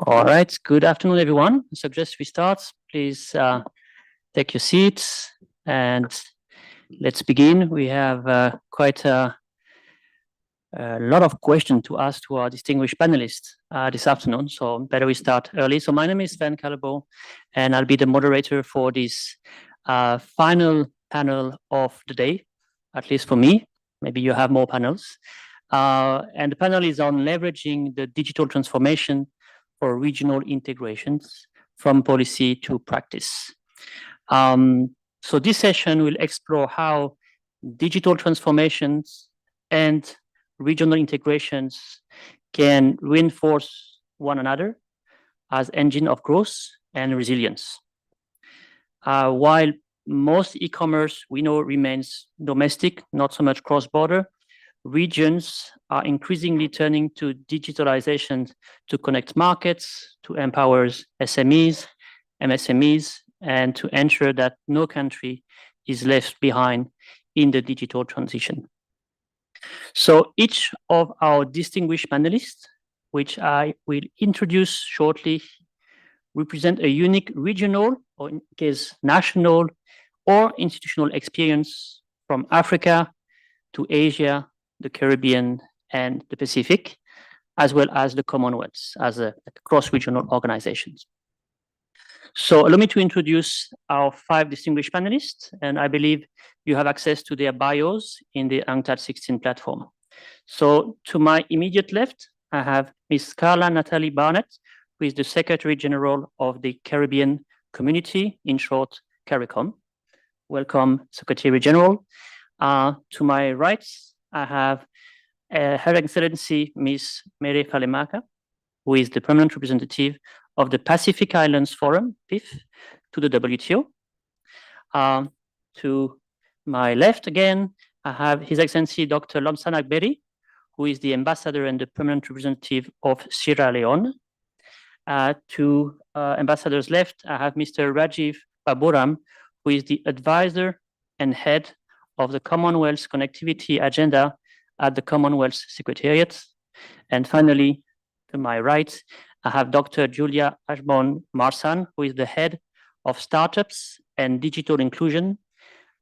All right. Good afternoon, everyone. I suggest we start. Please take your seats and let's begin. We have quite a lot of questions to ask to our distinguished panelists this afternoon. So better we start early. So my name is Sven Calabo, and I'll be the moderator for this final panel of the day, at least for me. Maybe you have more panels. And the panel is on leveraging the digital transformation for regional integrations from policy to practice. So this session will explore how digital transformations and regional integrations can reinforce one another as engine of growth and resilience. While most e-commerce we know remains domestic, not so much cross-border, regions are increasingly turning to digitalization to connect markets, to empower SMEs, MSMEs, and to ensure that no country is left behind in the digital transition. So each of our distinguished panelists, which I will introduce shortly, represent a unique regional, or in case national or institutional experience from Africa to Asia, the Caribbean, and the Pacific, as well as the Commonwealth as a cross-regional organizations. So allow me to introduce our 5 distinguished panelists, and I believe you have access to their bios in the UNCTAD 16 platform. So to my immediate left, I have Ms. Carla Natalie Barnett, who is the Secretary General of the Caribbean Community, in short, CARICOM. Welcome, Secretary General. To my right, I have Her Excellency Ms. Mere Falemaka, who is the permanent representative of the Pacific Islands Forum, PIF, to the WTO. To my left again, I have His Excellency Dr. Lobsang Berry, who is the ambassador and the permanent representative of Sierra Leone. To ambassador's left, I have Mr. Rajiv Baburam, who is the advisor and head of the Commonwealth Connectivity Agenda at the Commonwealth Secretariat. And finally, to my right, I have Dr. Julia Ashbourne Marsan, who is the head of startups and digital inclusion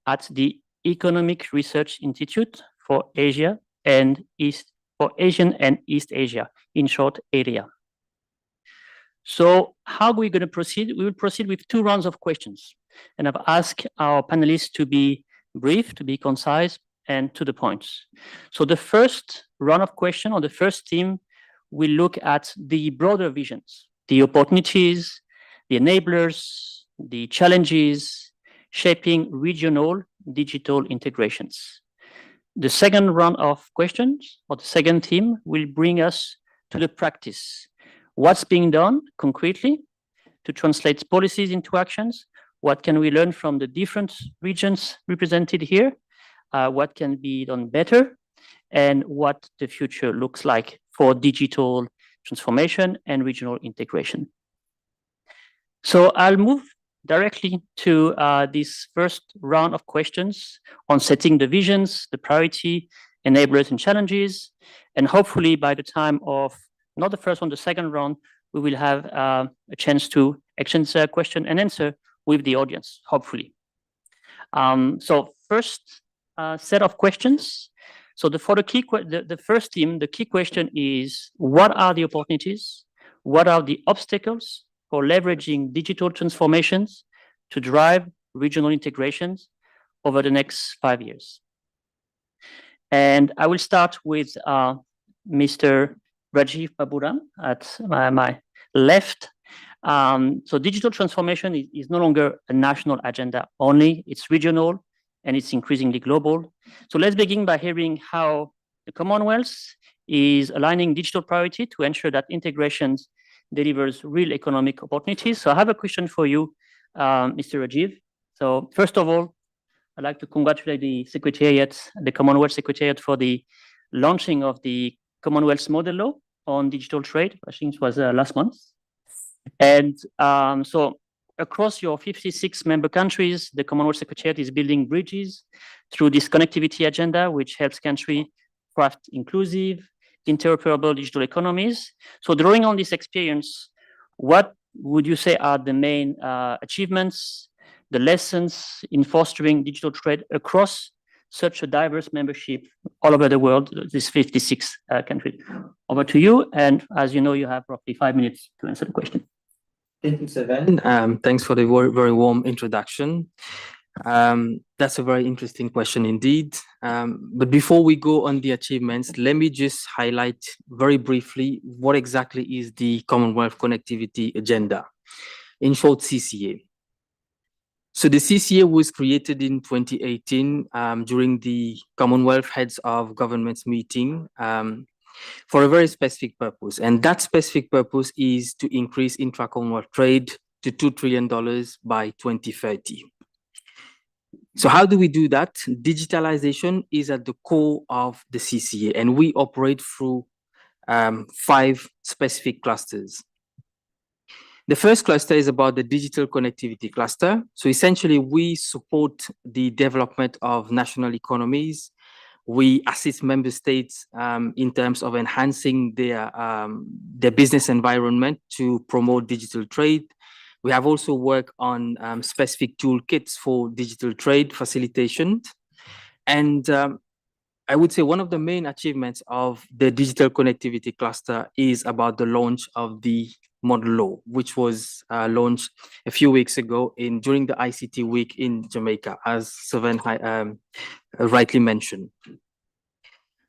at the Economic Research Institute for Asia and Asian and East Asia, in short, AREA. So how are we going to proceed? We will proceed with 2 rounds of questions. And I've asked our panelists to be brief, to be concise, and to the point. So the first round of questions, or the first theme, we'll look at the broader visions, the opportunities, the enablers, the challenges shaping regional digital integrations. The second round of questions, or the second theme, will bring us to the practice. What's being done concretely to translate policies into actions? What can we learn from the different regions represented here? What can be done better? And what the future looks like for digital transformation and regional integration. So I'll move directly to this first round of questions on setting the visions, the priority, enablers and challenges. And hopefully by the time of not the first one, the second round, we will have a chance to exchange question and answer with the audience, hopefully. So first set of questions. So for the first theme, the key question is, what are the opportunities? What are the obstacles for leveraging digital transformations to drive regional integrations over the next 5 years? And I will start with Mr. Rajiv Baburam at my left. So digital transformation is no longer a national agenda only, it's regional and it's increasingly global. So let's begin by hearing how the Commonwealth is aligning digital priority to ensure that integrations delivers real economic opportunities. So I have a question for you, Mr. Rajiv. So first of all, I'd like to congratulate the Secretariat, the Commonwealth Secretariat, for the launching of the Commonwealth Model Law on digital trade. I think it was last month. And so across your 56 member countries, the Commonwealth Secretariat is building bridges through this connectivity agenda, which helps countries craft inclusive, interoperable digital economies. So drawing on this experience, what would you say are the main achievements, the lessons in fostering digital trade across such a diverse membership all over the world, these 56 countries? Over to you. And as you know, you have roughly 5 minutes to answer the question. Thank you, Seven. Thanks for the very warm introduction. That's a very interesting question indeed. But before we go on the achievements, let me just highlight very briefly what exactly is the Commonwealth Connectivity Agenda, in short, CCA. So the CCA was created in 2018 during the Commonwealth Heads of Governments meeting for a very specific purpose. And that specific purpose is to increase intra-Commonwealth trade to $2 trillion by 2030. So how do we do that? Digitalization is at the core of the CCA, and we operate through 5 specific clusters. The first cluster is about the digital connectivity cluster. So essentially, we support the development of national economies. We assist member states in terms of enhancing their business environment to promote digital trade. We have also worked on specific toolkits for digital trade facilitation. And I would say one of the main achievements of the digital connectivity cluster is about the launch of the Model Law, which was launched a few weeks ago during the ICT week in Jamaica, as Seven rightly mentioned.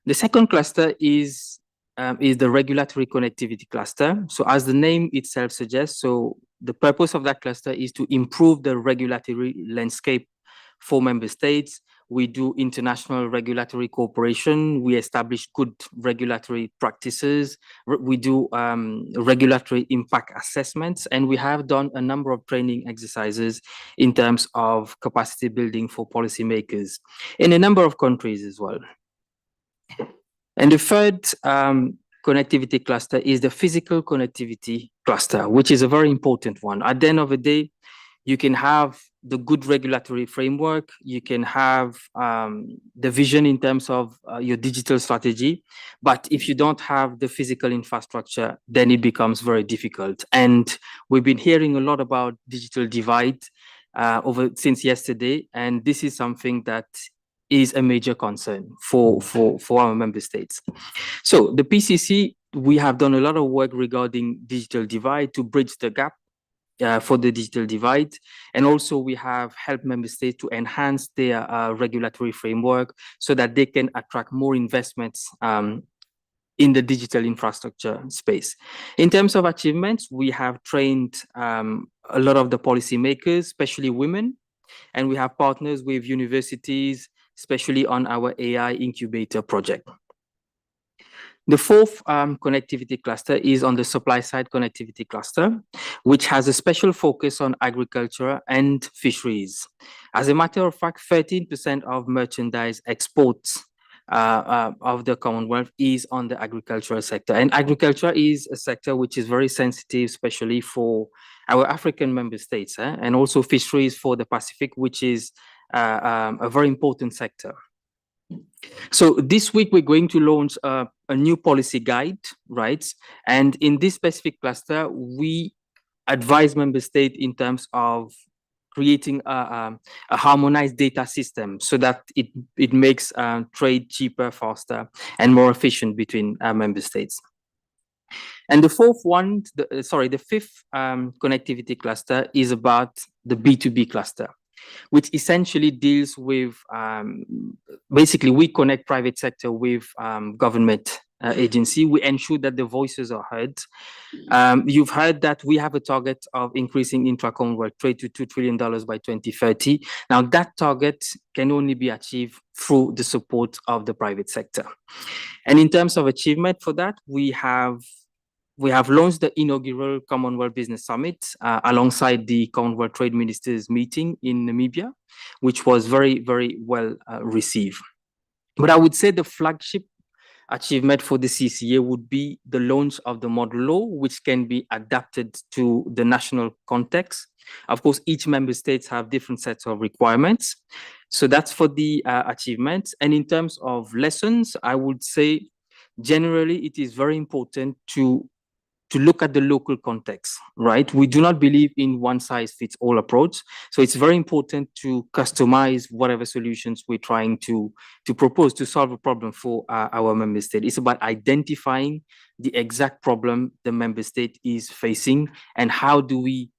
The second cluster is the regulatory connectivity cluster. So as the name itself suggests, so the purpose of that cluster is to improve the regulatory landscape for member states. We do international regulatory cooperation. We establish good regulatory practices. We do regulatory impact assessments, and we have done a number of training exercises in terms of capacity building for policymakers in a number of countries as well. And the third connectivity cluster is the physical connectivity cluster, which is a very important one. At the end of the day, you can have the good regulatory framework, you can have the vision in terms of your digital strategy, but if you don't have the physical infrastructure, then it becomes very difficult. And we've been hearing a lot about digital divide since yesterday, and this is something that is a major concern for our member states. So the PCC, we have done a lot of work regarding digital divide to bridge the gap for the digital divide. And also we have helped member states to enhance their regulatory framework so that they can attract more investments in the digital infrastructure space. In terms of achievements, we have trained a lot of the policymakers, especially women, and we have partners with universities, especially on our AI incubator project. The fourth connectivity cluster is on the supply side connectivity cluster, which has a special focus on agriculture and fisheries. As a matter of fact, 13% of merchandise exports of the Commonwealth is on the agricultural sector. And agriculture is a sector which is very sensitive, especially for our African member states, and also fisheries for the Pacific, which is a very important sector. So this week, we're going to launch a new policy guide, right? And in this specific cluster, we advise member states in terms of creating a harmonized data system so that it makes trade cheaper, faster, and more efficient between member states. And the the fifth connectivity cluster is about the B2B cluster, which essentially deals with, basically we connect private sector with government agency. We ensure that the voices are heard. You've heard that we have a target of increasing intra-Commonwealth trade to $2 trillion by 2030. Now that target can only be achieved through the support of the private sector. And in terms of achievement for that, we have launched the inaugural Commonwealth Business Summit alongside the Commonwealth Trade Ministers meeting in Namibia, which was very, very well received. But I would say the flagship achievement for the CCA would be the launch of the model law, which can be adapted to the national context. Of course, each member states have different sets of requirements. So that's for the achievements. And in terms of lessons, I would say generally it is very important to look at the local context, right? We do not believe in one size fits all approach. So it's very important to customize whatever solutions we're trying to propose to solve a problem for our member state. It's about identifying the exact problem the member state is facing and how do we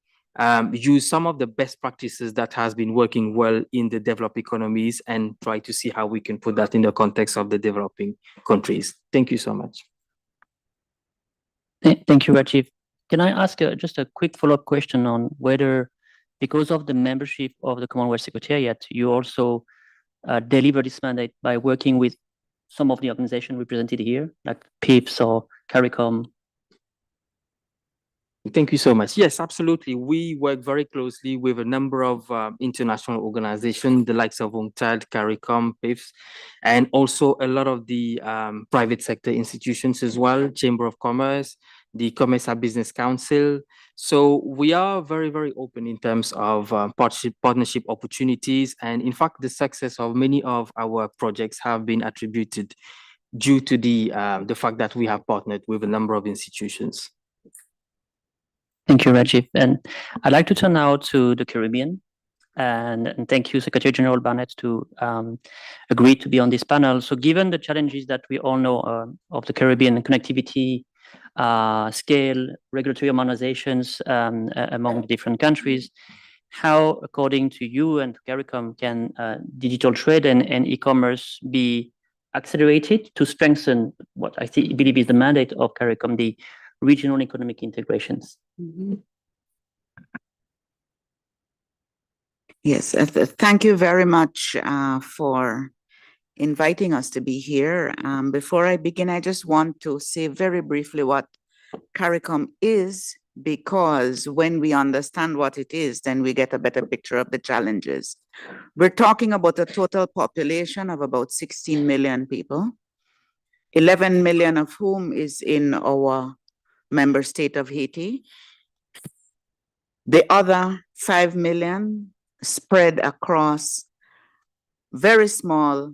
use some of the best practices that has been working well in the developed economies and try to see how we can put that in the context of the developing countries. Thank you so much. Thank you, Rajiv. Can I ask just a quick follow-up question on whether, because of the membership of the Commonwealth Secretariat, you also deliver this mandate by working with some of the organizations represented here, like PIPS or CARICOM? Thank you so much. Yes, absolutely. We work very closely with a number of international organizations, the likes of UNCTAD, CARICOM, PIPS, and also a lot of the private sector institutions as well, Chamber of Commerce, the COMESA Business Council. So we are very, very open in terms of partnership opportunities. And in fact, the success of many of our projects have been attributed due to the fact that we have partnered with a number of institutions. Thank you, Rajiv. And I'd like to turn now to the Caribbean. And thank you, Secretary General Barnett, to agree to be on this panel. So given the challenges that we all know of the Caribbean connectivity, scale, regulatory harmonizations among different countries, how, according to you and CARICOM, can digital trade and e-commerce be accelerated to strengthen what I believe is the mandate of CARICOM, the regional economic integrations? Yes, thank you very much for inviting us to be here. Before I begin, I just want to say very briefly what CARICOM is, because when we understand what it is, then we get a better picture of the challenges. We're talking about a total population of about 16 million people, 11 million of whom is in our member state of Haiti. The other 5 million spread across very small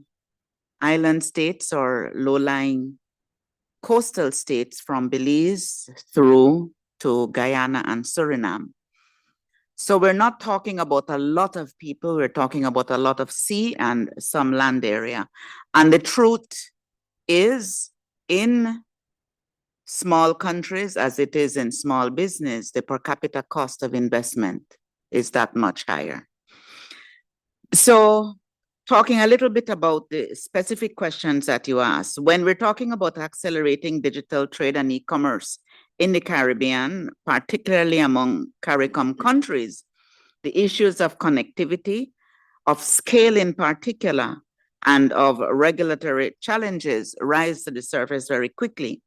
island states or low-lying coastal states from Belize through to Guyana and Suriname. So we're not talking about a lot of people, we're talking about a lot of sea and some land area. And the truth is, in small countries, as it is in small business, the per capita cost of investment is that much higher. So talking a little bit about the specific questions that you asked. When we're talking about accelerating digital trade and e-commerce in the Caribbean, particularly among CARICOM countries, the issues of connectivity, of scale in particular, and of regulatory challenges rise to the surface very quickly.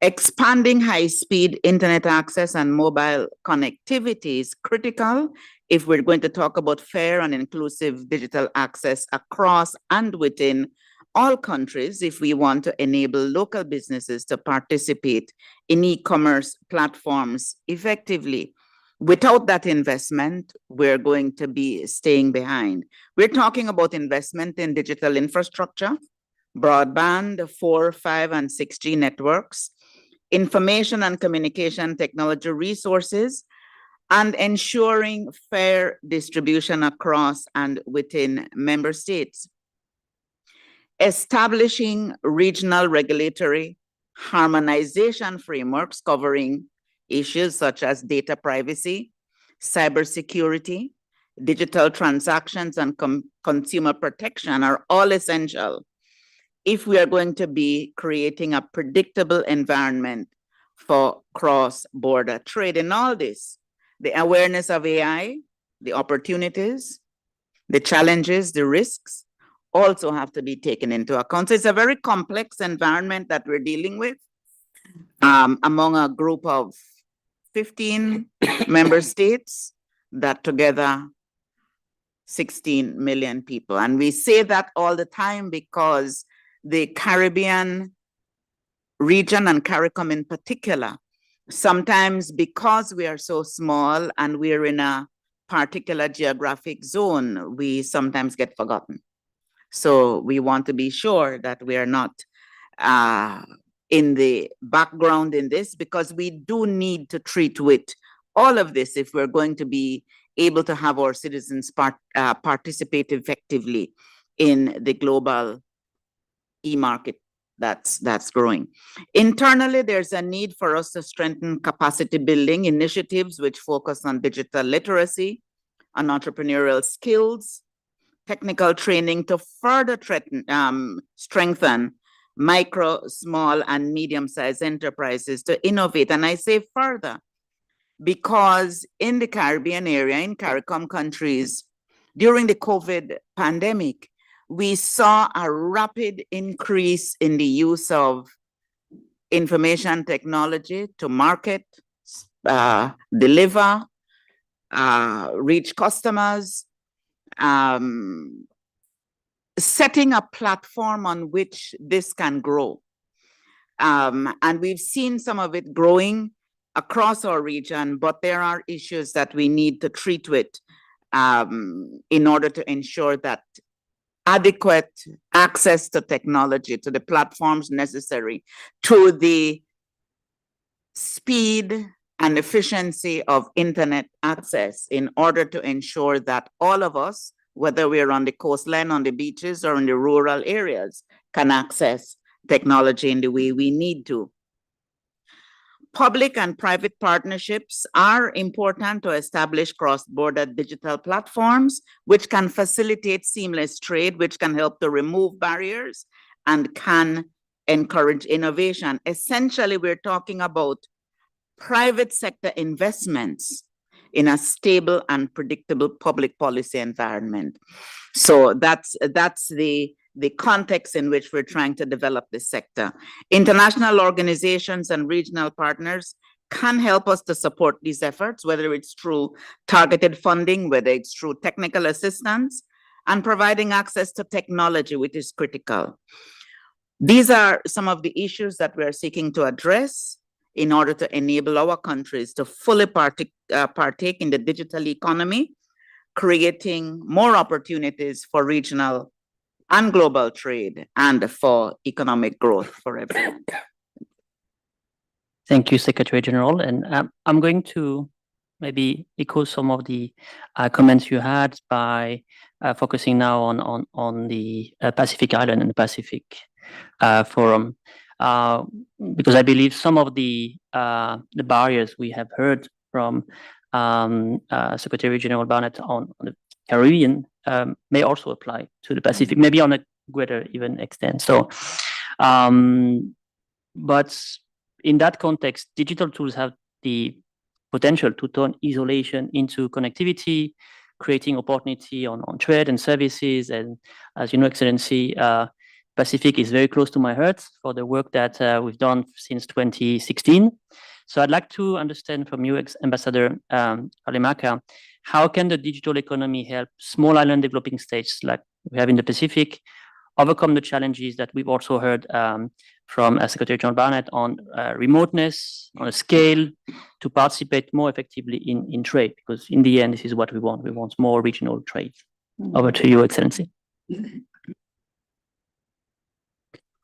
Expanding high-speed internet access and mobile connectivity is critical if we're going to talk about fair and inclusive digital access across and within all countries, if we want to enable local businesses to participate in e-commerce platforms effectively. Without that investment, we're going to be staying behind. We're talking about investment in digital infrastructure, broadband, 4, 5, and 6G networks, information and communication technology resources, and ensuring fair distribution across and within member states. Establishing regional regulatory harmonization frameworks covering issues such as data privacy, cybersecurity, digital transactions, and consumer protection are all essential if we are going to be creating a predictable environment for cross-border trade. In all this, the awareness of AI, the opportunities, the challenges, the risks also have to be taken into account. So it's a very complex environment that we're dealing with among a group of 15 member states that together 16 million people. And we say that all the time because the Caribbean region and CARICOM in particular, sometimes because we are so small and we're in a particular geographic zone, we sometimes get forgotten. So we want to be sure that we are not in the background in this, because we do need to treat with all of this if we're going to be able to have our citizens participate effectively in the global e-market that's growing. Internally, there's a need for us to strengthen capacity building initiatives which focus on digital literacy, on entrepreneurial skills, technical training to further strengthen micro, small, and medium-sized enterprises to innovate. And I say further, because in the Caribbean area, in CARICOM countries, during the COVID pandemic, we saw a rapid increase in the use of information technology to market, deliver, reach customers, setting a platform on which this can grow. And we've seen some of it growing across our region, but there are issues that we need to treat with in order to ensure that adequate access to technology, to the platforms necessary, to the speed and efficiency of internet access in order to ensure that all of us, whether we're on the coastline, on the beaches, or in the rural areas, can access technology in the way we need to. Public and private partnerships are important to establish cross-border digital platforms, which can facilitate seamless trade, which can help to remove barriers and can encourage innovation. Essentially, we're talking about private sector investments in a stable and predictable public policy environment. So that's the context in which we're trying to develop this sector. International organizations and regional partners can help us to support these efforts, whether it's through targeted funding, whether it's through technical assistance, and providing access to technology, which is critical. These are some of the issues that we're seeking to address in order to enable our countries to fully partake in the digital economy, creating more opportunities for regional and global trade and for economic growth for everyone. Thank you, Secretary General. And I'm going to maybe echo some of the comments you had by focusing now on the Pacific Island and the Pacific Forum, because I believe some of the barriers we have heard from Secretary General Barnett on the Caribbean may also apply to the Pacific, maybe on a greater even extent. So, but in that context, digital tools have the potential to turn isolation into connectivity, creating opportunity on trade and services. And as you know, Excellency, Pacific is very close to my heart for the work that we've done since 2016. So I'd like to understand from you, Ambassador Alemaka, how can the digital economy help small island developing states like we have in the Pacific overcome the challenges that we've also heard from Secretary John Barnett on remoteness, on a scale, to participate more effectively in trade? Because in the end, this is what we want. We want more regional trade. Over to you, Excellency.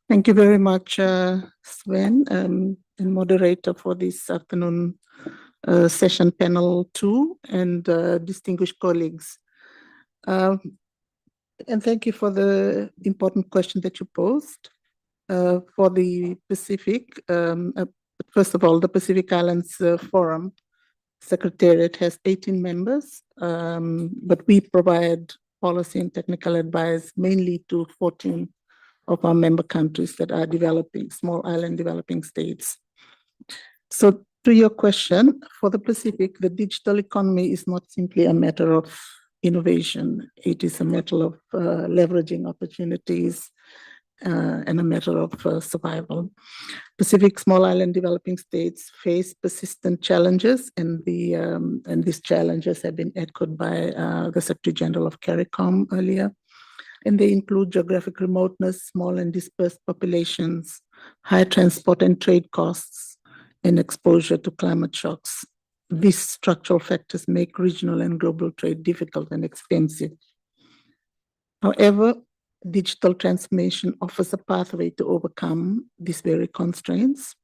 Thank you very much, Sven, and moderator for this afternoon session panel 2, and distinguished colleagues. And thank you for the important question that you posed. For the Pacific, first of all, the Pacific Islands Forum Secretariat has 18 members, but we provide policy and technical advice mainly to 14 of our member countries that are developing, small island developing states. So to your question, for the Pacific, the digital economy is not simply a matter of innovation. It is a matter of leveraging opportunities and a matter of survival. Pacific small island developing states face persistent challenges, and these challenges have been echoed by the Secretary General of CARICOM earlier. And they include geographic remoteness, small and dispersed populations, high transport and trade costs, and exposure to climate shocks. These structural factors make regional and global trade difficult and expensive. However, digital transformation offers a pathway to overcome these very constraints.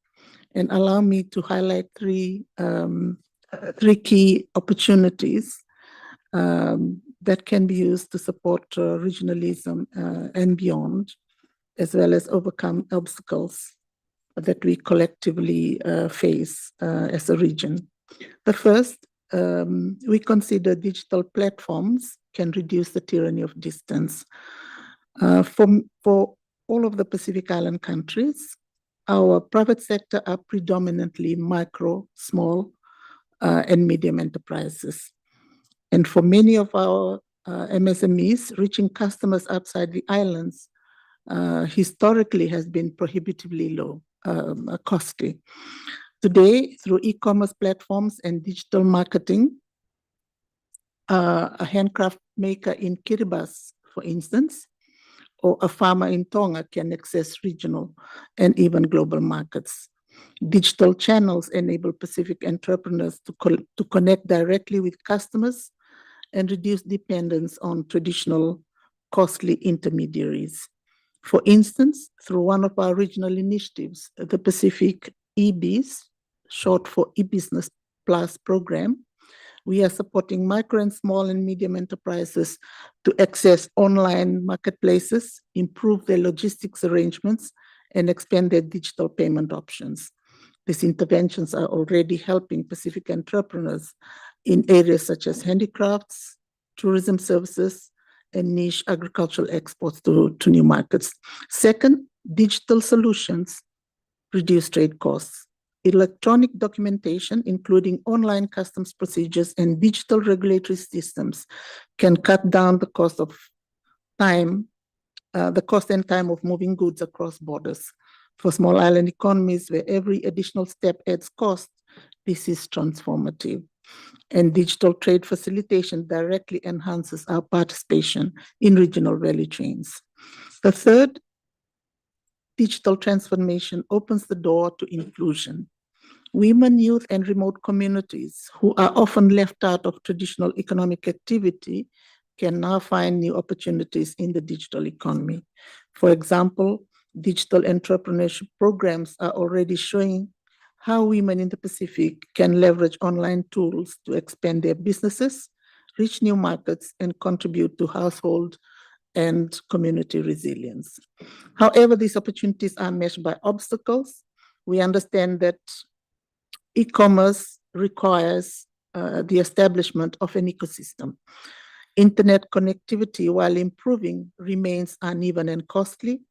And allow me to highlight three key opportunities that can be used to support regionalism and beyond, as well as overcome obstacles that we collectively face as a region. The first, we consider digital platforms can reduce the tyranny of distance. For all of the Pacific Island countries, our private sector are predominantly micro, small, and medium enterprises. And for many of our MSMEs, reaching customers outside the islands historically has been prohibitively low, costly. Today, through e-commerce platforms and digital marketing, a handcraft maker in Kiribati, for instance, or a farmer in Tonga can access regional and even global markets. Digital channels enable Pacific entrepreneurs to connect directly with customers and reduce dependence on traditional costly intermediaries. For instance, through one of our regional initiatives, the Pacific eBiz, short for eBusiness Plus program, we are supporting micro and small and medium enterprises to access online marketplaces, improve their logistics arrangements, and expand their digital payment options. These interventions are already helping Pacific entrepreneurs in areas such as handicrafts, tourism services, and niche agricultural exports to new markets. Second, digital solutions reduce trade costs. Electronic documentation, including online customs procedures and digital regulatory systems, can cut down the cost of time, the cost and time of moving goods across borders. For small island economies where every additional step adds cost, this is transformative. And digital trade facilitation directly enhances our participation in regional value chains. The third, digital transformation opens the door to inclusion. Women, youth, and remote communities who are often left out of traditional economic activity can now find new opportunities in the digital economy. For example, digital entrepreneurship programs are already showing how women in the Pacific can leverage online tools to expand their businesses, reach new markets, and contribute to household and community resilience. However, these opportunities are meshed by obstacles. We understand that e-commerce requires the establishment of an ecosystem. Internet connectivity, while improving, remains uneven and costly.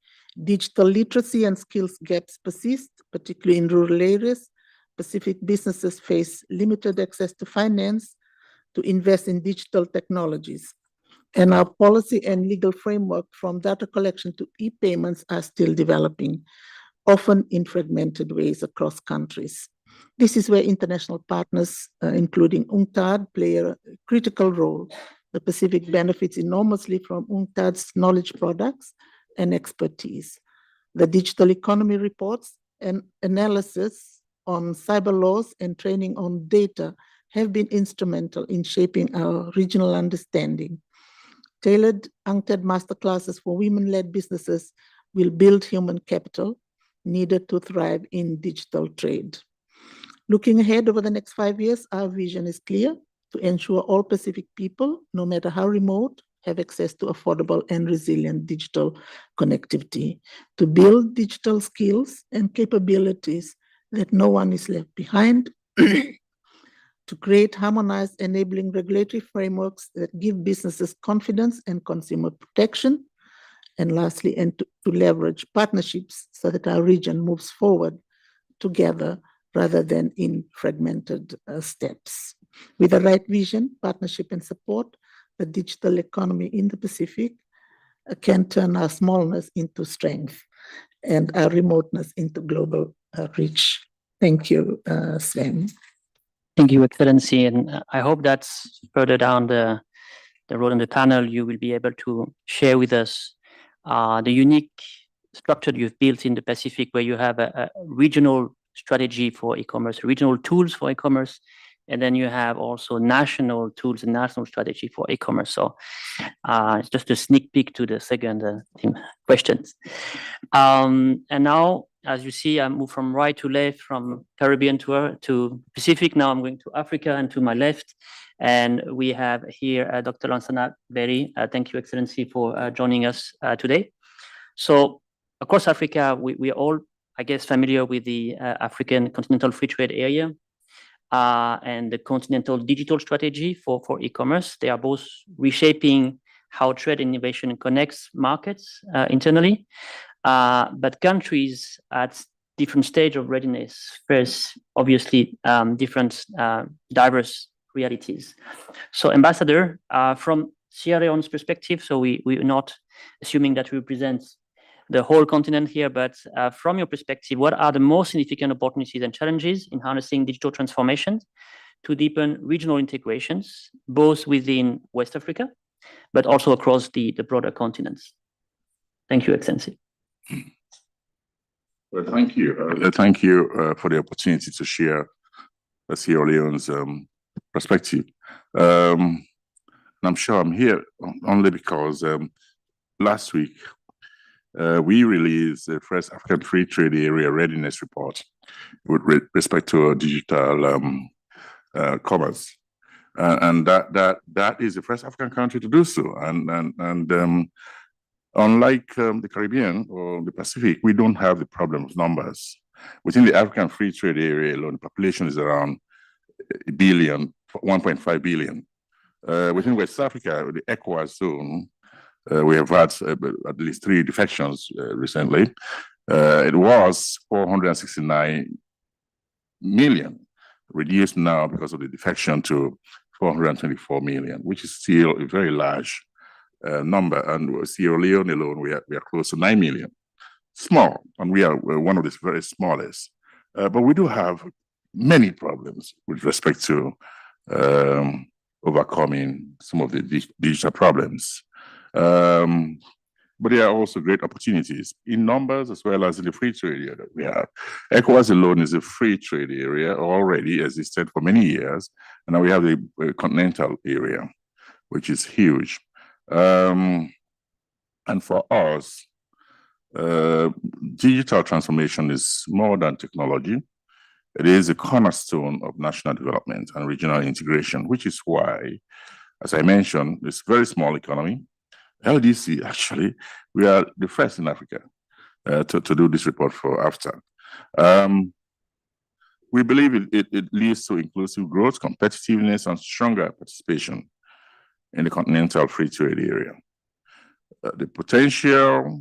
Digital literacy and skills gaps persist, particularly in rural areas. Pacific businesses face limited access to finance to invest in digital technologies. And our policy and legal framework, from data collection to e-payments, are still developing, often in fragmented ways across countries. This is where international partners, including UNCTAD, play a critical role. The Pacific benefits enormously from UNCTAD's knowledge products and expertise. The digital economy reports and analysis on cyber laws and training on data have been instrumental in shaping our regional understanding. Tailored UNCTAD masterclasses for women-led businesses will build human capital needed to thrive in digital trade. Looking ahead over the next 5 years, our vision is clear: to ensure all Pacific people, no matter how remote, have access to affordable and resilient digital connectivity, to build digital skills and capabilities that no one is left behind, to create harmonized enabling regulatory frameworks that give businesses confidence and consumer protection, and lastly, and to leverage partnerships so that our region moves forward together rather than in fragmented steps. With the right vision, partnership, and support, the digital economy in the Pacific can turn our smallness into strength and our remoteness into global reach. Thank you, Sven. Thank you, Excellency. And I hope that's further down the road in the panel, you will be able to share with us the unique structure you've built in the Pacific, where you have a regional strategy for e-commerce, regional tools for e-commerce, and then you have also national tools and national strategy for e-commerce. So it's just a sneak peek to the second questions. And now, as you see, I move from right to left, from Caribbean to Pacific. Now I'm going to Africa and to my left. And we have here Dr. Lansana Berry. Thank you, Excellency, for joining us today. So across Africa, we are all, I guess, familiar with the African Continental Free Trade Area and the Continental Digital Strategy for e-commerce. They are both reshaping how trade and innovation connects markets internally. But countries at different stage of readiness face obviously different diverse realities. So Ambassador, from Sierra Leone's perspective, so we're not assuming that we represent the whole continent here, but from your perspective, what are the most significant opportunities and challenges in harnessing digital transformation to deepen regional integrations, both within West Africa, but also across the broader continents? Thank you, Excellency. Well, thank you. Thank you for the opportunity to share Sierra Leone's perspective. And I'm sure I'm here only because last week we released the first African Free Trade Area Readiness Report with respect to digital commerce. And that is the first African country to do so. And unlike the Caribbean or the Pacific, we don't have the problem of numbers. Within the African Free Trade Area alone, the population is around 1.5 billion. Within West Africa, the ECOWAS zone, we have had at least 3 defections recently. It was 469 million, reduced now because of the defection to 424 million, which is still a very large number. And Sierra Leone alone, we are close to 9 million. Small, and we are one of the very smallest. But we do have many problems with respect to overcoming some of the digital problems. But there are also great opportunities in numbers as well as in the free trade area that we have. ECOWAS alone is a free trade area already existed for many years. And now we have the continental area, which is huge. And for us, digital transformation is more than technology. It is a cornerstone of national development and regional integration, which is why, as I mentioned, this very small economy, LDC, actually, we are the first in Africa to do this report for AFTA. We believe it leads to inclusive growth, competitiveness, and stronger participation. in the continental free trade area. The potential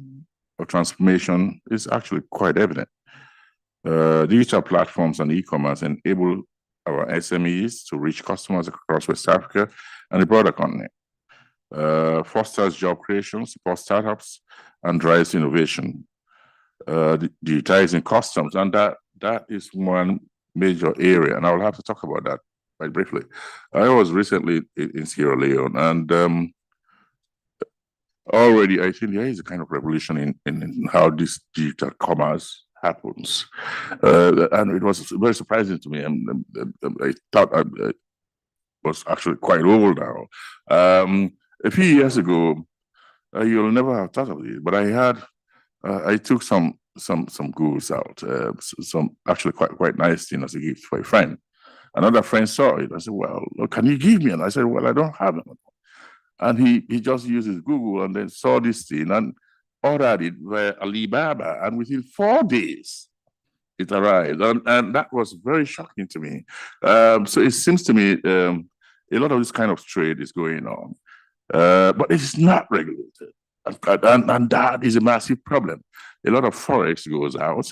of transformation is actually quite evident. Digital platforms and e-commerce enable our SMEs to reach customers across West Africa and the broader continent. Fosters job creation, supports startups, and drives innovation. Digitizing customs, and that is one major area, and I'll have to talk about that quite briefly. I was recently in Sierra Leone, and already I think there is a kind of revolution in how this digital commerce happens, and it was very surprising to me. I thought I was actually quite old now. A few years ago, you'll never have thought of it, but I took some goods out, some actually quite nice things as a gift for a friend. Another friend saw it. I said, "Well, can you give me?" And I said, "Well, I don't have them." And he just uses Google and then saw this thing and ordered it via Alibaba, and within 4 days it arrived, and that was very shocking to me. So it seems to me a lot of this kind of trade is going on, but it is not regulated. And that is a massive problem. A lot of forex goes out.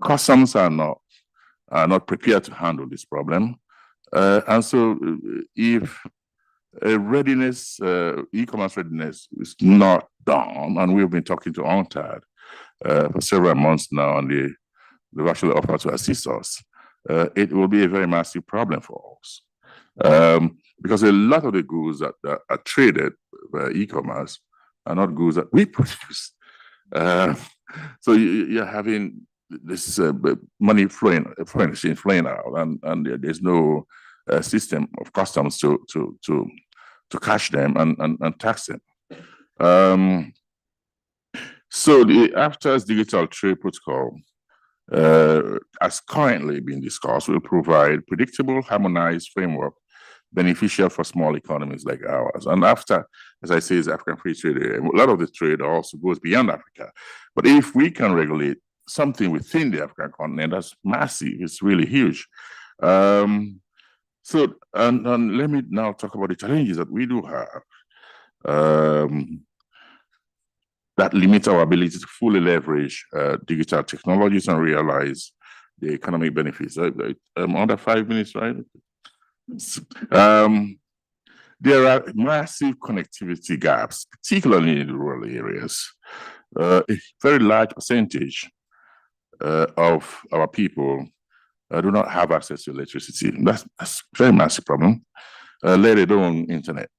Customs are not prepared to handle this problem. And so if readiness, e-commerce readiness is not done, and we've been talking to UNCTAD for several months now, and they've actually offered to assist us, it will be a very massive problem for us. Because a lot of the goods that are traded by e-commerce are not goods that we produce. So you're having this money foreign exchange flowing out, and there's no system of customs to catch them and tax them. So the AFTA's digital trade protocol, as currently being discussed, will provide predictable, harmonized framework beneficial for small economies like ours. And AFTA, as I say, is African Free Trade Area. A lot of the trade also goes beyond Africa. But if we can regulate something within the African continent, that's massive. It's really huge. So, and let me now talk about the challenges that we do have that limit our ability to fully leverage digital technologies and realize the economic benefits. I'm under 5 minutes, right? There are massive connectivity gaps, particularly in the rural areas. A very large percentage of our people do not have access to electricity. That's a very massive problem, let alone internet.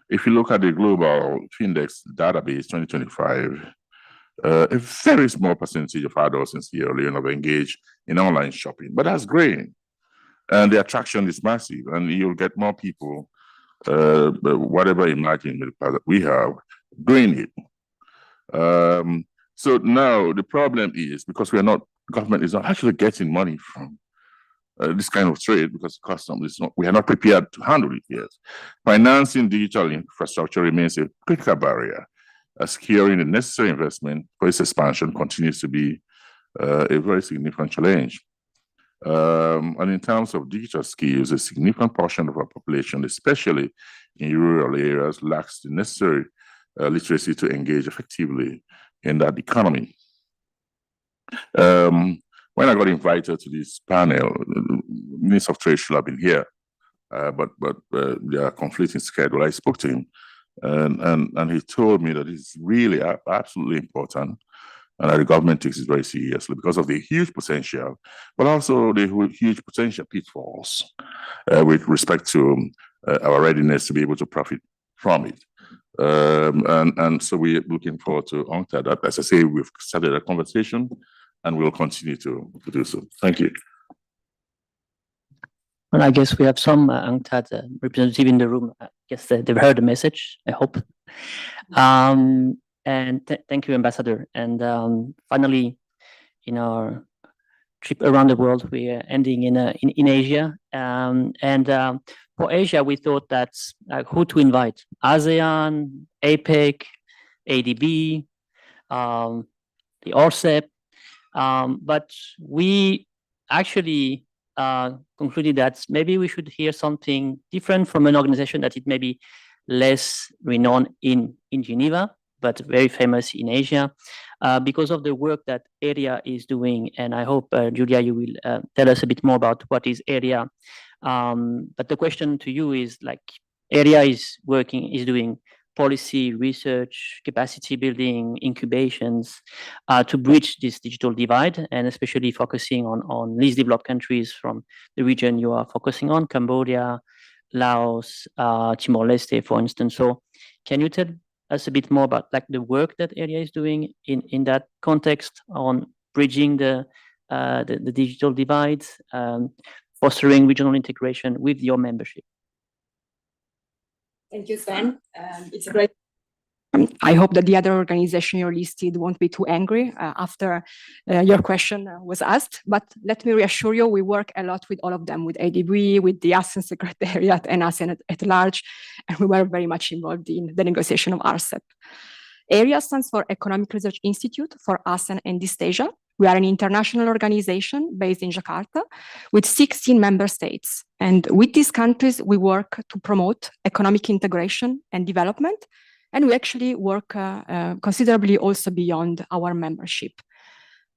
If you look at the global Findex database 2025, a very small percentage of adults in Sierra Leone have engaged in online shopping, but that's great. And the attraction is massive, and you'll get more people, whatever imagined that we have, doing it. So now the problem is, because government is not actually getting money from this kind of trade, because customs is not, we are not prepared to handle it yet. Financing digital infrastructure remains a critical barrier. Securing the necessary investment for its expansion continues to be a very significant challenge. And in terms of digital skills, a significant portion of our population, especially in rural areas, lacks the necessary literacy to engage effectively in that economy. When I got invited to this panel, the Minister of Trade should have been here, but there are conflicting schedules. I spoke to him, and he told me that it's really absolutely important, and that the government takes it very seriously because of the huge potential, but also the huge potential pitfalls with respect to our readiness to be able to profit from it. And so we're looking forward to UNCTAD. As I say, we've started a conversation, and we'll continue to do so. Thank you. Well, I guess we have some UNCTAD representative in the room. I guess they've heard the message, I hope. And thank you, Ambassador. And finally, in our trip around the world, we are ending in Asia. For Asia, we thought that's who to invite: ASEAN, APEC, ADB, the RCEP. But we actually concluded that maybe we should hear something different from an organization that it may be less renowned in Geneva, but very famous in Asia, because of the work that ERIA is doing. And I hope, Julia, you will tell us a bit more about what is ERIA. But the question to you is, like, ERIA is doing policy, research, capacity building, incubations to bridge this digital divide, and especially focusing on least developed countries from the region you are focusing on, Cambodia, Laos, Timor-Leste, for instance. So can you tell us a bit more about like the work that ERIA is doing in that context on bridging the digital divide, fostering regional integration with your membership? Thank you, Sven. It's a great. I hope that the other organization you listed won't be too angry after your question was asked. But let me reassure you, we work a lot with all of them, with ADB, with the ASEAN Secretariat and ASEAN at large, and we were very much involved in the negotiation of RCEP. ERIA stands for Economic Research Institute for ASEAN and East Asia. We are an international organization based in Jakarta with 16 member states. And with these countries, we work to promote economic integration and development. And we actually work considerably also beyond our membership.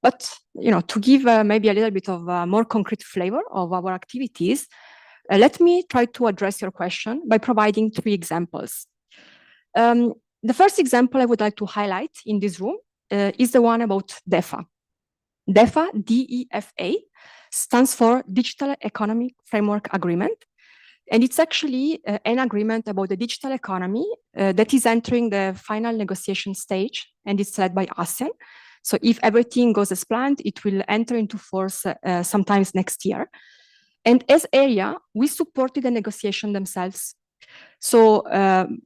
But, you know, to give maybe a little bit of a more concrete flavor of our activities, let me try to address your question by providing 3 examples. The first example I would like to highlight in this room is the one about DEFA. DEFA, D-E-F-A, stands for Digital Economic Framework Agreement. And it's actually an agreement about the digital economy that is entering the final negotiation stage, and it's led by ASEAN. So if everything goes as planned, it will enter into force sometimes next year. And as ERIA, we supported the negotiation themselves. So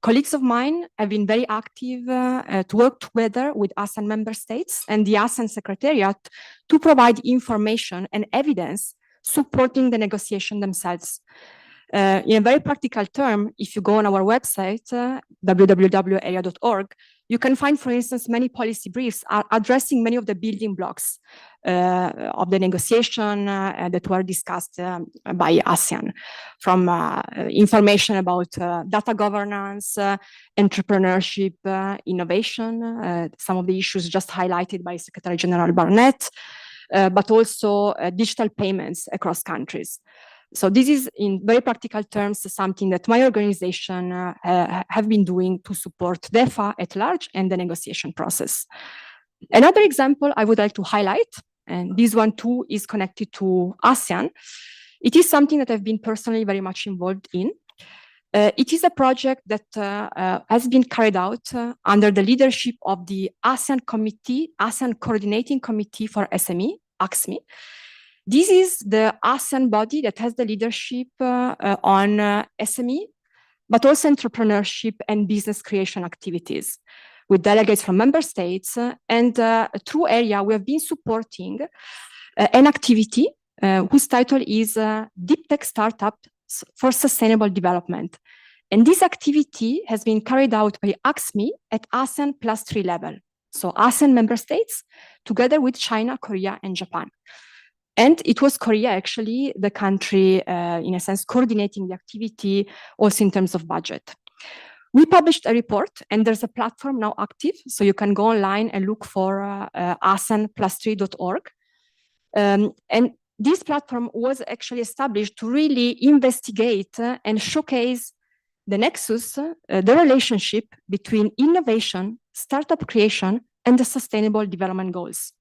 colleagues of mine have been very active to work together with ASEAN member states and the ASEAN Secretariat to provide information and evidence supporting the negotiation themselves. In a very practical term, if you go on our website, www.eria.org, you can find, for instance, many policy briefs are addressing many of the building blocks of the negotiation that were discussed by ASEAN, from information about data governance, entrepreneurship, innovation, some of the issues just highlighted by Secretary General Barnett, but also digital payments across countries. So this is, in very practical terms, something that my organization have been doing to support DEFA at large and the negotiation process. Another example I would like to highlight, and this one too is connected to ASEAN. It is something that I've been personally very much involved in. It is a project that has been carried out under the leadership of the ASEAN Committee, ASEAN Coordinating Committee for SME, ACSME. This is the ASEAN body that has the leadership on SME, but also entrepreneurship and business creation activities, with delegates from member states. And through ERIA, we have been supporting an activity whose title is Deep Tech Startups for Sustainable Development. And this activity has been carried out by ACSME at ASEAN +3 level. So ASEAN member states, together with China, Korea, and Japan. And it was Korea, actually, the country, in a sense, coordinating the activity, also in terms of budget. We published a report, and there's a platform now active, so you can go online and look for ASEAN+3.org. And this platform was actually established to really investigate and showcase the nexus, the relationship between innovation, startup creation, and the sustainable development goals.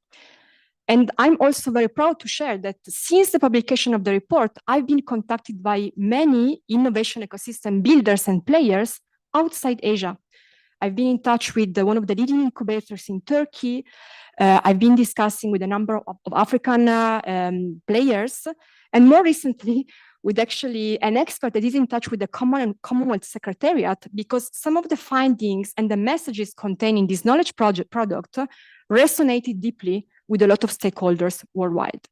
And I'm also very proud to share that since the publication of the report, I've been contacted by many innovation ecosystem builders and players outside Asia. I've been in touch with one of the leading incubators in Turkey. I've been discussing with a number of African players, and more recently with actually an expert that is in touch with the Commonwealth Secretariat, because some of the findings and the messages contained in this knowledge product resonated deeply with a lot of stakeholders worldwide.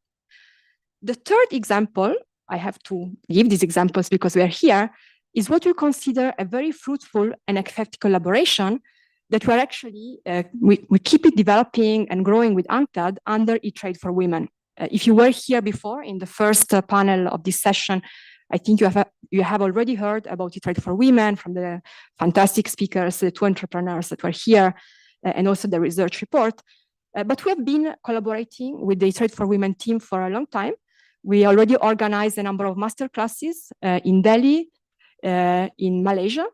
The third example, I have to give these examples because we are here, is what we consider a very fruitful and effective collaboration that we're actually, we keep it developing and growing with UNCTAD under eTrade for Women. If you were here before in the first panel of this session, I think you have already heard about eTrade for Women from the fantastic speakers, the two entrepreneurs that were here, and also the research report. But we have been collaborating with the eTrade for Women team for a long time. We already organized a number of master classes in Delhi, in Malaysia,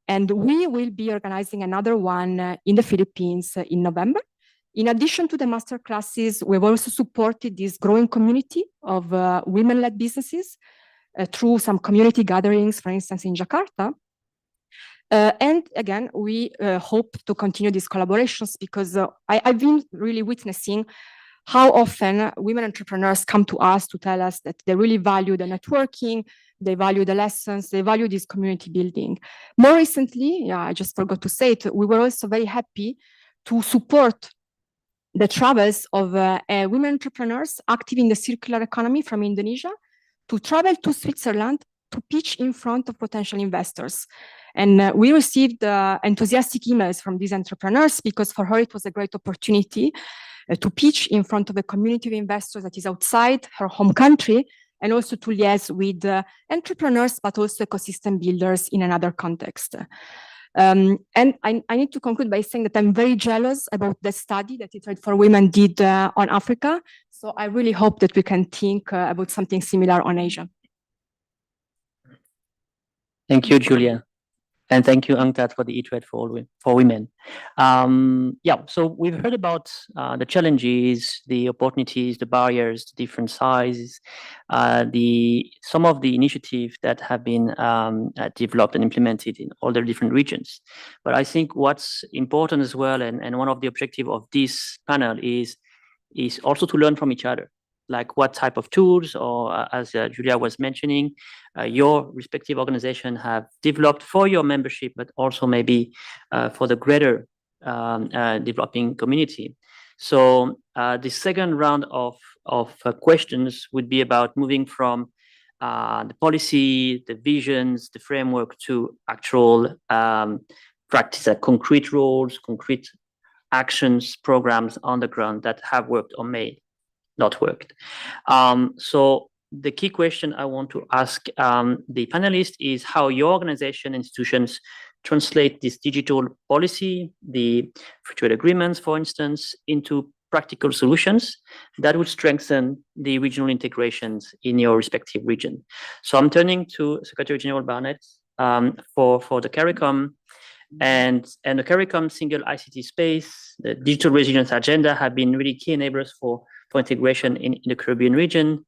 and we will be organizing another one in the Philippines in November. In addition to the master classes, we've also supported this growing community of women-led businesses through some community gatherings, for instance, in Jakarta. And again, we hope to continue these collaborations because I've been really witnessing how often women entrepreneurs come to us to tell us that they really value the networking, they value the lessons, they value this community building. More recently, I just forgot to say it, we were also very happy to support the travels of women entrepreneurs active in the circular economy from Indonesia to travel to Switzerland to pitch in front of potential investors. And we received enthusiastic emails from these entrepreneurs because for her it was a great opportunity to pitch in front of a community of investors that is outside her home country, and also to liaise with entrepreneurs, but also ecosystem builders in another context. And I need to conclude by saying that I'm very jealous about the study that eTrade for Women did on Africa. So I really hope that we can think about something similar on Asia. Thank you, Julia. And thank you, UNCTAD, for the eTrade for Women. So we've heard about the challenges, the opportunities, the barriers, the different sizes, some of the initiatives that have been developed and implemented in all the different regions. But I think what's important as well, and one of the objectives of this panel is also to learn from each other. Like what type of tools, or as Julia was mentioning, your respective organization have developed for your membership, but also maybe for the greater developing community. So the second round of questions would be about moving from the policy, the visions, the framework to actual practice, concrete roles, concrete actions, programs on the ground that have worked or may not worked. So the key question I want to ask the panelists is how your organization institutions translate this digital policy, the free trade agreements, for instance, into practical solutions that would strengthen the regional integrations in your respective region. So I'm turning to Secretary General Barnett for the CARICOM. And the CARICOM single ICT space, the digital resilience agenda have been really key enablers for integration in the Caribbean region.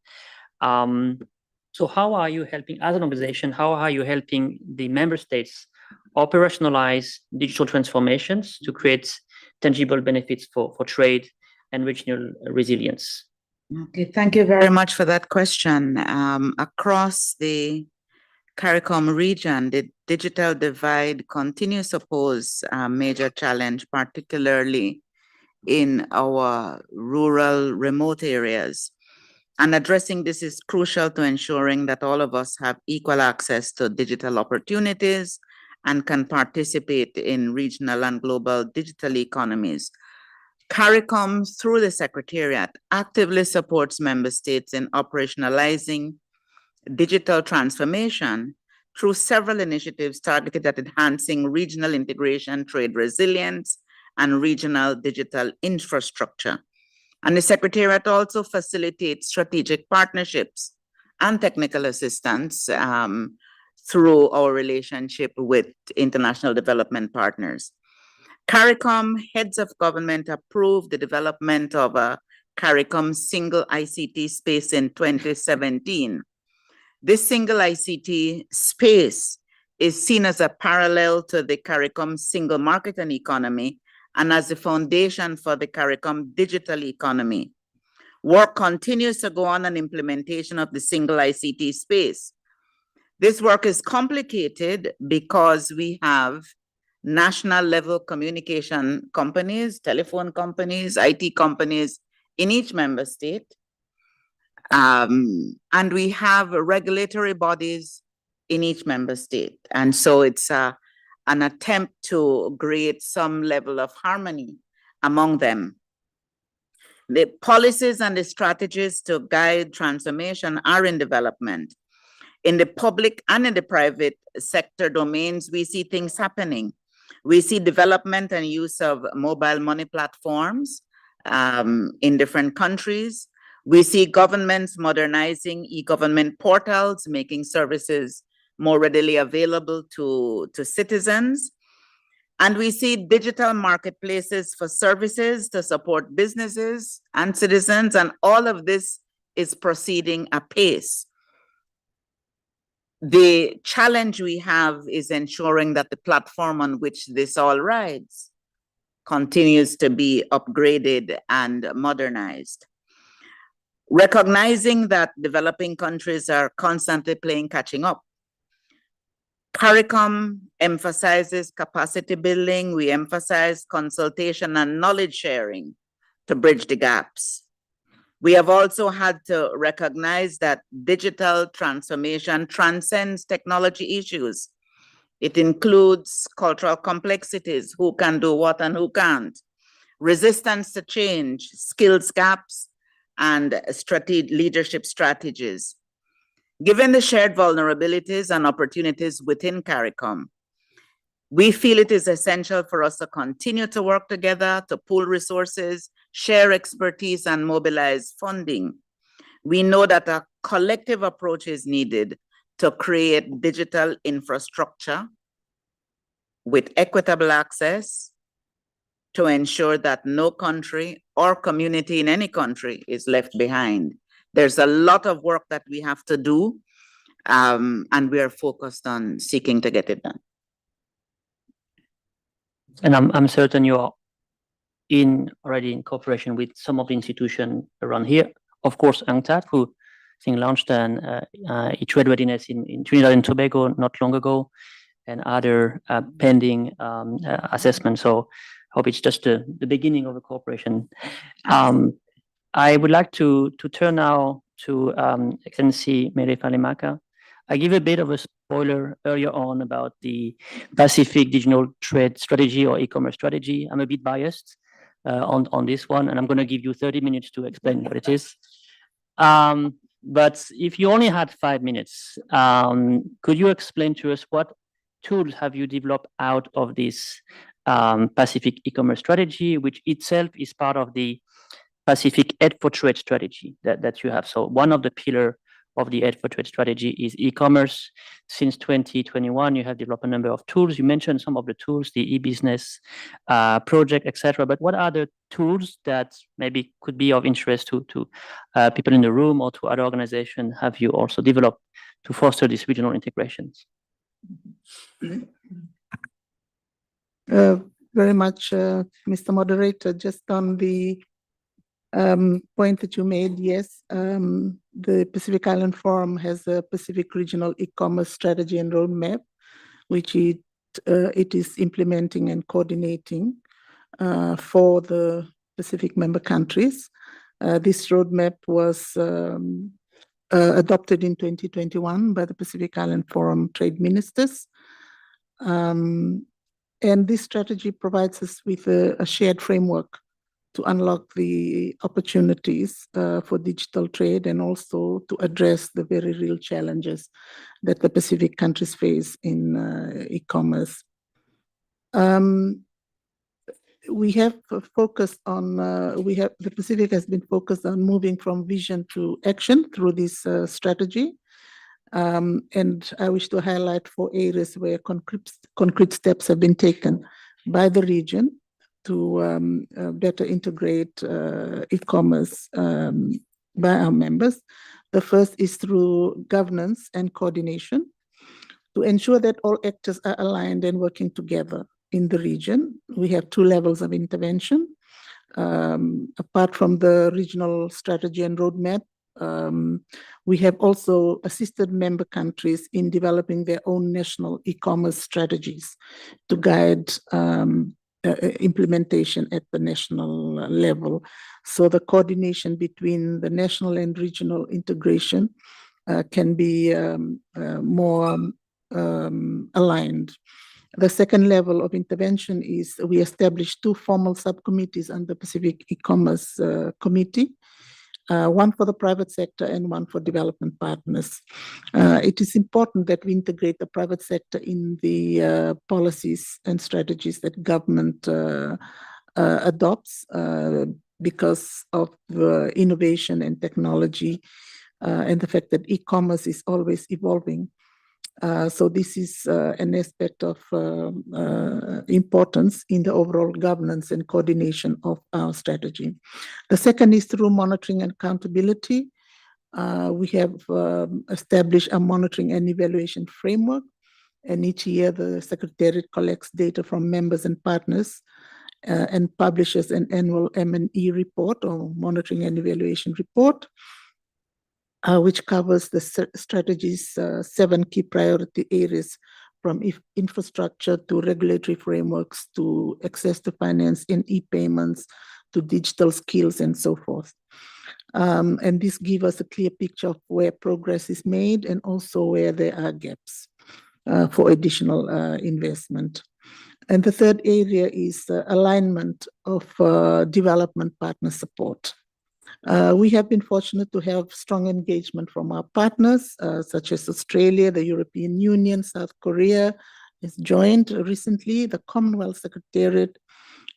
So how are you helping, as an organization, how are you helping the member states operationalize digital transformations to create tangible benefits for trade and regional resilience? Okay, thank you very much for that question. Across the CARICOM region, the digital divide continues to pose a major challenge, particularly in our rural, remote areas. And addressing this is crucial to ensuring that all of us have equal access to digital opportunities and can participate in regional and global digital economies. CARICOM, through the Secretariat, actively supports member states in operationalizing digital transformation through several initiatives targeted at enhancing regional integration, trade resilience, and regional digital infrastructure. And the Secretariat also facilitates strategic partnerships and technical assistance through our relationship with international development partners. CARICOM heads of government approved the development of a CARICOM single ICT space in 2017. This single ICT space is seen as a parallel to the CARICOM single market and economy, and as the foundation for the CARICOM digital economy. Work continues to go on implementation of the single ICT space. This work is complicated because we have national level communication companies, telephone companies, IT companies in each member state. And we have regulatory bodies in each member state. And so it's an attempt to create some level of harmony among them. The policies and the strategies to guide transformation are in development. In the public and in the private sector domains, we see things happening. We see development and use of mobile money platforms in different countries. We see governments modernizing e-government portals, making services more readily available to citizens. And we see digital marketplaces for services to support businesses and citizens, and all of this is proceeding apace. The challenge we have is ensuring that the platform on which this all rides continues to be upgraded and modernized. Recognizing that developing countries are constantly playing catching up, CARICOM emphasizes capacity building. We emphasize consultation and knowledge sharing to bridge the gaps. We have also had to recognize that digital transformation transcends technology issues. It includes cultural complexities, who can do what and who can't, resistance to change, skills gaps, and leadership strategies. Given the shared vulnerabilities and opportunities within CARICOM, we feel it is essential for us to continue to work together, to pool resources, share expertise, and mobilize funding. We know that a collective approach is needed to create digital infrastructure with equitable access to ensure that no country or community in any country is left behind. There's a lot of work that we have to do, and we are focused on seeking to get it done. And I'm certain you are already in cooperation with some of the institutions around here. Of course, UNCTAD, who I think launched an eTrade readiness in Trinidad and Tobago not long ago, and other pending assessments. So I hope it's just the beginning of a cooperation. I would like to turn now to Excellency Mere Falemaka. I give a bit of a spoiler earlier on about the Pacific Digital Trade Strategy or e-commerce strategy. I'm a bit biased on this one, and I'm going to give you 30 minutes to explain what it is. But if you only had 5 minutes, could you explain to us what tools have you developed out of this Pacific e-commerce strategy, which itself is part of the Pacific Aid for Trade strategy that you have? So one of the pillars of the Aid for Trade strategy is e-commerce. Since 2021, you have developed a number of tools. You mentioned some of the tools, the e-business project, etc. But what are the tools that maybe could be of interest to people in the room or to other organizations have you also developed to foster these regional integrations? Very much, Mr. Moderator, just on the point that you made, yes, the Pacific Island Forum has a Pacific Regional E-commerce Strategy and Roadmap, which it is implementing and coordinating for the Pacific member countries. This roadmap was adopted in 2021 by the Pacific Island Forum trade ministers. And this strategy provides us with a shared framework to unlock the opportunities for digital trade and also to address the very real challenges that the Pacific countries face in e-commerce. We have focused on, the Pacific has been focused on moving from vision to action through this strategy. And I wish to highlight 4 areas where concrete steps have been taken by the region to better integrate e-commerce by our members. The first is through governance and coordination to ensure that all actors are aligned and working together in the region. We have 2 levels of intervention. Apart from the regional strategy and roadmap, we have also assisted member countries in developing their own national e-commerce strategies to guide implementation at the national level. So the coordination between the national and regional integration can be more aligned. The second level of intervention is we established 2 formal subcommittees under Pacific E-commerce Committee, one for the private sector and one for development partners. It is important that we integrate the private sector in the policies and strategies that government adopts because of innovation and technology and the fact that e-commerce is always evolving. So this is an aspect of importance in the overall governance and coordination of our strategy. The second is through monitoring and accountability. We have established a monitoring and evaluation framework, and each year the Secretariat collects data from members and partners and publishes an annual M&E report or monitoring and evaluation report, which covers the strategy's 7 key priority areas, from infrastructure to regulatory frameworks to access to finance in e-payments to digital skills and so forth. And this gives us a clear picture of where progress is made and also where there are gaps for additional investment. And the third area is alignment of development partner support. We have been fortunate to have strong engagement from our partners, such as Australia, the European Union, South Korea has joined recently, the Commonwealth Secretariat,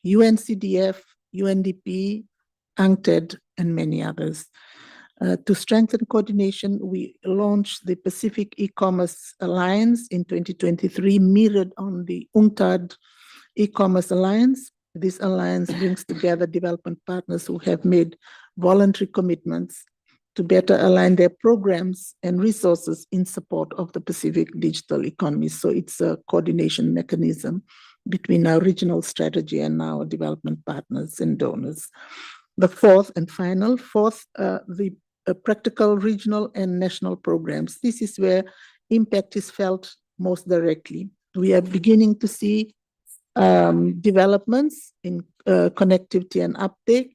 UNCDF, UNDP, UNCTAD, and many others. To strengthen coordination, we launched the Pacific E-commerce Alliance in 2023, mirrored on the UNCTAD E-commerce Alliance. This alliance brings together development partners who have made voluntary commitments to better align their programs and resources in support of the Pacific digital economy. So it's a coordination mechanism between our regional strategy and our development partners and donors. The fourth and final, the practical regional and national programs. This is where impact is felt most directly. We are beginning to see developments in connectivity and uptake,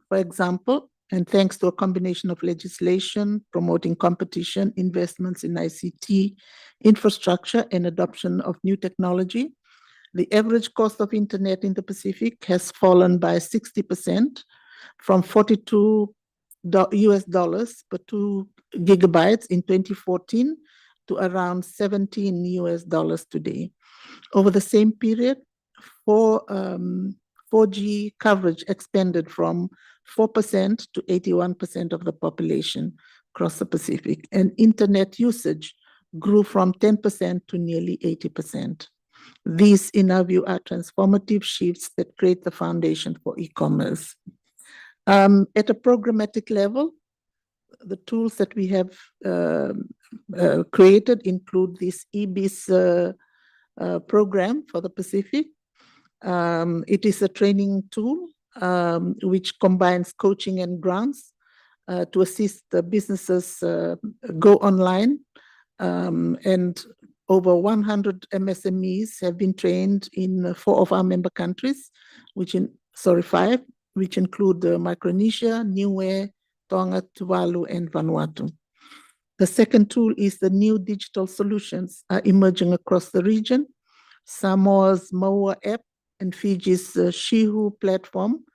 for example, and thanks to a combination of legislation, promoting competition, investments in ICT, infrastructure, and adoption of new technology, the average cost of internet in the Pacific has fallen by 60%, from $42 per 2 gigabytes in 2014 to around $17 today. Over the same period, 4G coverage expanded from 4% to 81% of the population across the Pacific, and internet usage grew from 10% to nearly 80%. These, in our view, are transformative shifts that create the foundation for e-commerce. At a programmatic level, the tools that we have created include this EBIS program for the Pacific. It is a training tool which combines coaching and grants to assist the businesses go online. And over 100 MSMEs have been trained in 4 of our member countries, 5, which include Micronesia, Niue, Tonga, Tuvalu, and Vanuatu. The second tool is the new digital solutions emerging across the region. Samoa's Maua app and Fiji's Shihu platform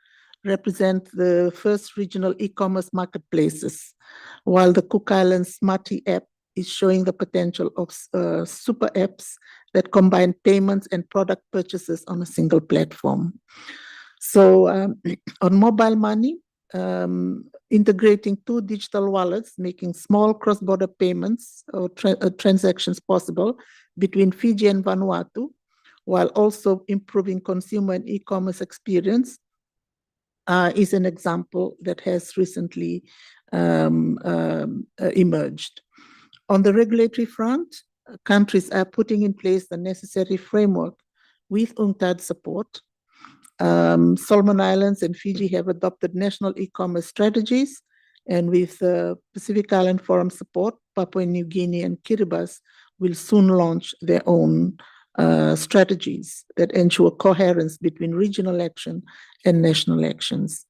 represent the first regional e-commerce marketplaces, while the Cook Islands Smarty app is showing the potential of super apps that combine payments and product purchases on a single platform. So on mobile money, integrating 2 digital wallets, making small cross-border payments or transactions possible between Fiji and Vanuatu, while also improving consumer and e-commerce experience, is an example that has recently emerged. On the regulatory front, countries are putting in place the necessary framework with UNCTAD support. Solomon Islands and Fiji have adopted national e-commerce strategies, and with Pacific Island Forum support, Papua New Guinea and Kiribati will soon launch their own strategies that ensure coherence between regional action and national actions.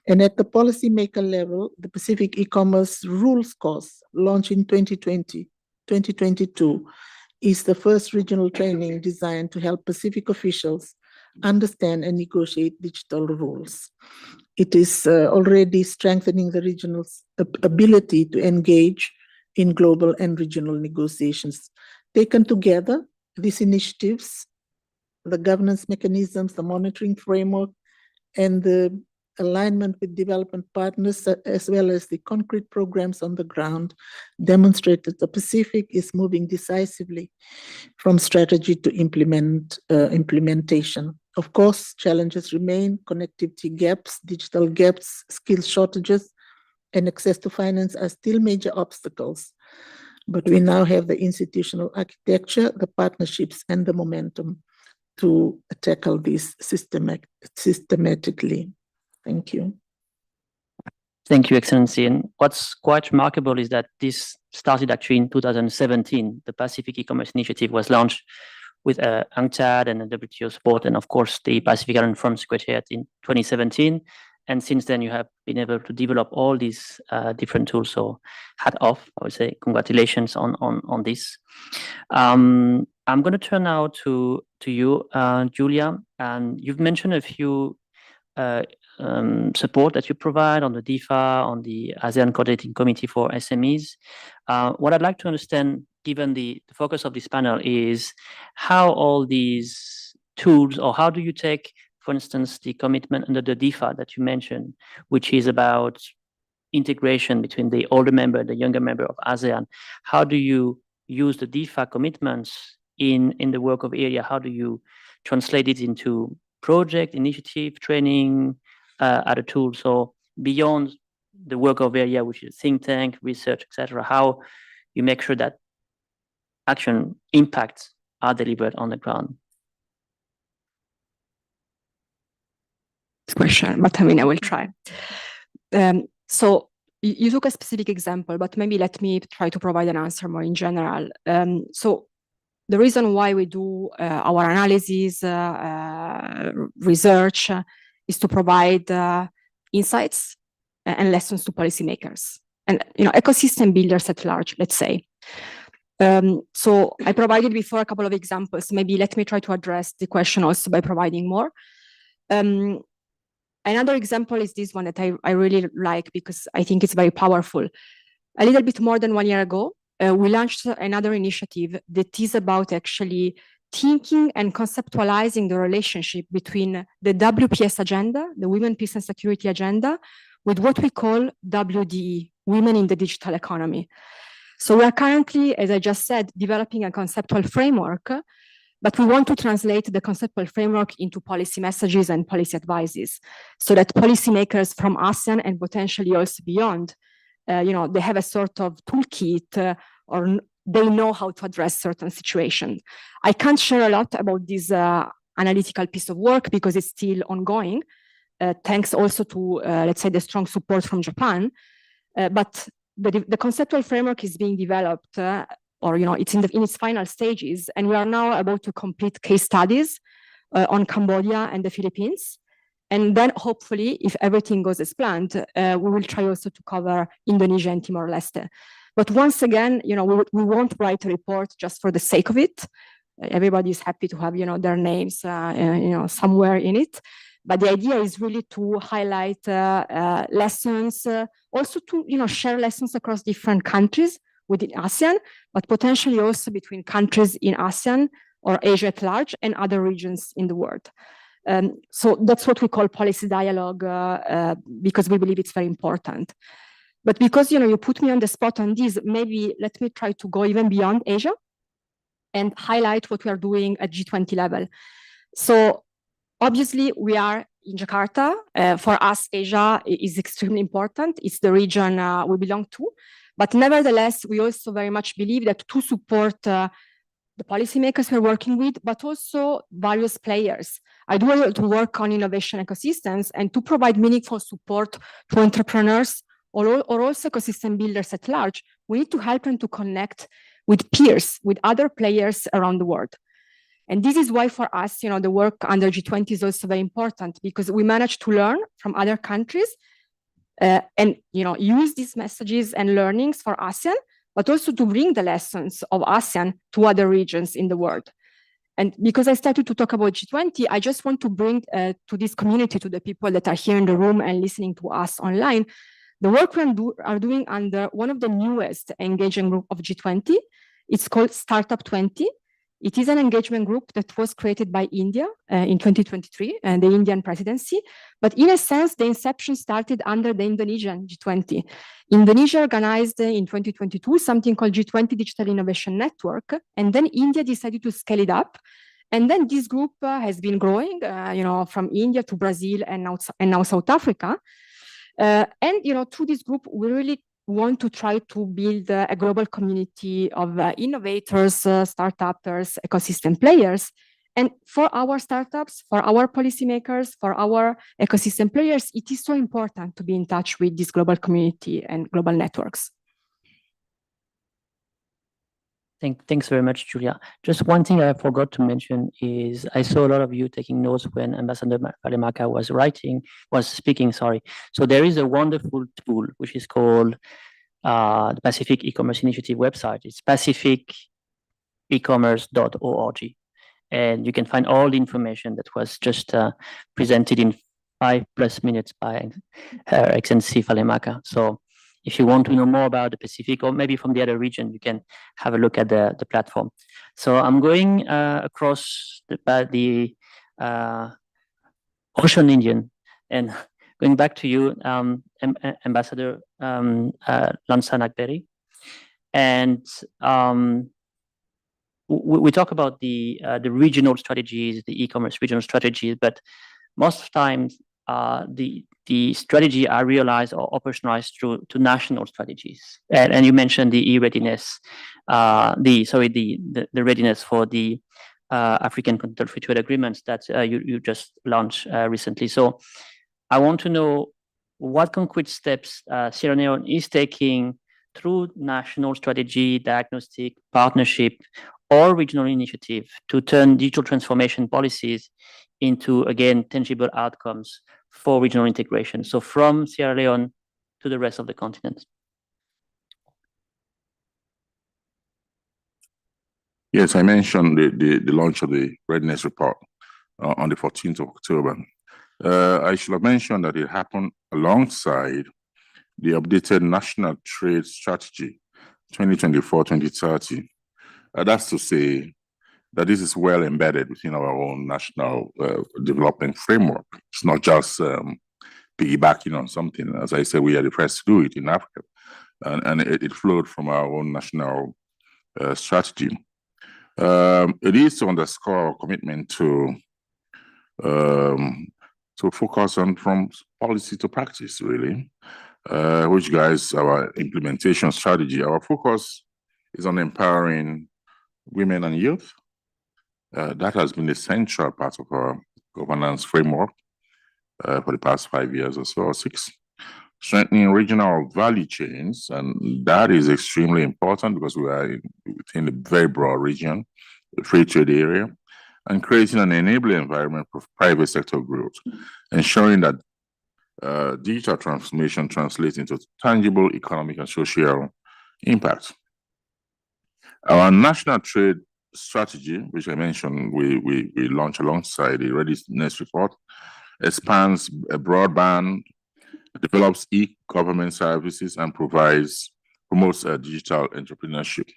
And at the policymaker level, the Pacific e-commerce rules course launched in 2022 is the first regional training designed to help Pacific officials understand and negotiate digital rules. It is already strengthening the regional's ability to engage in global and regional negotiations. Taken together, these initiatives, the governance mechanisms, the monitoring framework, and the alignment with development partners, as well as the concrete programs on the ground, demonstrate that the Pacific is moving decisively from strategy to implementation. Of course, challenges remain: connectivity gaps, digital gaps, skills shortages, and access to finance are still major obstacles. But we now have the institutional architecture, the partnerships, and the momentum to tackle this systematically. Thank you. Thank you, Excellency. And what's quite remarkable is that this started actually in 2017. The Pacific E-commerce Initiative was launched with UNCTAD and the WTO support, and of course the Pacific Island Forum Secretariat in 2017. And since then, you have been able to develop all these different tools. So, hat off, I would say, congratulations on this. I'm going to turn now to you, Julia, and you've mentioned a few support that you provide on the DIFA, on the ASEAN Coordinating Committee for SMEs. What I'd like to understand, given the focus of this panel, is how all these tools, or how do you take, for instance, the commitment under the DIFA that you mentioned, which is about integration between the older member and the younger member of ASEAN. How do you use the DIFA commitments in the work of area? How do you translate it into project, initiative, training, other tools? So beyond the work of area, which is think tank, research, etc., how you make sure that action impacts are delivered on the ground? Question, but I mean, I will try. So you took a specific example, but maybe let me try to provide an answer more in general. So the reason why we do our analysis, research, is to provide insights and lessons to policymakers and ecosystem builders at large, let's say. So I provided before a couple of examples. Maybe let me try to address the question also by providing more. Another example is this one that I really like because I think it's very powerful. A little bit more than 1 year ago, we launched another initiative that is about actually thinking and conceptualizing the relationship between the WPS agenda, the Women, Peace and Security agenda, with what we call WDE, Women in the Digital Economy. So we are currently, as I just said, developing a conceptual framework, but we want to translate the conceptual framework into policy messages and policy advices so that policymakers from ASEAN and potentially also beyond, they have a sort of toolkit or they know how to address certain situations. I can't share a lot about this analytical piece of work because it's still ongoing, thanks also to, let's say, the strong support from Japan. But the conceptual framework is being developed, it's in in its final stages, and we are now about to complete case studies on Cambodia and the Philippines. And then hopefully, if everything goes as planned, we will try also to cover Indonesia and Timor-Leste. But once again, we won't write a report just for the sake of it. Everybody is happy to have, their names, somewhere in it. But the idea is really to highlight lessons, also to, share lessons across different countries within ASEAN, but potentially also between countries in ASEAN or Asia at large and other regions in the world. So that's what we call policy dialogue because we believe it's very important. But because, you put me on the spot on this, maybe let me try to go even beyond Asia and highlight what we are doing at G20 level. So obviously we are in Jakarta. For us, Asia is extremely important. It's the region we belong to. But nevertheless, we also very much believe that to support the policymakers we're working with, but also various players. I do want to work on innovation ecosystems and to provide meaningful support to entrepreneurs or also ecosystem builders at large. We need to help them to connect with peers, with other players around the world. And this is why for us, the work under G20 is also very important because we manage to learn from other countries and use these messages and learnings for ASEAN, but also to bring the lessons of ASEAN to other regions in the world. And because I started to talk about G20, I just want to bring to this community, to the people that are here in the room and listening to us online, the work we are doing under one of the newest engagement group of G20. It's called Startup 20. It is an engagement group that was created by India in 2023, and the Indian presidency. But in a sense, the inception started under the Indonesian G20. Indonesia organized in 2022 something called G20 Digital Innovation Network, and then India decided to scale it up. And then this group has been growing, from India to Brazil and now South Africa. And through this group, we really want to try to build a global community of innovators, startups, ecosystem players. And for our startups, for our policymakers, for our ecosystem players, it is so important to be in touch with this global community and global networks. Thanks very much, Julia. Just one thing I forgot to mention is I saw a lot of you taking notes when Ambassador Valimaka was speaking. So there is a wonderful tool which is called the Pacific E-commerce Initiative website. It's pacificecommerce.org. And you can find all the information that was just presented in 5+ minutes by Her Excellency Valimaka. So if you want to know more about the Pacific or maybe from the other region, you can have a look at the platform. So I'm going across the Ocean Indian and going back to you, Ambassador Lansana Akberi. And we talk about the regional strategies, the e-commerce regional strategies, but most times the strategy are realized or operationalized through national strategies. And you mentioned the e-readiness, the readiness for the African Continental Free Trade Agreements that you just launched recently. So I want to know what concrete steps Sierra Leone is taking through national strategy, diagnostic, partnership, or regional initiative to turn digital transformation policies into, again, tangible outcomes for regional integration. So from Sierra Leone to the rest of the continent. Yes, I mentioned the launch of the readiness report on the 14th of October. I should have mentioned that it happened alongside the updated National Trade Strategy 2024-2030. That's to say that this is well embedded within our own national development framework. It's not just piggybacking on something. As I said, we are the first to do it in Africa. And it flowed from our own national strategy. It is to underscore our commitment to focus on from policy to practice, really, which guides our implementation strategy. Our focus is on empowering women and youth. That has been the central part of our governance framework for the past 5 years or so, or 6. Strengthening regional value chains, and that is extremely important because we are within a very broad region, the free trade area, and creating an enabling environment for private sector growth, ensuring that digital transformation translates into tangible economic and social impact. Our national trade strategy, which I mentioned, we launched alongside the readiness report, expands a broadband, develops e-government services, and promotes digital entrepreneurship.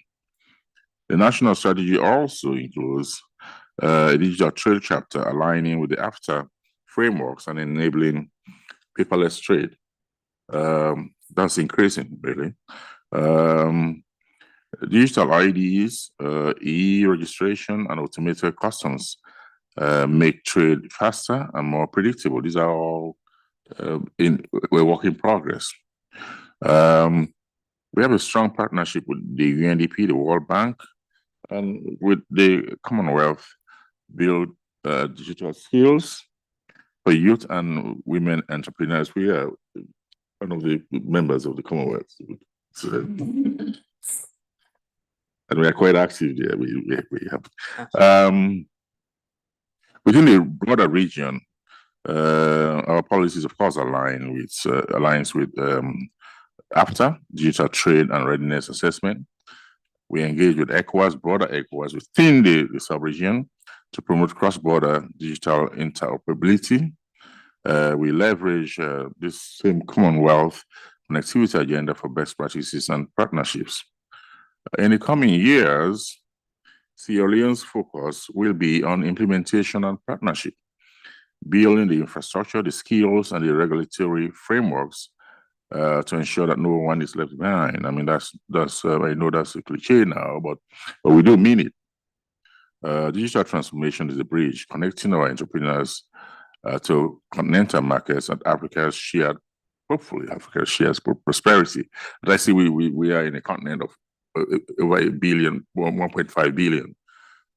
The national strategy also includes a digital trade chapter aligning with the AFTA frameworks and enabling paperless trade. That's increasing, really. Digital IDs, e-registration, and automated customs make trade faster and more predictable. These are all we're work in progress. We have a strong partnership with the UNDP, the World Bank, and with the Commonwealth, build digital skills for youth and women entrepreneurs. We are one of the members of the Commonwealth. So, and we are quite active there. We have within the broader region. Our policies, of course, aligns with after digital trade and readiness assessment. We engage with ECOWAS, broader ECOWAS within the sub-region to promote cross-border digital interoperability. We leverage this same Commonwealth connectivity agenda for best practices and partnerships. In the coming years, Sierra Leone's focus will be on implementation and partnership, building the infrastructure, the skills, and the regulatory frameworks to ensure that no one is left behind. I mean, that's I know that's a cliche now, but we do mean it. Digital transformation is a bridge connecting our entrepreneurs to continental markets and Africa's shared, hopefully Africa's shared prosperity. As I see, we are in a continent of over 1 billion, 1.5 billion,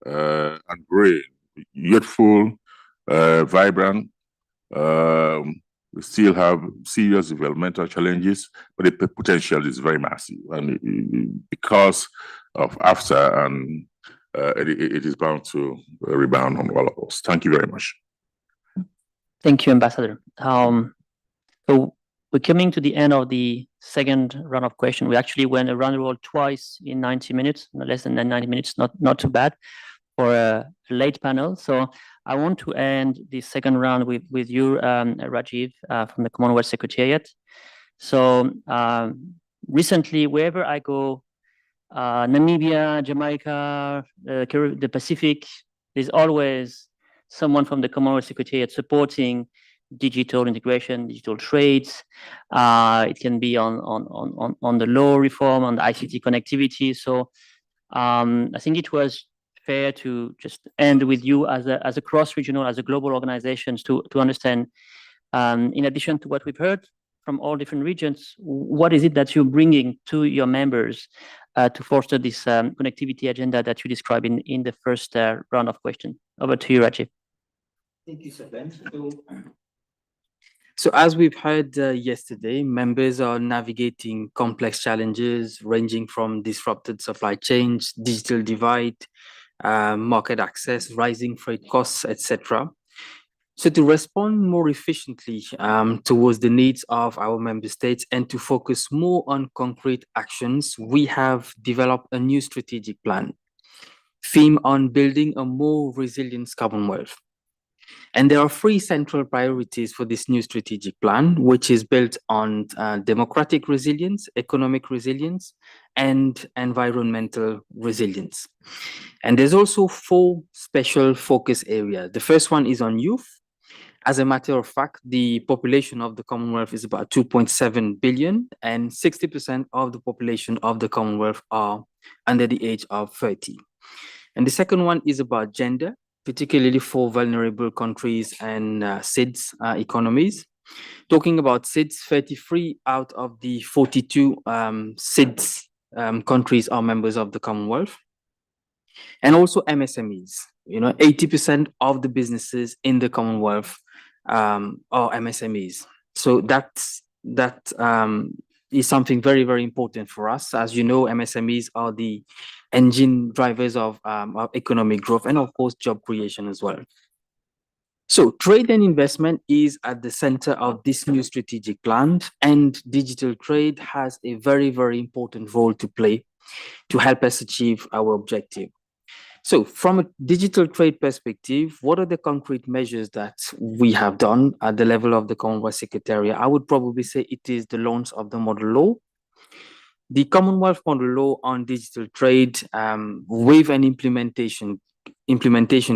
and growing, youthful, vibrant. We still have serious developmental challenges, but the potential is very massive. And because of AFTA, and it is bound to rebound on all of us. Thank you very much. Thank you, Ambassador. So we're coming to the end of the second round of questions. We actually went around the world twice in 90 minutes, no less than 90 minutes, not too bad for a late panel. So I want to end the second round with you, Rajiv, from the Commonwealth Secretariat. So recently, wherever I go, Namibia, Jamaica, the Pacific, there's always someone from the Commonwealth Secretariat supporting digital integration, digital trades. It can be on the law reform, on the ICT connectivity. So I think it was fair to just end with you as a cross-regional, as a global organizations to understand, in addition to what we've heard from all different regions, what is it that you're bringing to your members to foster this connectivity agenda that you described in the first round of questions? Over to you, Rajiv. Thank you, Sylvain. So as we've heard yesterday, members are navigating complex challenges ranging from disrupted supply chains, digital divide, market access, rising freight costs, etc. So to respond more efficiently towards the needs of our member states and to focus more on concrete actions, we have developed a new strategic plan themed on building a more resilient Commonwealth. And there are three central priorities for this new strategic plan, which is built on democratic resilience, economic resilience, and environmental resilience. And there's also four special focus areas. The first one is on youth. As a matter of fact, the population of the Commonwealth is about 2.7 billion, and 60% of the population of the Commonwealth are under the age of 30. And the second one is about gender, particularly for vulnerable countries and SIDS economies. Talking about SIDS, 33 out of the 42 SIDS countries are members of the Commonwealth. And also MSMEs, 80% of the businesses in the Commonwealth are MSMEs. So that is something very, very important for us. As you know, MSMEs are the engine drivers of economic growth and, of course, job creation as well. So trade and investment is at the center of this new strategic plan, and digital trade has a very, very important role to play to help us achieve our objective. So from a digital trade perspective, what are the concrete measures that we have done at the level of the Commonwealth Secretariat? I would probably say it is the launch of the model law. The Commonwealth Model Law on Digital Trade with an implementation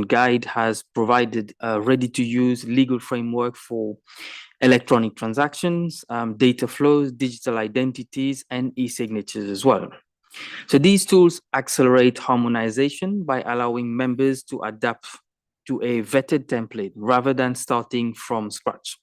guide has provided a ready-to-use legal framework for electronic transactions, data flows, digital identities, and e-signatures as well. So these tools accelerate harmonization by allowing members to adapt to a vetted template rather than starting from scratch.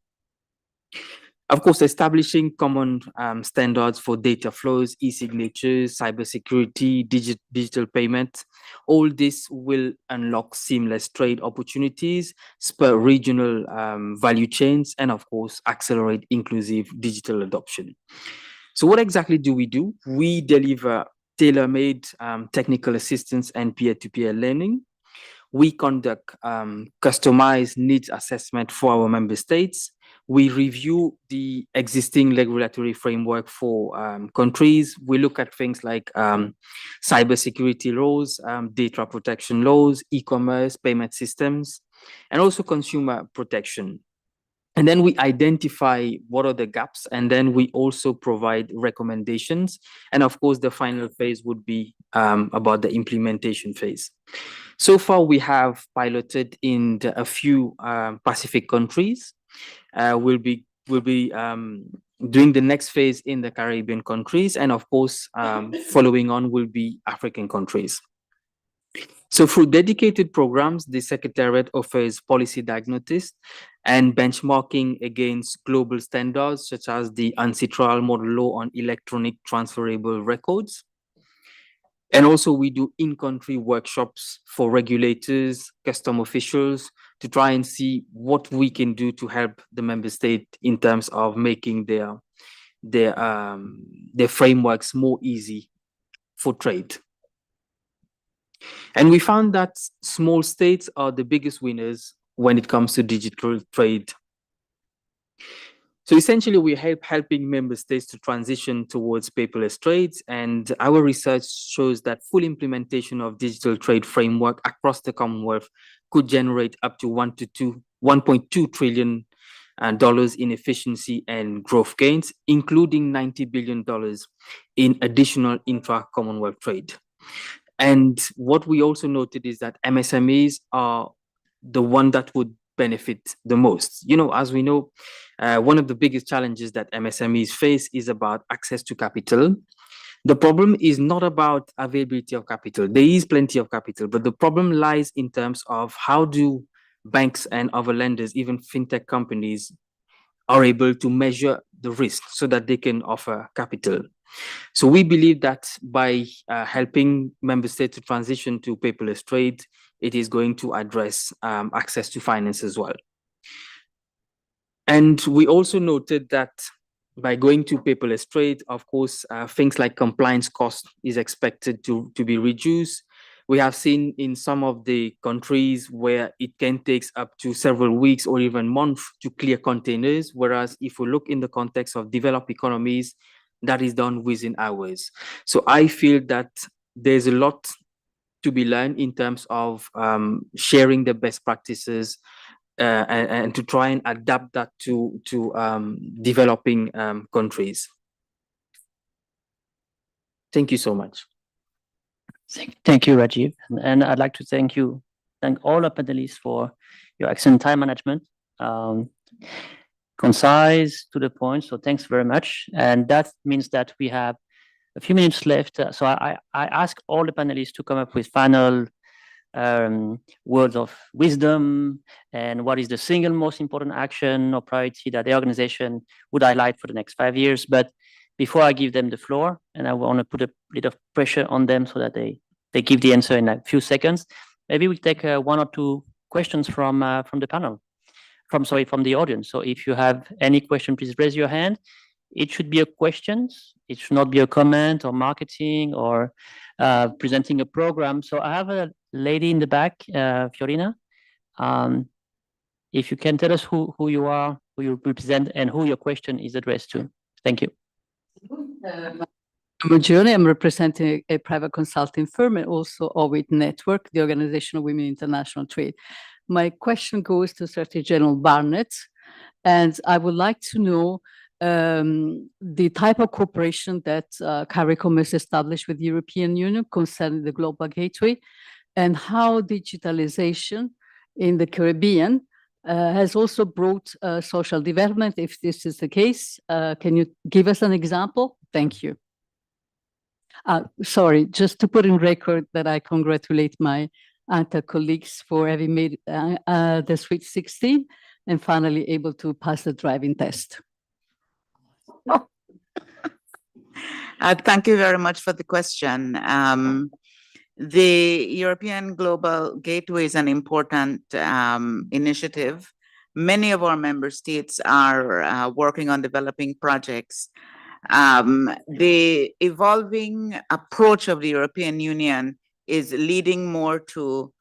Of course, establishing common standards for data flows, e-signatures, cybersecurity, digital payment, all this will unlock seamless trade opportunities, spur regional value chains, and of course, accelerate inclusive digital adoption. So what exactly do? We deliver tailor-made technical assistance and peer-to-peer learning. We conduct customized needs assessment for our member states. We review the existing regulatory framework for countries. We look at things like cybersecurity laws, data protection laws, e-commerce, payment systems, and also consumer protection. And then we identify what are the gaps, and then we also provide recommendations. And of course, the final phase would be about the implementation phase. So far, we have piloted in a few Pacific countries. We'll be doing the next phase in the Caribbean countries, and of course, following on will be African countries. So through dedicated programs, the Secretariat offers policy diagnosis and benchmarking against global standards, such as the UNCTAD model law on electronic transferable records. And also we do in-country workshops for regulators, custom officials, to try and see what we can do to help the member state in terms of making their frameworks more easy for trade. And we found that small states are the biggest winners when it comes to digital trade. So essentially, we're helping member states to transition towards paperless trades, and our research shows that full implementation of digital trade framework across the Commonwealth could generate up to $1.2 trillion in efficiency and growth gains, including $90 billion in additional intra-Commonwealth trade. And what we also noted is that MSMEs are the one that would benefit the most. You know, as we know, one of the biggest challenges that MSMEs face is about access to capital. The problem is not about availability of capital. There is plenty of capital, but the problem lies in terms of how do banks and other lenders, even fintech companies, are able to measure the risk so that they can offer capital. So we believe that by helping member states to transition to paperless trade, it is going to address access to finance as well. And we also noted that by going to paperless trade, of course, things like compliance cost is expected to be reduced. We have seen in some of the countries where it can take up to several weeks or even months to clear containers, whereas if we look in the context of developed economies, that is done within hours. So I feel that there's a lot to be learned in terms of sharing the best practices and to try and adapt that to developing countries. Thank you so much. Thank you, Rajiv. And I'd like to thank all our panelists for your excellent time management. Concise, to the point, so thanks very much. And that means that we have a few minutes left. So I ask all the panelists to come up with final words of wisdom and what is the single most important action or priority that the organization would highlight for the next 5 years. But before I give them the floor, and I want to put a bit of pressure on them so that they give the answer in a few seconds, maybe we'll take 1 or 2 questions from the panel. From the audience. So if you have any question, please raise your hand. It should be a question. It should not be a comment or marketing or presenting a program. So I have a lady in the back, Fiorina. If you can tell us who you are, who you represent, and who your question is addressed to. Thank you. I'm a journey. I'm representing a private consulting firm and also Ovid Network, the Organization of Women in International Trade. My question goes to Secretary General Barnett, and I would like to know the type of cooperation that CARICOM has established with the European Union concerning the Global Gateway, and how digitalization in the Caribbean has also brought social development. If this is the case, can you give us an example? Thank you. Sorry, just to put in record that I congratulate my ANTA colleagues for having made the Sweet 16 and finally able to pass the driving test. Thank you very much for the question. The European Global Gateway is an important initiative. Many of our member states are working on developing projects. The evolving approach of the European Union is leading more to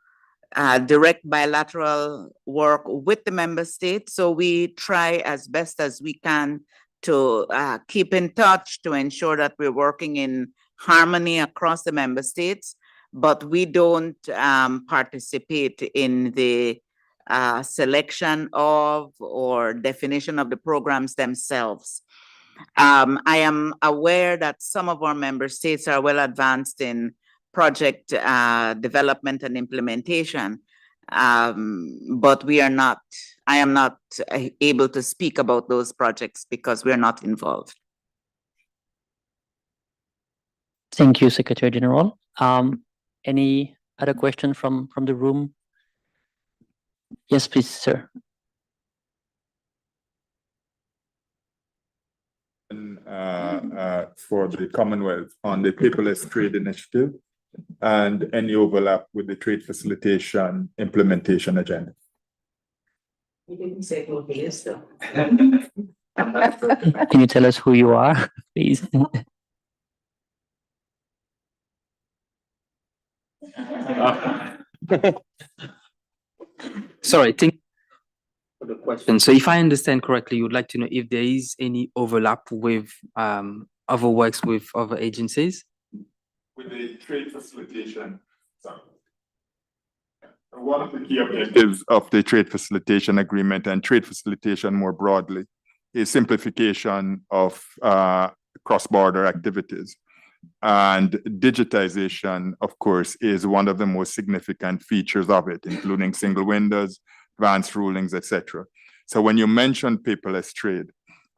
direct bilateral work with the member states. So we try as best as we can to keep in touch to ensure that we're working in harmony across the member states, but we don't participate in the selection of or definition of the programs themselves. I am aware that some of our member states are well advanced in project development and implementation, but we are not, I am not able to speak about those projects because we're not involved. Thank you, Secretary General. Any other question from the room? Yes, please, sir. For the Commonwealth on the paperless trade initiative and any overlap with the trade facilitation implementation agenda. You didn't say who he is, though. Can you tell us who you are, please? Sorry, thank you for the question. So if I understand correctly, you would like to know if there is any overlap with other works with other agencies? With the trade facilitation, sorry. One of the key objectives of the trade facilitation agreement and trade facilitation more broadly is simplification of cross-border activities. And digitization, of course, is one of the most significant features of it, including single windows, advanced rulings, etc. So when you mentioned paperless trade,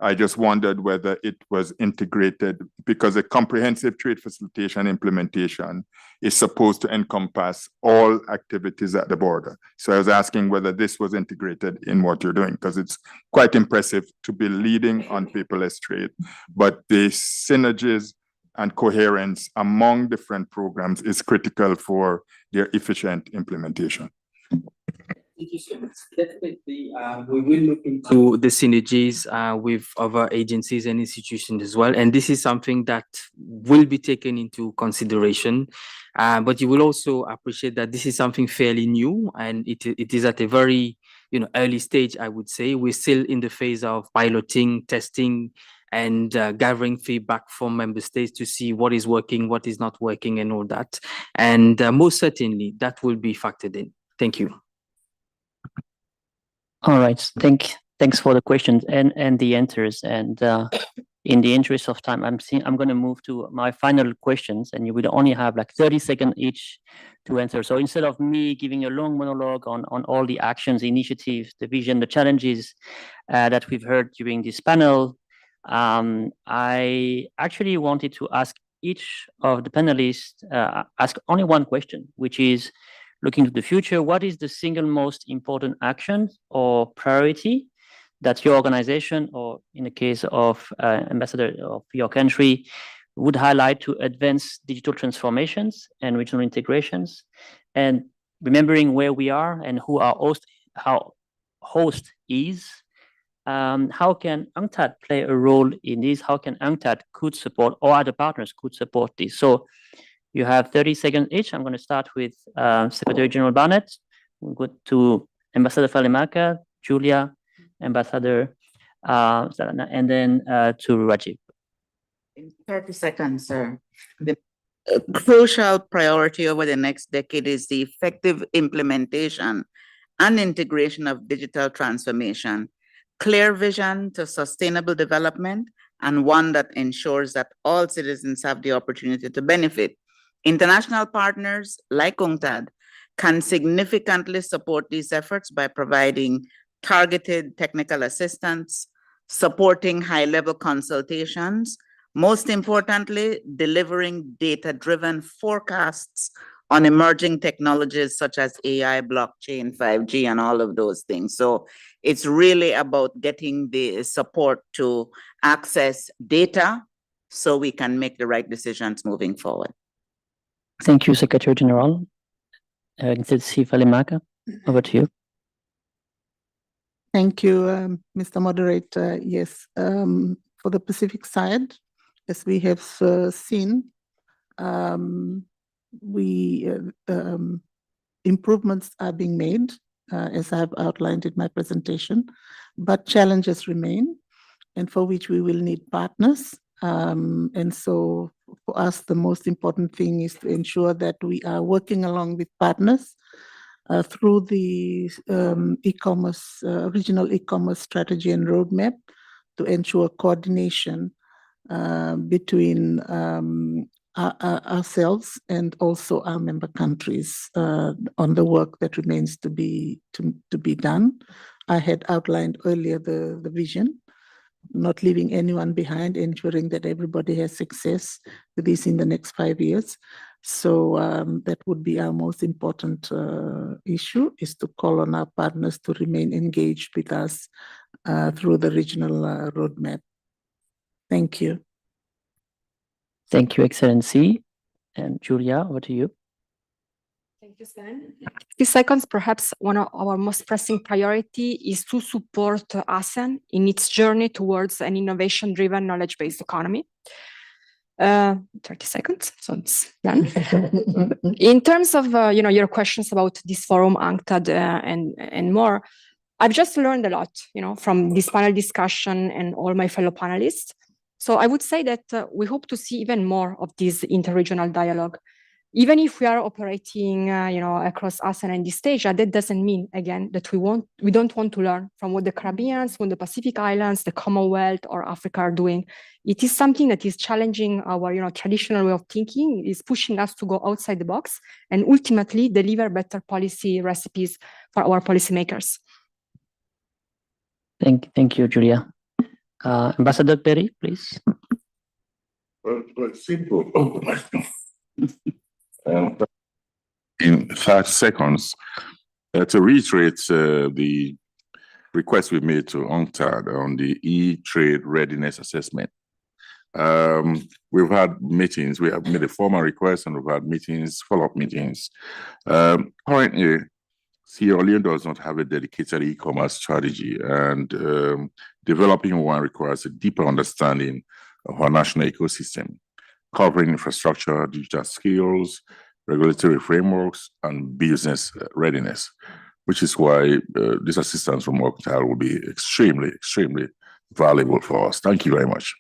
I just wondered whether it was integrated, because a comprehensive trade facilitation implementation is supposed to encompass all activities at the border. So I was asking whether this was integrated in what you're doing, because it's quite impressive to be leading on paperless trade, but the synergies and coherence among different programs is critical for their efficient implementation. Thank you so much. Definitely, we will look into the synergies with other agencies and institutions as well. And this is something that will be taken into consideration. But you will also appreciate that this is something fairly new, and it is at a very early stage, I would say. We're still in the phase of piloting, testing, and gathering feedback from member states to see what is working, what is not working, and all that. And most certainly, that will be factored in. Thank you. All right. Thanks for the questions and the answers. And in the interest of time, I'm going to move to my final questions, and you will only have like 30 seconds each to answer. So instead of me giving a long monologue on all the actions, initiatives, the vision, the challenges that we've heard during this panel, I actually wanted to ask each of the panelists ask only one question, which is, looking to the future, what is the single most important action or priority that your organization, or in the case of ambassador of your country, would highlight to advance digital transformations and regional integrations? And remembering where we are and who our host is, how can UNCTAD play a role in this? How can UNCTAD could support, or other partners could support this? So you have 30 seconds each. I'm going to start with Secretary General Barnett. We'll go to Ambassador Falemaka, Julia, Ambassador Zarana, and then to Rajiv. In 30 seconds, sir. The crucial priority over the next decade is the effective implementation and integration of digital transformation, clear vision to sustainable development, and one that ensures that all citizens have the opportunity to benefit. International partners like UNCTAD can significantly support these efforts by providing targeted technical assistance, supporting high-level consultations, most importantly, delivering data-driven forecasts on emerging technologies such as AI, blockchain, 5G, and all of those things. So it's really about getting the support to access data so we can make the right decisions moving forward. Thank you, Secretary General. Falemaka, over to you. Thank you, Mr. Moderator. Yes, for the Pacific side, as we have seen, improvements are being made, as I've outlined in my presentation, but challenges remain, and for which we will need partners. And so for us, the most important thing is to ensure that we are working along with partners through the e-commerce, regional e-commerce strategy and roadmap to ensure coordination between ourselves and also our member countries on the work that remains to be done. I had outlined earlier the vision, not leaving anyone behind, ensuring that everybody has success with this in the next 5 years. So that would be our most important issue, is to call on our partners to remain engaged with us through the regional roadmap. Thank you. Thank you, Excellency. And Julia, over to you. Thank you, Sven. 60 seconds, perhaps one of our most pressing priority is to support ASEAN in its journey towards an innovation-driven, knowledge-based economy. 30 seconds, so it's done. In terms of your questions about this forum, UNCTAD, and more, I've just learned a lot, from this panel discussion and all my fellow panelists. So I would say that we hope to see even more of this interregional dialogue. Even if we are operating, across ASEAN and East Asia, that doesn't mean, again, that we don't want to learn from what the Caribbeans, from the Pacific Islands, the Commonwealth, or Africa are doing. It is something that is challenging our, traditional way of thinking. It is pushing us to go outside the box and ultimately deliver better policy recipes for our policymakers. Thank you, Julia. Ambassador Perry, please. Well, simple. In 5 seconds, to reiterate the request we made to UNCTAD on the eTrade readiness assessment. We've had meetings, we have made a formal request, and we've had meetings, follow-up meetings. Currently, Sierra Leone does not have a dedicated e-commerce strategy, and developing one requires a deeper understanding of our national ecosystem, covering infrastructure, digital skills, regulatory frameworks, and business readiness, which is why this assistance from UNCTAD will be extremely, extremely valuable for us. Thank you very much.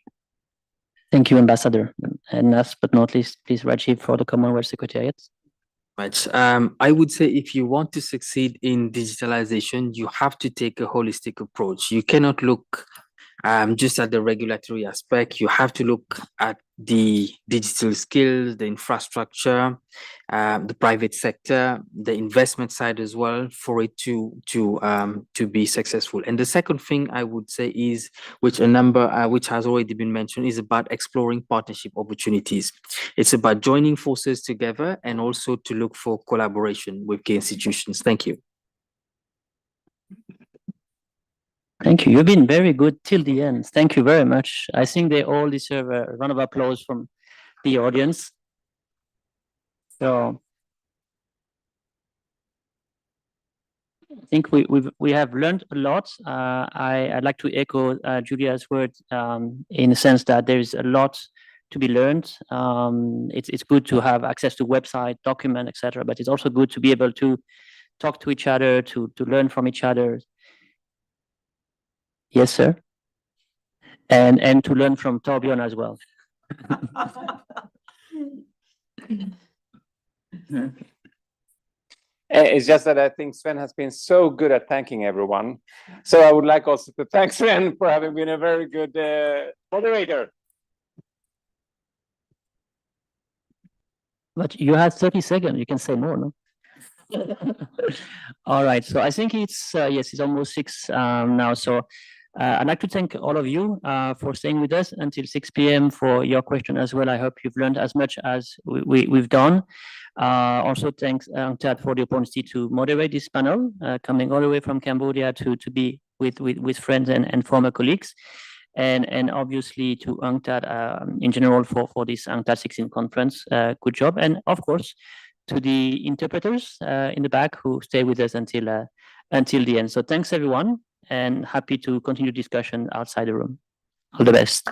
Thank you, Ambassador. And last but not least, please, Rajiv, for the Commonwealth Secretariat. Right. I would say if you want to succeed in digitalization, you have to take a holistic approach. You cannot look just at the regulatory aspect. You have to look at the digital skills, the infrastructure, the private sector, the investment side as well, for it to be successful. And the second thing I would say is, which has already been mentioned, is about exploring partnership opportunities. It's about joining forces together and also to look for collaboration with key institutions. Thank you. Thank you. You've been very good till the end. Thank you very much. I think they all deserve a round of applause from the audience. So I think we have learned a lot. I'd like to echo Julia's words in the sense that there is a lot to be learned. It's good to have access to website, document, etc. But it's also good to be able to talk to each other, to learn from each other. Yes, sir. And to learn from Torbjörn as well. It's just that I think Sven has been so good at thanking everyone. So I would like also to thank Sven for having been a very good moderator. But you had 30 seconds. You can say more, no? All right. So I think it's, yes, it's almost 6 now. So I'd like to thank all of you for staying with us until 6 p.m. for your question as well. I hope you've learned as much as we've done. Also, thanks UNCTAD for the opportunity to moderate this panel, coming all the way from Cambodia to be with friends and former colleagues. And obviously to UNCTAD in general for this UNCTAD 16 conference. Good job. And of course, to the interpreters in the back who stay with us until the end. So thanks everyone, and happy to continue discussion outside the room. All the best.